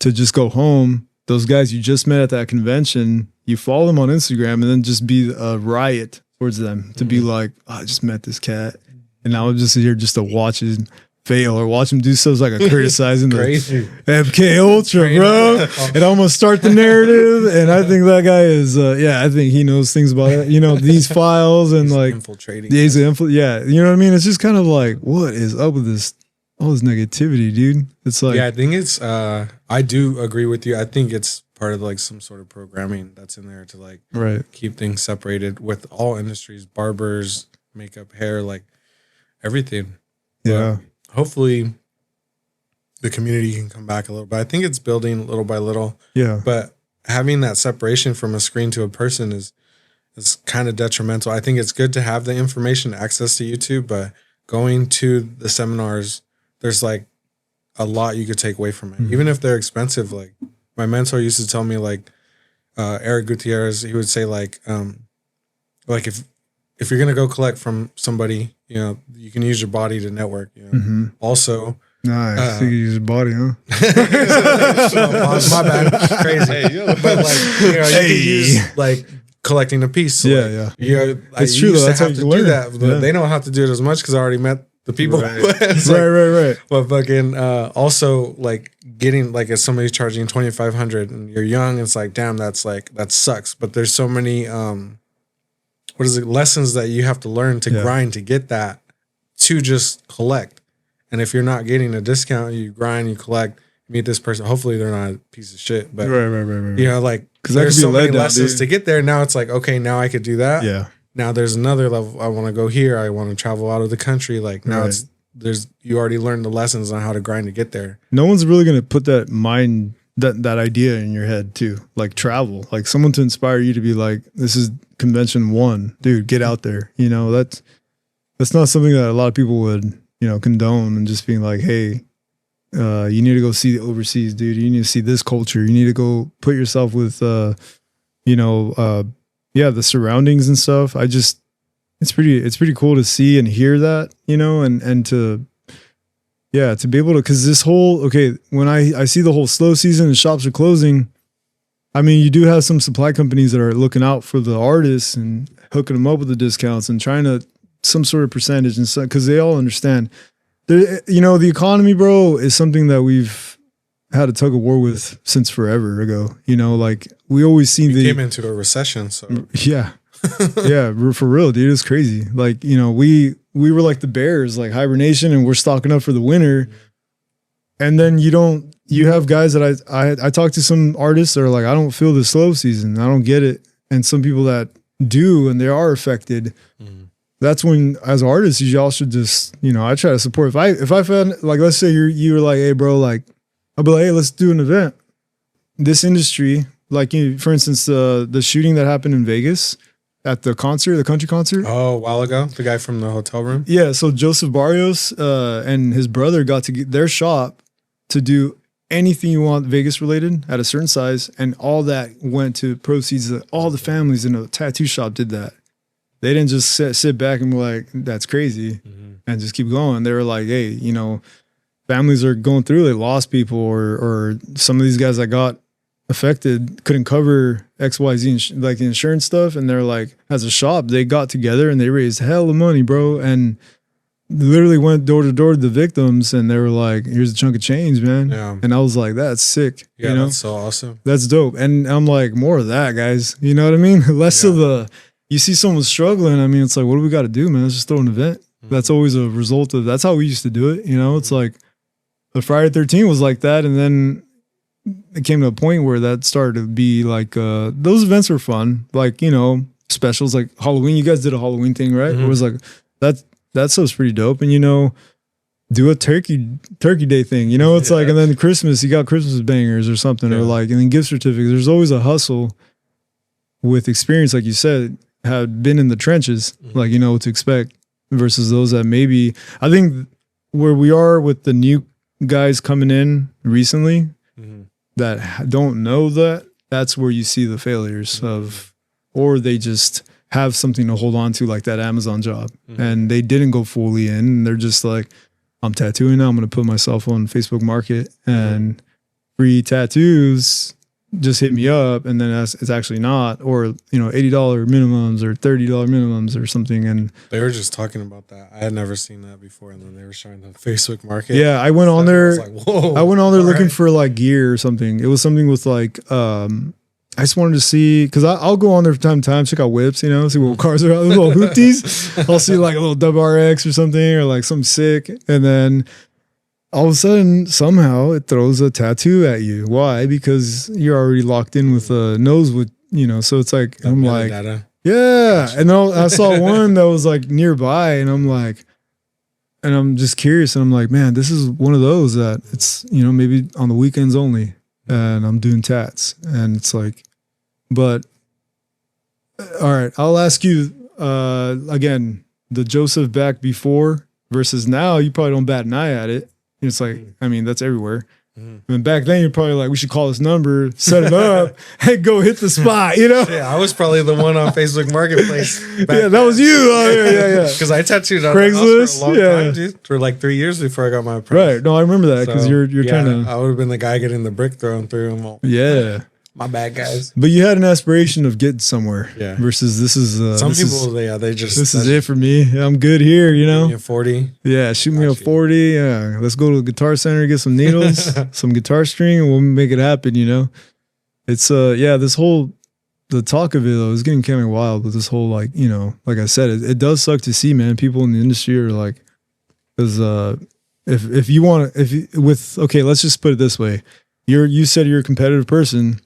To just go home, those guys you just met at that convention, you follow them on Instagram, and then just be a riot towards them. To be like, oh, I just met this cat, and now I'm just here just to watch him fail or watch him do stuff like a criticizing the MK Ultra, bro. And almost start the narrative. And I think that guy is, I think he knows things about it. These files and he's like infiltrating. You know what I mean? It's just kind of like, what is up with this? All this negativity, dude. It's like, I think it's. I do agree with you. I think it's part of like some sort of programming that's in there to like keep things separated with all industries, barbers, makeup, hair, like everything. Yeah. But hopefully the community can come back a little bit. I think it's building little by little. Yeah. But having that separation from a screen to a person is kind of detrimental. I think it's good to have the information, access to YouTube, but going to the seminars, there's like a lot you could take away from it. Even if they're expensive. Like my mentor used to tell me, like Eric Gutierrez, he would say like if you're gonna go collect from somebody, you can use your body to network. Also, nice. You can use your body, huh? My bad, crazy. But like, you can use like collecting a piece. So it's true. That's how you learn that. But they don't have to do it as much because I already met the people. Right. But fucking also like getting like if somebody's charging $2,500 and you're young, it's like damn, that sucks. But there's so many lessons that you have to learn to grind to get that, to just collect. And if you're not getting a discount, you grind, you collect, meet this person. Hopefully they're not a piece of shit. But right. Like there's so many lessons to get there. Now it's like, okay, now I could do that. Yeah. Now there's another level. I want to go here. I want to travel out of the country. Like now you already learned the lessons on how to grind to get there. No one's really gonna put that mind that idea in your head too, like travel, like someone to inspire you to be like, this is convention 1, dude, get out there. That's that's not something that a lot of people would, condone, and just being like, hey, you need to go see the overseas, dude. You need to see this culture. You need to go put yourself with, the surroundings and stuff. It's pretty cool to see and hear that, and to be able to, cause this whole, when I see the whole slow season and shops are closing, I mean, you do have some supply companies that are looking out for the artists and hooking them up with the discounts and trying to some sort of percentage and stuff, because they all understand. The economy, bro, is something that we've had a tug of war with since forever ago. Like we always we came into a recession, so yeah, for real, dude, it's crazy. Like we were like the bears, like hibernation, and we're stocking up for the winter, and then you have guys that I talk to some artists that are like, I don't feel the slow season, I don't get it, and some people that do and they are affected. That's when, as artists, y'all should just, I try to support. If I found, like, let's say you were like, hey, bro, like, I'll be like, hey, let's do an event. This industry, like, for instance, the shooting that happened in Vegas at the country concert. Oh, a while ago, the guy from the hotel room. Yeah, so Joseph Barrios and his brother got to get their shop to do anything you want Vegas related at a certain size, and all that went to proceeds that all the families in a tattoo shop did that. They didn't just sit back and be like, that's crazy, and just keep going. They were like, hey, families are going through, they lost people, or some of these guys that got affected couldn't cover XYZ, like the insurance stuff. And they're like, as a shop, they got together and they raised hell of money, bro. And literally went door to door to the victims, and they were like, here's a chunk of change, man. Yeah. And I was like, that's sick. Yeah, that's so awesome. That's dope. And I'm like, more of that, guys. You know what I mean? Less of the... You see someone struggling, I mean, it's like, what do we got to do, man? Let's just throw an event. That's always a result of, that's how we used to do it. It's like the Friday 13 was like that. And then it came to a point where that started to be like, those events were fun. Like, specials like Halloween. You guys did a Halloween thing, right? It was like, that stuff's pretty dope. And, do a turkey day thing, it's like, and then Christmas, you got Christmas bangers or something, or like, and then gift certificates. There's always a hustle with experience, like you said, had been in the trenches, like, what to expect, versus those that maybe, I think where we are with the new guys coming in recently that don't know that's where you see the failures of, or they just have something to hold on to, like that Amazon job, and they didn't go fully in, and they're just like, I'm tattooing now, I'm going to put myself on Facebook Market and free tattoos, just hit me up, and then it's actually not, or $80 minimums or $30 minimums or something. And they were just talking about that. I had never seen that before, and then they were showing the Facebook Market. Yeah, I went on there. I was like, whoa! I went on there looking for like gear or something. It was something with like I just wanted to see, because I'll go on there from time to time, check out whips, see what cars are out, little hoopties. I'll see like a little WRX or something, or like something sick, and then all of a sudden, somehow, it throws a tattoo at you. Why? Because you're already locked in with a nose with, so it's like, that I'm like, yeah. And then I saw one that was like nearby, and I'm like, and I'm just curious, and I'm like, man, this is one of those that it's, maybe on the weekends only, and I'm doing tats. And it's like, but, all right, I'll ask you, again, the Joseph back before versus now, you probably don't bat an eye at it. It's like, I mean, that's everywhere. And back then, you're probably like, we should call this number, set it up, and go hit the spot, Yeah, I was probably the one on Facebook Marketplace. Yeah, that was you. Oh, yeah. Because I tattooed on Craigslist for a long time, dude. For like 3 years before I got my price. Right. No, I remember that, because you're trying to... I would have been the guy getting the brick thrown through them all. Yeah. My bad, guys. But you had an aspiration of getting somewhere. Yeah. Versus this is some people, they just this is it for me. I'm good here, 40. Yeah, shoot me a 40. Yeah, let's go to the Guitar Center, get some needles, some guitar string, and we'll make it happen. It's this whole the talk of it though is getting kind of wild with this whole like like I said, it does suck to see, man. People in the industry are like, because if you want to let's just put it this way, you said you're a competitive person.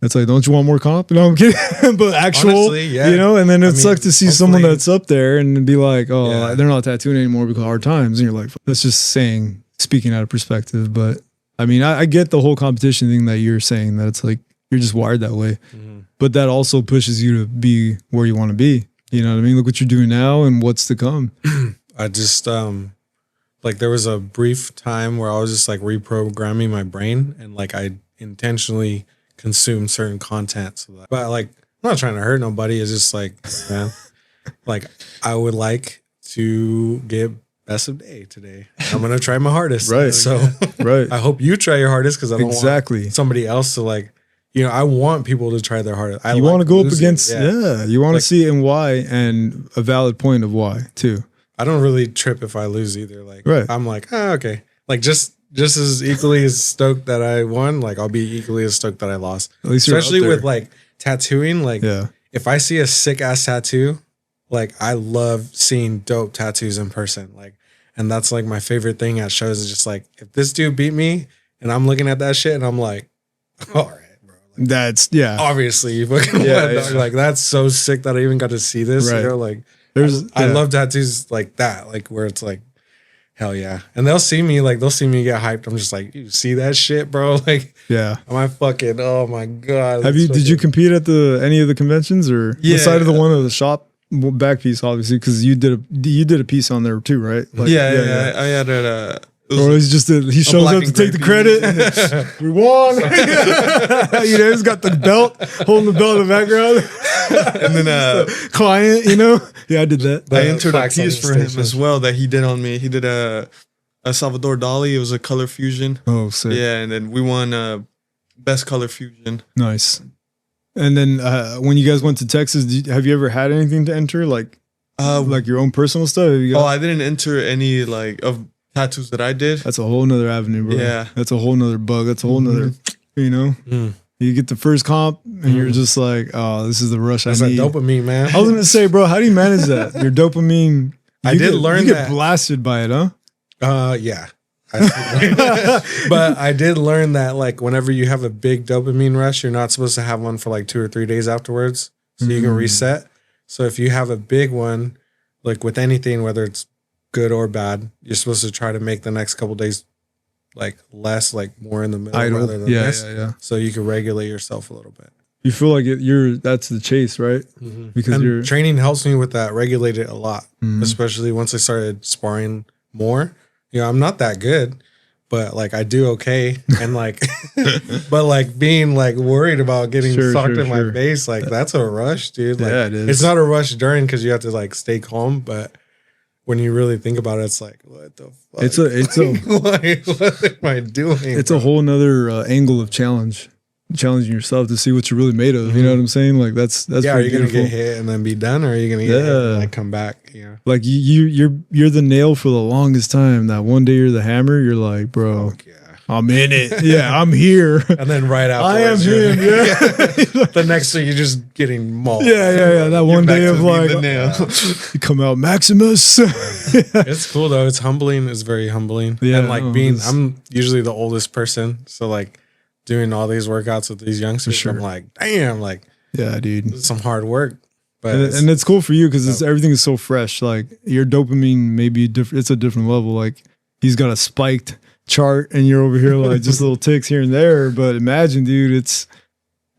It's like, don't you want more comp? No, I'm kidding. But actual, honestly, yeah. And then it sucks to see someone that's up there and be like, oh, they're not tattooing anymore because of hard times. And you're like, that's just speaking out of perspective. But I mean, I get the whole competition thing that you're saying, that it's like, you're just wired that way. But that also pushes you to be where you want to be. You know what I mean? Look what you're doing now and what's to come. I just like there was a brief time where I was just like reprogramming my brain and like I intentionally consumed certain content. So that, but like I'm not trying to hurt nobody. It's just like, man, like I would like to get best of day today. I'm gonna try my hardest. Right. So right. I hope you try your hardest because I don't exactly want somebody else to like. You know, I want people to try their hardest. You want to go up against, you want to see it and why, and a valid point of why too. I don't really trip if I lose either. Like, right. I'm like, okay. Like, just as equally as stoked that I won, like, I'll be equally as stoked that I lost. At least especially with like tattooing. Like, yeah. If I see a sick ass tattoo, like, I love seeing dope tattoos in person. Like, and that's like my favorite thing at shows is just like, if this dude beat me and I'm looking at that shit and I'm like, all right. That's obviously you fucking like that's so sick that I even got to see this. Right. You know, like I love tattoos like that, like where it's like hell yeah. And they'll see me get hyped. I'm just like, you see that shit, bro? Like am I fucking oh my god. Did you compete at any of the conventions or beside of the one of the shop back piece obviously because you did a piece on there too, right? Like, I had a or it's just he shows up to take the credit. We won. You know, he's got the belt, holding the belt in the background. And then client, you know. Yeah, I did that. I entered a piece for him as well that he did on me. He did a Salvador Dali. It was a color fusion. Oh, sick. Yeah, and then we won best color fusion. Nice. And then when you guys went to Texas, have you ever had anything to enter like your own personal stuff? I didn't enter any of tattoos that I did. That's a whole nother avenue, bro. Yeah. That's a whole nother bug. That's a whole nother, you know? You get the first comp and you're just like, oh, this is the rush I need. Like dopamine, man. I was going to say, bro, how do you manage that? Your dopamine. I did learn that. You get blasted by it, huh? Yeah. But I did learn that like whenever you have a big dopamine rush, you're not supposed to have one for like 2 or 3 days afterwards. So you can reset. So if you have a big one, like with anything, whether it's good or bad, you're supposed to try to make the next couple days like less, like more in the middle rather than this. So you can regulate yourself a little bit. You feel like that's the chase, right? Because training helps me with that, regulate it a lot, especially once I started sparring more. You know, I'm not that good, but like I do okay. And like, but like being like worried about getting socked in my face, like that's a rush, dude. Like, it is. It's not a rush during because you have to like stay calm, but when you really think about it, it's like, what the fuck? It's a like, what am I doing? It's a whole nother angle of challenging yourself to see what you're really made of. You know what I'm saying? Like that's are you gonna get hit and then be done, or are you gonna get hit and like come back? Yeah, like you're the nail for the longest time. That one day you're the hammer. You're like, bro, I'm in it. Yeah, I'm here. And then right after, I am him. Yeah. The next thing you're just getting mauled. Yeah. That one day of like, you come out Maximus. It's cool though. It's humbling. It's very humbling. Yeah, and like I'm usually the oldest person, so like doing all these workouts with these youngsters, I'm like, damn, like, yeah, dude, it's some hard work. But and it's cool for you because everything is so fresh. Like your dopamine may be different. It's a different level. Like he's got a spiked chart and you're over here like just little ticks here and there. But imagine, dude,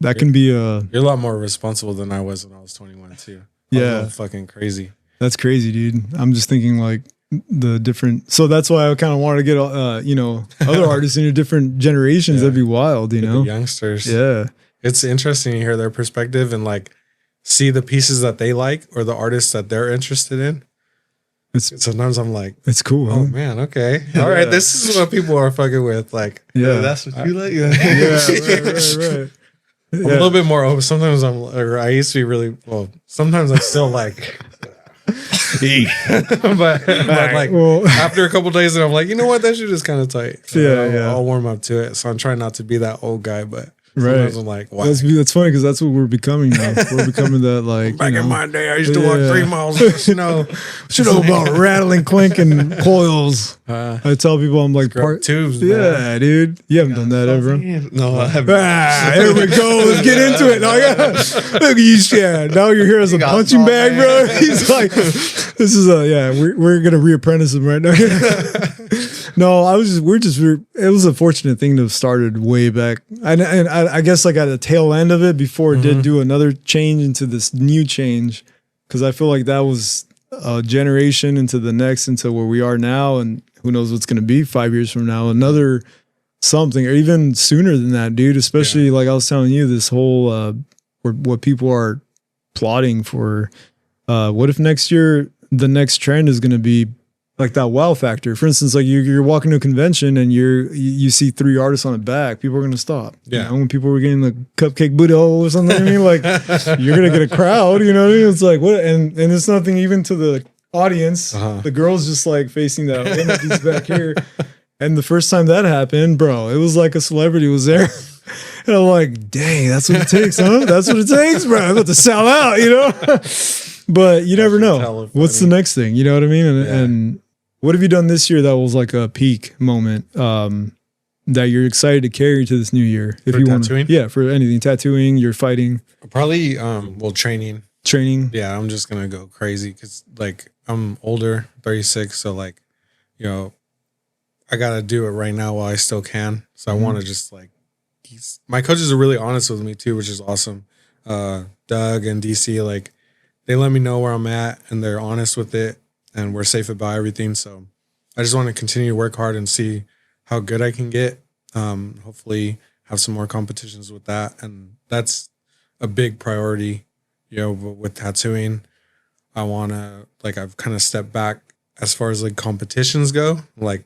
can be you're a lot more responsible than I was when I was 21 too. Yeah, fucking crazy. That's crazy, dude. I'm just thinking like the different. So that's why I kind of wanted to get other artists in your different generations. That'd be wild, you know, the youngsters. Yeah, it's interesting to hear their perspective and like see the pieces that they like or the artists that they're interested in. Sometimes I'm like, it's cool. Oh man, okay, all right. This is what people are fucking with. Like, that's what you like. Right. I'm a little bit more open. Sometimes I used to be really well. Sometimes I'm still like, but like after a couple days, and I'm like, you know what, that shit is kind of tight. I'll warm up to it. So I'm trying not to be that old guy, but sometimes I'm like, wow. That's funny because that's what we're becoming now. We're becoming that like. Back in my day, I used to walk 3 miles. Should know about rattling, clinking coils. I tell people I'm like tubes. Yeah, dude, you haven't done that ever. No, I haven't. Here we go. Let's get into it. Look at you, Chad. Now you're here as a punching bag, bro. He's like, this is we're gonna reapprentice him right now. No, it was a fortunate thing to have started way back. And I guess like at the tail end of it before it did do another change into this new change. Cause I feel like that was a generation into the next, into where we are now, and who knows what's going to be 5 years from now, another something, or even sooner than that, dude. Especially like I was telling you, this whole what people are plotting for. What if next year the next trend is going to be like that wow factor? For instance, like you're walking to a convention and you see 3 artists on a back, people are going to stop. Yeah. You know, when people were getting the cupcake booty hole or something, I mean, like you're going to get a crowd, you know what I mean? It's like, what? And it's nothing even to the audience. The girl's just like facing that images back here. And the first time that happened, bro, it was like a celebrity was there. And I'm like, dang, that's what it takes, huh? That's what it takes, bro. I'm about to sell out, you know? But you never know. What's the next thing? You know what I mean? And what have you done this year that was like a peak moment that you're excited to carry to this new year? If you want, yeah, for anything, tattooing, you're fighting. Probably, training. Training. Yeah, I'm just gonna go crazy because like I'm older, 36, so like, you know, I gotta do it right now while I still can. So I want to just like, my coaches are really honest with me too, which is awesome. Doug and DC, like, they let me know where I'm at and they're honest with it. And we're safe about everything. So I just want to continue to work hard and see how good I can get. Hopefully have some more competitions with that. And that's a big priority, you know, with tattooing. I want to, like, I've kind of stepped back as far as like competitions go, like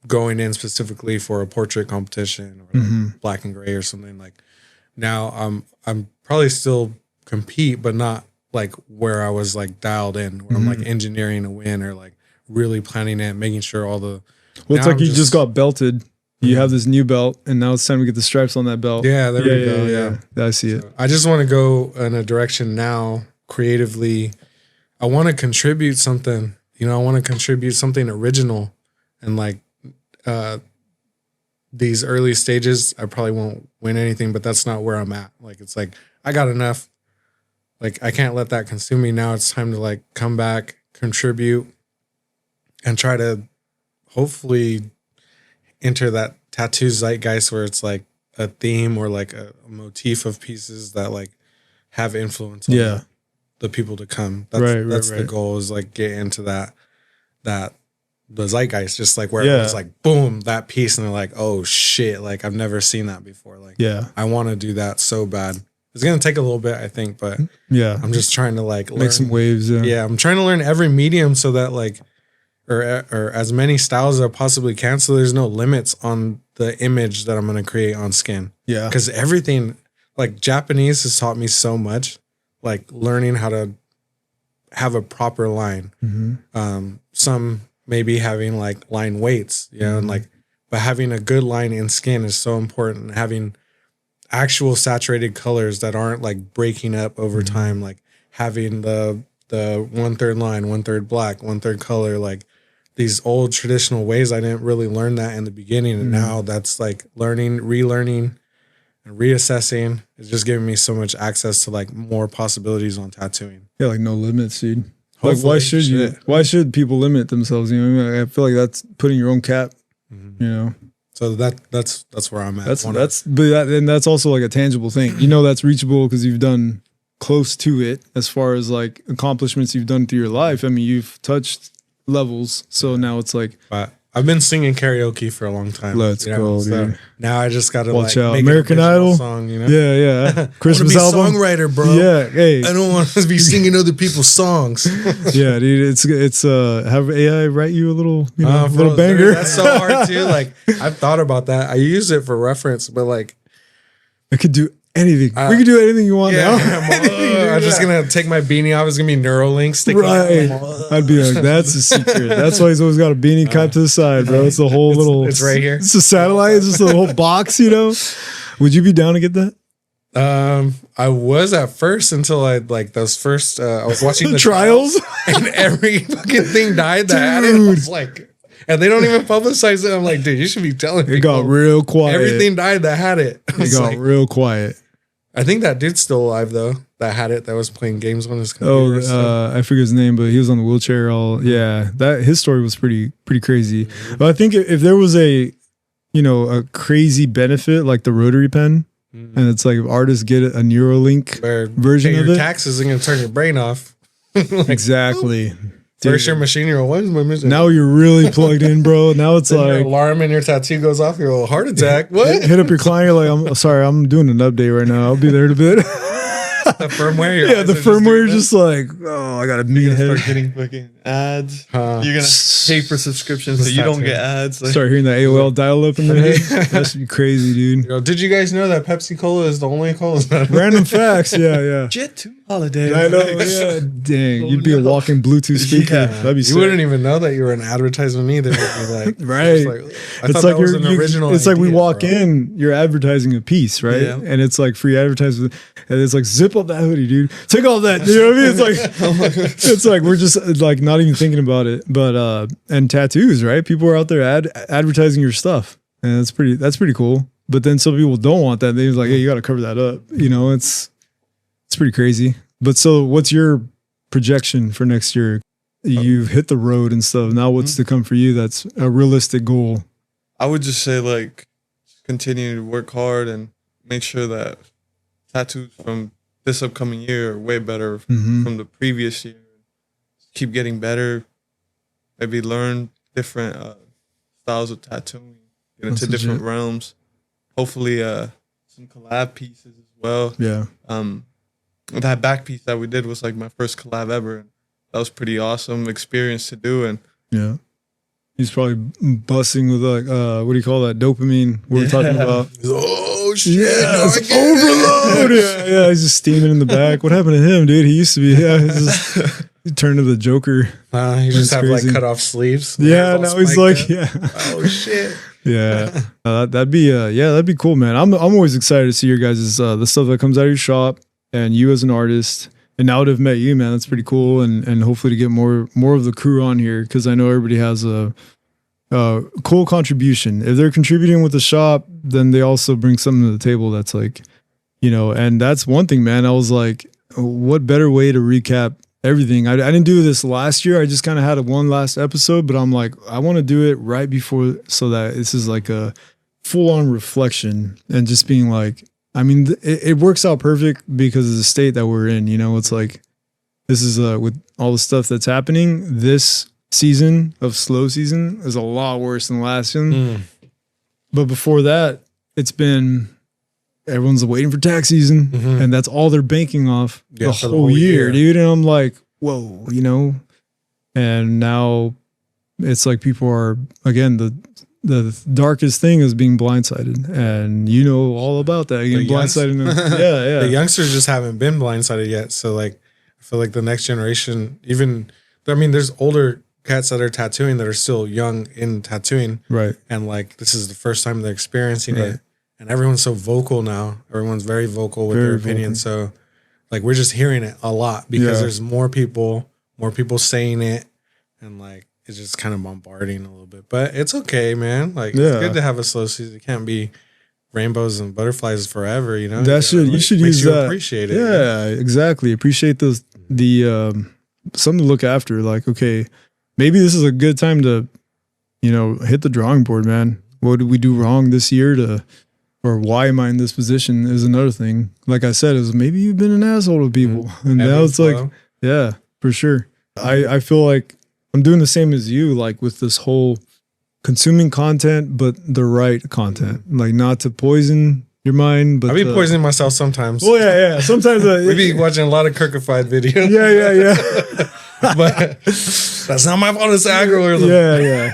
going in specifically for a portrait competition or like black and gray or something. Like now I'm probably still compete, but not like where I was like dialed in, where I'm like engineering a win or like really planning it, making sure all the. Well, it's like you just got belted. You have this new belt, and now it's time to get the stripes on that belt. Yeah, there we go. Yeah, I see it. I just want to go in a direction now creatively. I want to contribute something. You know, I want to contribute something original, and like these early stages, I probably won't win anything, but that's not where I'm at. Like it's like I got enough. Like, I can't let that consume me. Now it's time to, like, come back, contribute, and try to hopefully enter that tattoo zeitgeist where it's, like, a theme or, like, a motif of pieces that, like, have influence on the people to come. That's the goal, is, like, get into the zeitgeist, just, like, where it's, like, boom, that piece, and they're like, oh, shit, like, I've never seen that before. Like, I want to do that so bad. It's going to take a little bit, I think, but I'm just trying to like make some waves. Yeah. I'm trying to learn every medium so that like, or as many styles as I possibly can. So there's no limits on the image that I'm going to create on skin. Yeah. Cause everything like Japanese has taught me so much, like learning how to have a proper line. Some maybe having like line weights, you know, and like, but having a good line in skin is so important. Having actual saturated colors that aren't like breaking up over time, like having the 1/3 line, 1/3 black, 1/3 color, like these old traditional ways. I didn't really learn that in the beginning, and now that's like learning, relearning, and reassessing is just giving me so much access to like more possibilities on tattooing. Yeah, like no limits, dude. Like why should you? Why should people limit themselves? You know, what I mean? I feel like that's putting your own cap. You know. So that's where I'm at. That's also like a tangible thing. You know, that's reachable because you've done close to it as far as like accomplishments you've done through your life. I mean, you've touched levels. So now it's like, I've been singing karaoke for a long time. Let's go, dude. Now I just got to watch like out. make American Idol song, you know? Yeah. Christmas album. Songwriter, bro. Yeah. Hey, I don't want to be singing other people's songs. Yeah, dude. It's have AI write you a little, little banger. Dude, that's so hard too. Like I've thought about that. I use it for reference, but like I could do anything. We could do anything you want now. I'm just gonna take my beanie off. It's gonna be Neuralink sticking out. I'd be like, that's a secret. That's why he's always got a beanie cut to the side, bro. It's the whole little. It's right here. It's a satellite. It's just a whole box, you know. Would you be down to get that? I was at first until I like those first. I was watching the trials, and every fucking thing died that had it. I was like. And they don't even publicize it. I'm like, dude, you should be telling me. It got real quiet. Everything died that had it. It got real quiet. I think that dude's still alive though. That had it. That was playing games on his computer. I forget his name, but he was on the wheelchair. His story was pretty crazy. But I think if there was a crazy benefit like the rotary pen, and it's like if artists get a Neuralink version of it, taxes are gonna turn your brain off. Exactly. First your machine, you're like, when's my machine? Now you're really plugged in, bro. Now it's like your alarm and your tattoo goes off. You're a heart attack. What? Hit up your client. You're like, I'm sorry, I'm doing an update right now. I'll be there in a bit. The firmware. Yeah, the firmware is just like, oh, I gotta be start getting fucking ads. You're gonna pay for subscriptions, so you don't get ads. Like, start hearing the AOL dial up in their head. That should be crazy, dude. Yo, did you guys know that Pepsi Cola is the only cola? Random facts, yeah. Jet to holiday. I know, yeah. Dang, you'd be a walking Bluetooth speaker. Yeah. That'd be sick. You wouldn't even know that you were an advertisement either. Like, right. It's like you're an original. It's like we walk in, you're advertising a piece, right? Yeah. And it's like free advertisement, and it's like zip up that hoodie, dude. Take all that. You know what I mean? It's like it's like we're just like not even thinking about it. But and tattoos, right? People are out there advertising your stuff, and that's pretty cool. But then some people don't want that. They're like, hey, you got to cover that up. You know, it's pretty crazy. But so, what's your projection for next year? You've hit the road and stuff. Now, what's to come for you? That's a realistic goal. I would just say like continue to work hard and make sure that tattoos from this upcoming year are way better from the previous year. Keep getting better. Maybe learn different styles of tattooing. Get into different realms. Hopefully, some collab pieces as well. Yeah. That back piece that we did was like my first collab ever. And that was pretty awesome experience to do. And yeah. He's probably busting with like what do you call that? Dopamine we're talking about. Oh shit! Yeah, it's overload. Yeah, he's just steaming in the back. What happened to him, dude? He used to be. Yeah, he turned to the Joker. He just have crazy. Like cut off sleeves. Yeah, now he's like, oh shit. Yeah, that'd be cool, man. I'm always excited to see your guys' the stuff that comes out of your shop and you as an artist. And now to have met you, man, that's pretty cool. And hopefully to get more of the crew on here, because I know everybody has a cool contribution. If they're contributing with the shop, then they also bring something to the table that's like, you know, and that's one thing, man. I was like, what better way to recap everything? I didn't do this last year. I just kind of had one last episode, but I'm like, I want to do it right before so that this is like a full-on reflection and just being like, I mean, it works out perfect because of the state that we're in. You know, it's like this is with all the stuff that's happening. This season of slow season is a lot worse than last season. But before that, it's been everyone's waiting for tax season, and that's all they're banking off the whole year, dude. And I'm like, whoa, you know. And now it's like people are again the darkest thing is being blindsided, and you know all about that. Getting blindsided. Yeah. The youngsters just haven't been blindsided yet. So like, I feel like the next generation, even, I mean, there's older cats that are tattooing that are still young in tattooing. Right. And like, this is the first time they're experiencing it. And everyone's so vocal now. Everyone's very vocal with their opinion. So like, we're just hearing it a lot because there's more people saying it, and like, it's just kind of bombarding a little bit, but it's okay, man. Like, it's good to have a slow season. It can't be rainbows and butterflies forever, you know. That should you should use that. Appreciate it. Yeah, exactly. Appreciate the something to look after. Like, okay, maybe this is a good time to, you know, hit the drawing board, man. What did we do wrong this year or why am I in this position is another thing. Like I said, is maybe you've been an asshole to people, and now it's like, yeah, for sure. I feel like I'm doing the same as you, like with this whole consuming content, but the right content, like not to poison your mind. But I be poisoning myself sometimes. Well, yeah. Sometimes we be watching a lot of Kirkified videos. Yeah. But that's not my fault. It's the algorithm. Yeah.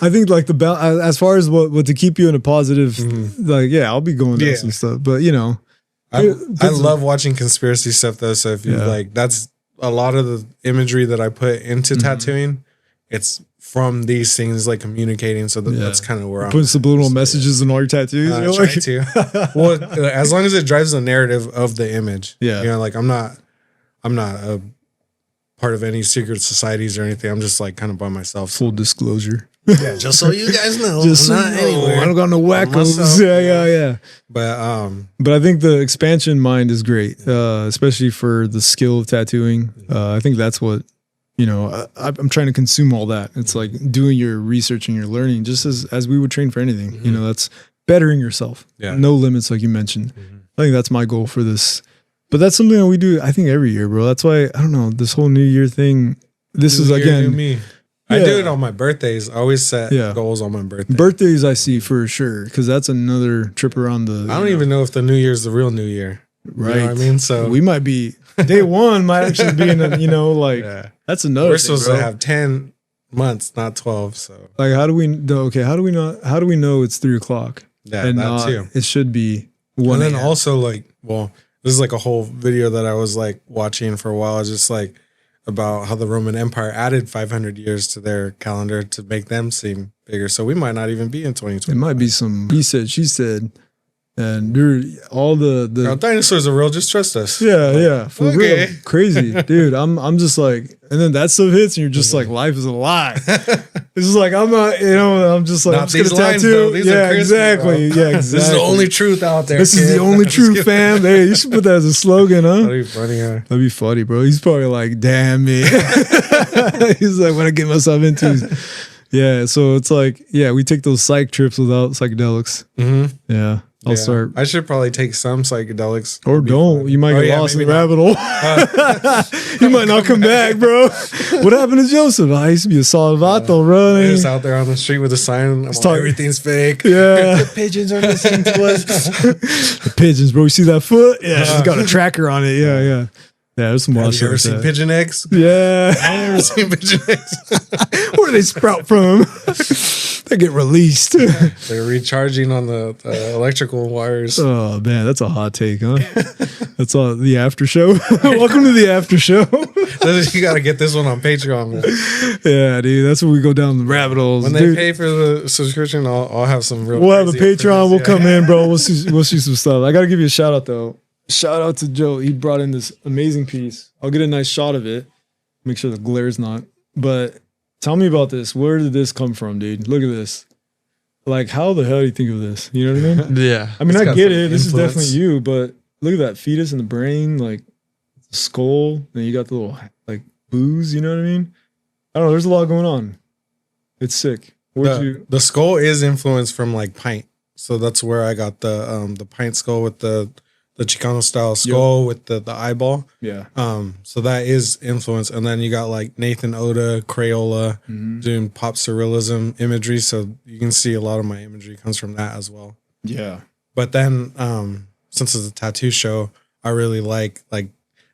I think like as far as what to keep you in a positive, like I'll be going through some stuff, but you know, I love watching conspiracy stuff though. So if you like, that's a lot of the imagery that I put into tattooing. It's from these things, like communicating. So that's kind of where I'm putting subliminal messages in all your tattoos. I try to. Well, as long as it drives the narrative of the image. Yeah. You know, like I'm not a part of any secret societies or anything. I'm just like kind of by myself. Full disclosure. Yeah, just so you guys know. Just I'm not anywhere. I don't got no wackos. Yeah. But I think the expansion mind is great, especially for the skill of tattooing. I think that's what, you know, I'm trying to consume all that. It's like doing your research and your learning, just as we would train for anything. You know, that's bettering yourself. Yeah. No limits, like you mentioned. I think that's my goal for this But that's something that we do, I think, every year, bro. That's why, I don't know, this whole New Year thing. This is, again, me. Yeah. I do it on my birthdays. I always set goals on my birthday. Birthdays, I see for sure, because that's another trip around the. I don't even know if the New Year's the real New Year. Right. You know what I mean? So we might be, day one might actually be in a, that's another. We're supposed to have 10 months, not 12. So, like, how do we know it's 3:00? Yeah, and that too. It should be 1 And then also, like, well, this is like a whole video that I was like watching for a while, just like about how the Roman Empire added 500 years to their calendar to make them seem bigger. So we might not even be in 2020. It might be some he said, she said. And dude, all the dinosaurs are real. Just trust us. Yeah, for real, crazy, dude. I'm just like, and then that stuff hits, and you're just like, life is a lie. It's just like I'm not, I'm just like, not I'm just these gonna lines, tattoo. Though. These are crispy, exactly. bro. Yeah, exactly. This is the only truth out there. This is the only truth, fam. Hey, you should put that as a slogan, huh? That'd be funny. Huh? That'd be funny, bro. He's probably like, damn it. He's like, what I get myself into. Yeah, so it's like, we take those psych trips without psychedelics. Mm-hmm. Yeah. I'll start. I should probably take some psychedelics. Or don't. You might get lost in the rabbit hole. You might not come back, bro. What happened to Joseph? I used to be a solid vato, bro. Just out there on the street with a sign. Everything's fake. Yeah. The pigeons are listening to us. The pigeons, bro. You see that foot? Yeah. She's got a tracker on it. Yeah. Yeah, there's some wild shit. Have you ever seen pigeon eggs? Yeah. I've never seen pigeon eggs. Where do they sprout from? They get released. They're recharging on the electrical wires. Oh man, that's a hot take, huh? That's all the after show. Welcome to the after show. You got to get this one on Patreon. Yeah, dude, that's where we go down the rabbit holes. When they pay for the subscription, I'll have some real. We'll have a Patreon. We'll come in, bro. We'll see some stuff. I got to give you a shout out though. Shout out to Joe. He brought in this amazing piece. I'll get a nice shot of it. Make sure the glare's not. But tell me about this. Where did this come from, dude? Look at this. Like, how the hell do you think of this? You know what I mean? Yeah. I mean, I get it. This is definitely you, but look at that fetus in the brain, like the skull, and you got the little like booze. You know what I mean? I don't know. There's a lot going on. It's sick. The skull is influenced from like pint, so that's where I got the pint skull with the Chicano style skull with the eyeball. Yeah. So that is influence. And then you got like Nathan Oda, Crayola doing pop surrealism imagery. So you can see a lot of my imagery comes from that as well. Yeah. But then since it's a tattoo show, I really like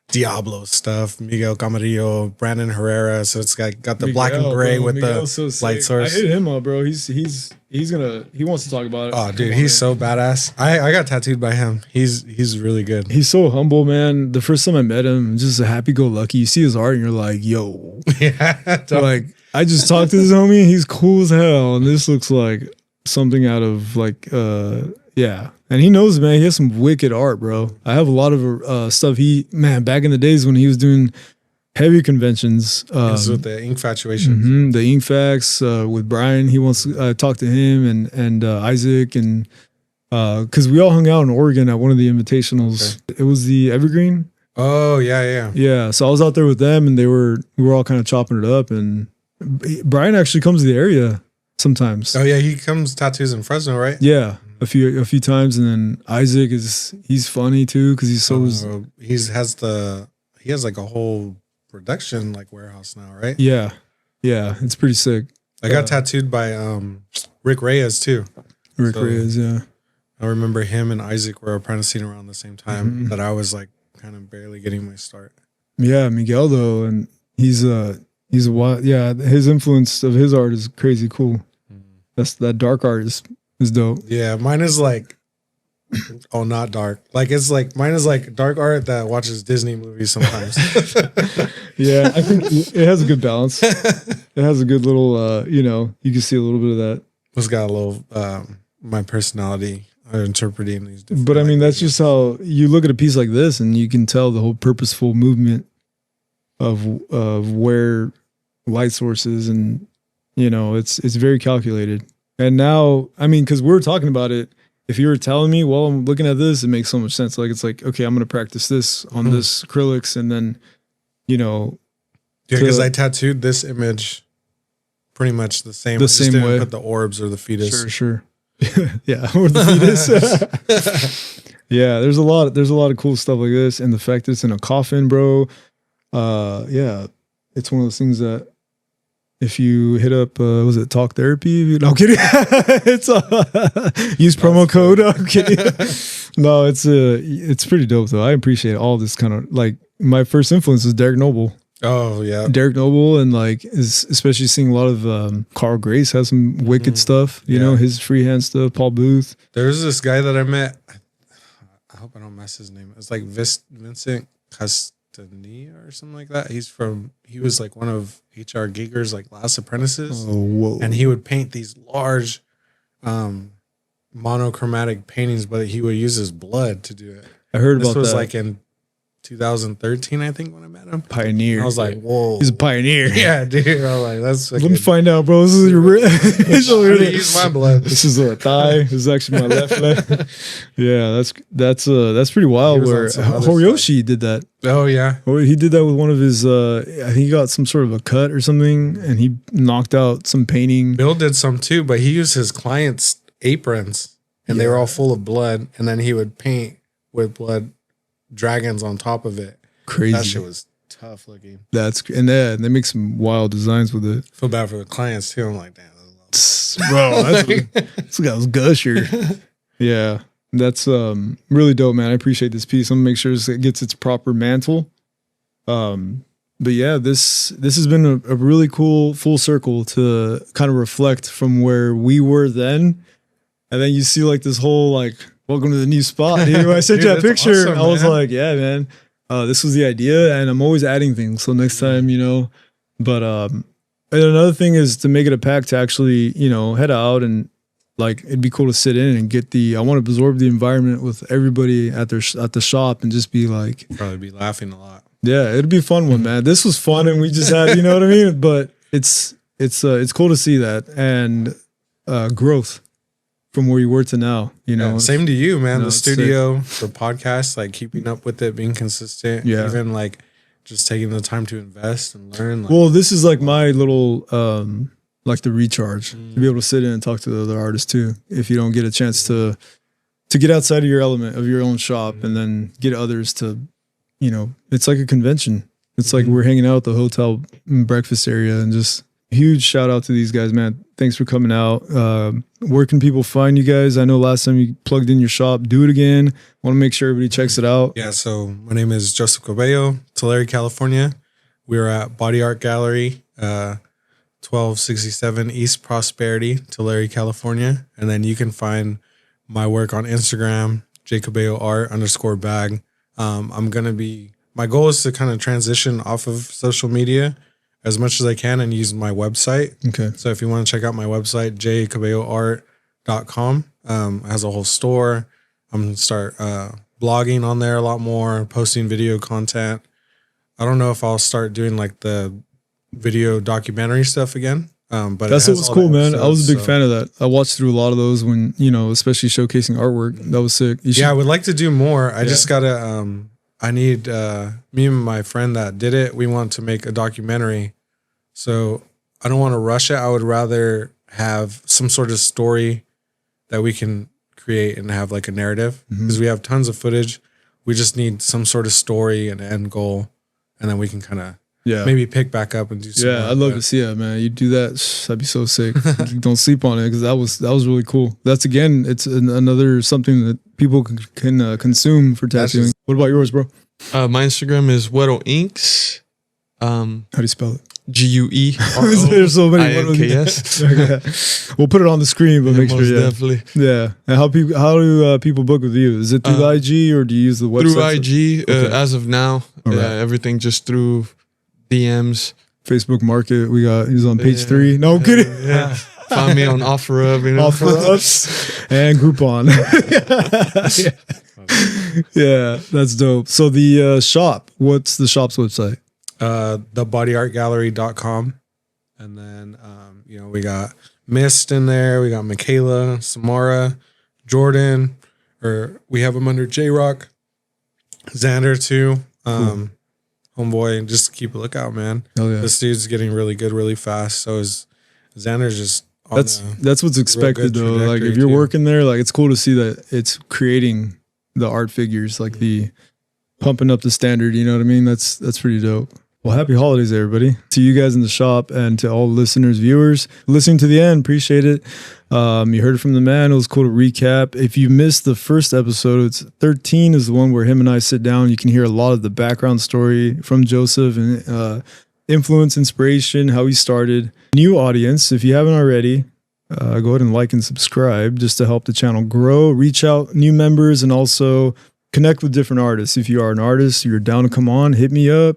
Diablo stuff, Miguel Camarillo, Brandon Herrera. So it's got the black and gray with the light source. I hit him up, bro. He wants to talk about it. Oh, dude, he's so badass. I got tattooed by him. He's really good. He's so humble, man. The first time I met him, just a happy-go-lucky. You see his art and you're like, yo. Yeah. Like, I just talked to this homie and he's cool as hell. And this looks like something out of like, yeah. And he knows, man, he has some wicked art, bro. I have a lot of stuff. Back in the days when he was doing heavy conventions. With the ink fatuations. The ink facts with Brian. He wants to talk to him and Isaac. And because we all hung out in Oregon at one of the invitationals. Okay. It was the Evergreen. Oh, yeah. Yeah, so I was out there with them and we were all kind of chopping it up. And Brian actually comes to the area sometimes. Oh, yeah, he comes tattoos in Fresno, right? Yeah. A few times, and then Isaac he's funny too because he's so he has like a whole production like warehouse now, right? Yeah, it's pretty sick. I got tattooed by Rick Reyes too. Reyes, yeah. I remember him and Isaac were apprenticing around the same time that I was like kind of barely getting my start. Yeah, Miguel though, and he's a wild. Yeah, his influence of his art is crazy cool. That dark art is dope. Yeah, mine is like, not dark. Like it's like mine is like dark art that watches Disney movies sometimes. Yeah, I think it has a good balance. It has a good little, you can see a little bit of that. It's got a little my personality interpreting these. But I mean, that's just how you look at a piece like this, and you can tell the whole purposeful movement of where light sources, and it's very calculated. And now, I mean, because we were talking about it, if you were telling me, well, I'm looking at this, it makes so much sense. Like, it's like, okay, I'm going to practice this on this acrylics, and then, Yeah, because I tattooed this image pretty much the same. The same way. Put the orbs or the fetus. Sure. Yeah, or the fetus. Yeah, there's a lot of cool stuff like this, and the fact that it's in a coffin, bro. Yeah, it's one of those things that if you hit up, was it Talk Therapy? No, I'm kidding. It's use promo code. I'm kidding. No, it's pretty dope though. I appreciate all this kind of like my first influence is Derek Noble. Oh yeah, Derek Noble, and like especially seeing a lot of Carl Grace has some wicked stuff. You know, his freehand stuff. Paul Booth. There's this guy that I met. I hope I don't mess his name. It's like Vincent Castania or something like that. He was like one of H.R. Giger's like last apprentices. Oh, whoa! And he would paint these large, monochromatic paintings, but he would use his blood to do it. I heard about that. This was like in 2013, I think, when I met him. Pioneer. I was like, whoa. He's a pioneer. Yeah, dude. I was like, that's Let me find out, bro. This is your use my blood. This is a thigh. This is actually my left leg. Yeah, that's pretty wild. Where Horiyoshi did that. Oh yeah. He did that with one of his I think he got some sort of a cut or something, and he knocked out some painting. Bill did some too, but he used his clients' aprons, and they were all full of blood, and then he would paint with blood dragons on top of it. Crazy. That shit was tough looking. And they make some wild designs with it. Feel bad for the clients too. I'm like, damn, bro, this guy's gusher. Yeah, that's really dope, man. I appreciate this piece. I'm gonna make sure it gets its proper mantle. But yeah, this has been a really cool full circle to kind of reflect from where we were then, and then you see like this whole like. Welcome to the new spot. When I sent you that picture, awesome, I was like, yeah, man, this was the idea. And I'm always adding things. So next time, you know, but, and another thing is to make it a pack to actually, you know, head out and like, it'd be cool to sit in and get I want to absorb the environment with everybody at the shop and just be like, probably be laughing a lot. Yeah. It'd be a fun one, man. This was fun. And we just had, you know what I mean? But it's cool to see that and, growth. From where you were to now, you know. Same to you, man. The studio, the podcast, like keeping up with it, being consistent. Yeah. Even like just taking the time to invest and learn. Like, well, this is like my little, like the recharge to be able to sit in and talk to the other artists too. If you don't get a chance to get outside of your element of your own shop and then get others to, you know, it's like a convention. It's like we're hanging out at the hotel breakfast area and just huge shout out to these guys, man. Thanks for coming out. Where can people find you guys? I know last time you plugged in your shop. Do it again. Want to make sure everybody checks it out. Yeah, so my name is Joseph Cabello, Tulare, California. We're at Body Art Gallery, 1267 East Prosperity, Tulare, California. And then you can find my work on Instagram, jcabelloart_bag. My goal is to kind of transition off of social media as much as I can and use my website. Okay. So if you want to check out my website, jcabelloart.com, it has a whole store. I'm going to start blogging on there a lot more, posting video content. I don't know if I'll start doing like the video documentary stuff again. But that's what was cool, man. I was a big fan of that. I watched through a lot of those when, you know, especially showcasing artwork. That was sick. I would like to do more. I just got to, I need, me and my friend that did it, we want to make a documentary. So I don't want to rush it. I would rather have some sort of story that we can create and have like a narrative because we have tons of footage. We just need some sort of story and end goal. And then we can kind of maybe pick back up and do something. Yeah, I'd love to see it, man. You do that, that'd be so sick. Don't sleep on it because that was really cool. That's again, it's another something that people can consume for tattooing. What about yours, bro? My Instagram is Guero Inks. How do you spell it? GUERO. There's so many INKS. Okay. We'll put it on the screen, but make sure. Definitely. Yeah. And how do people book with you? Is it through the IG or do you use the website? Through IG, as of now. Right. Everything just through DMs. Facebook Market. He's on page 3. No, I'm kidding. Yeah. Find me on OfferUp, you know. OfferUp and Groupon. Yeah, that's dope. So the shop, what's the shop's website? thebodyartgallery.com. And then, you know, we got Mist in there. We got Michaela, Samara, Jordan, or we have them under J-Rock, Xander too. Cool. Homeboy, just keep a lookout, man. Oh yeah. This dude's getting really good really fast. So is Xander's just that's what's expected though. Like if you're working there, like it's cool to see that it's creating the art figures, like the pumping up the standard. You know what I mean? That's pretty dope. Well, happy holidays, everybody. To you guys in the shop and to all listeners, viewers, listening to the end, appreciate it. You heard it from the man. It was cool to recap. If you missed the first episode, it's 13 is the one where him and I sit down. You can hear a lot of the background story from Joseph and influence, inspiration, how he started. New audience, if you haven't already, go ahead and like and subscribe just to help the channel grow, reach out new members, and also connect with different artists. If you are an artist, you're down to come on, hit me up.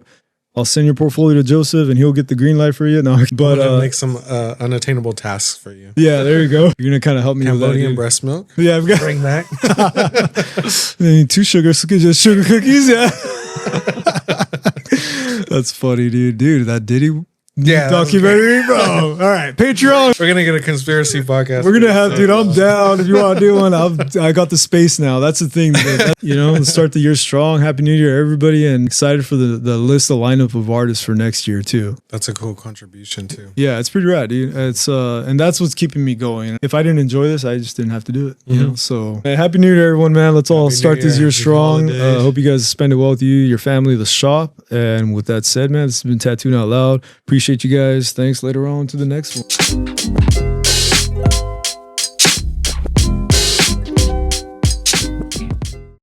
I'll send your portfolio to Joseph and he'll get the green light for you. No, but make some unattainable tasks for you. Yeah, there you go. You're gonna kind of help me Cambodian with that. Breast milk. Yeah, I've got bring back. 2 sugars, just sugar cookies. Yeah, that's funny, dude. That Diddy documentary, bro. All right, Patreon. We're gonna get a conspiracy podcast. We're gonna have, dude. I'm down if you want to do one. I got the space now. That's the thing. Let's start the year strong. Happy New Year, everybody, and excited for the list, the lineup of artists for next year too. That's a cool contribution too. Yeah, it's pretty rad, dude. It's and that's what's keeping me going. If I didn't enjoy this, I just didn't have to do it. You know. So Happy New Year, everyone, man. Let's all start this year strong. Hope you guys spend it well with you, your family, the shop. And with that said, man, this has been Tattooing Out Loud. Appreciate you guys. Thanks. Later on to the next one.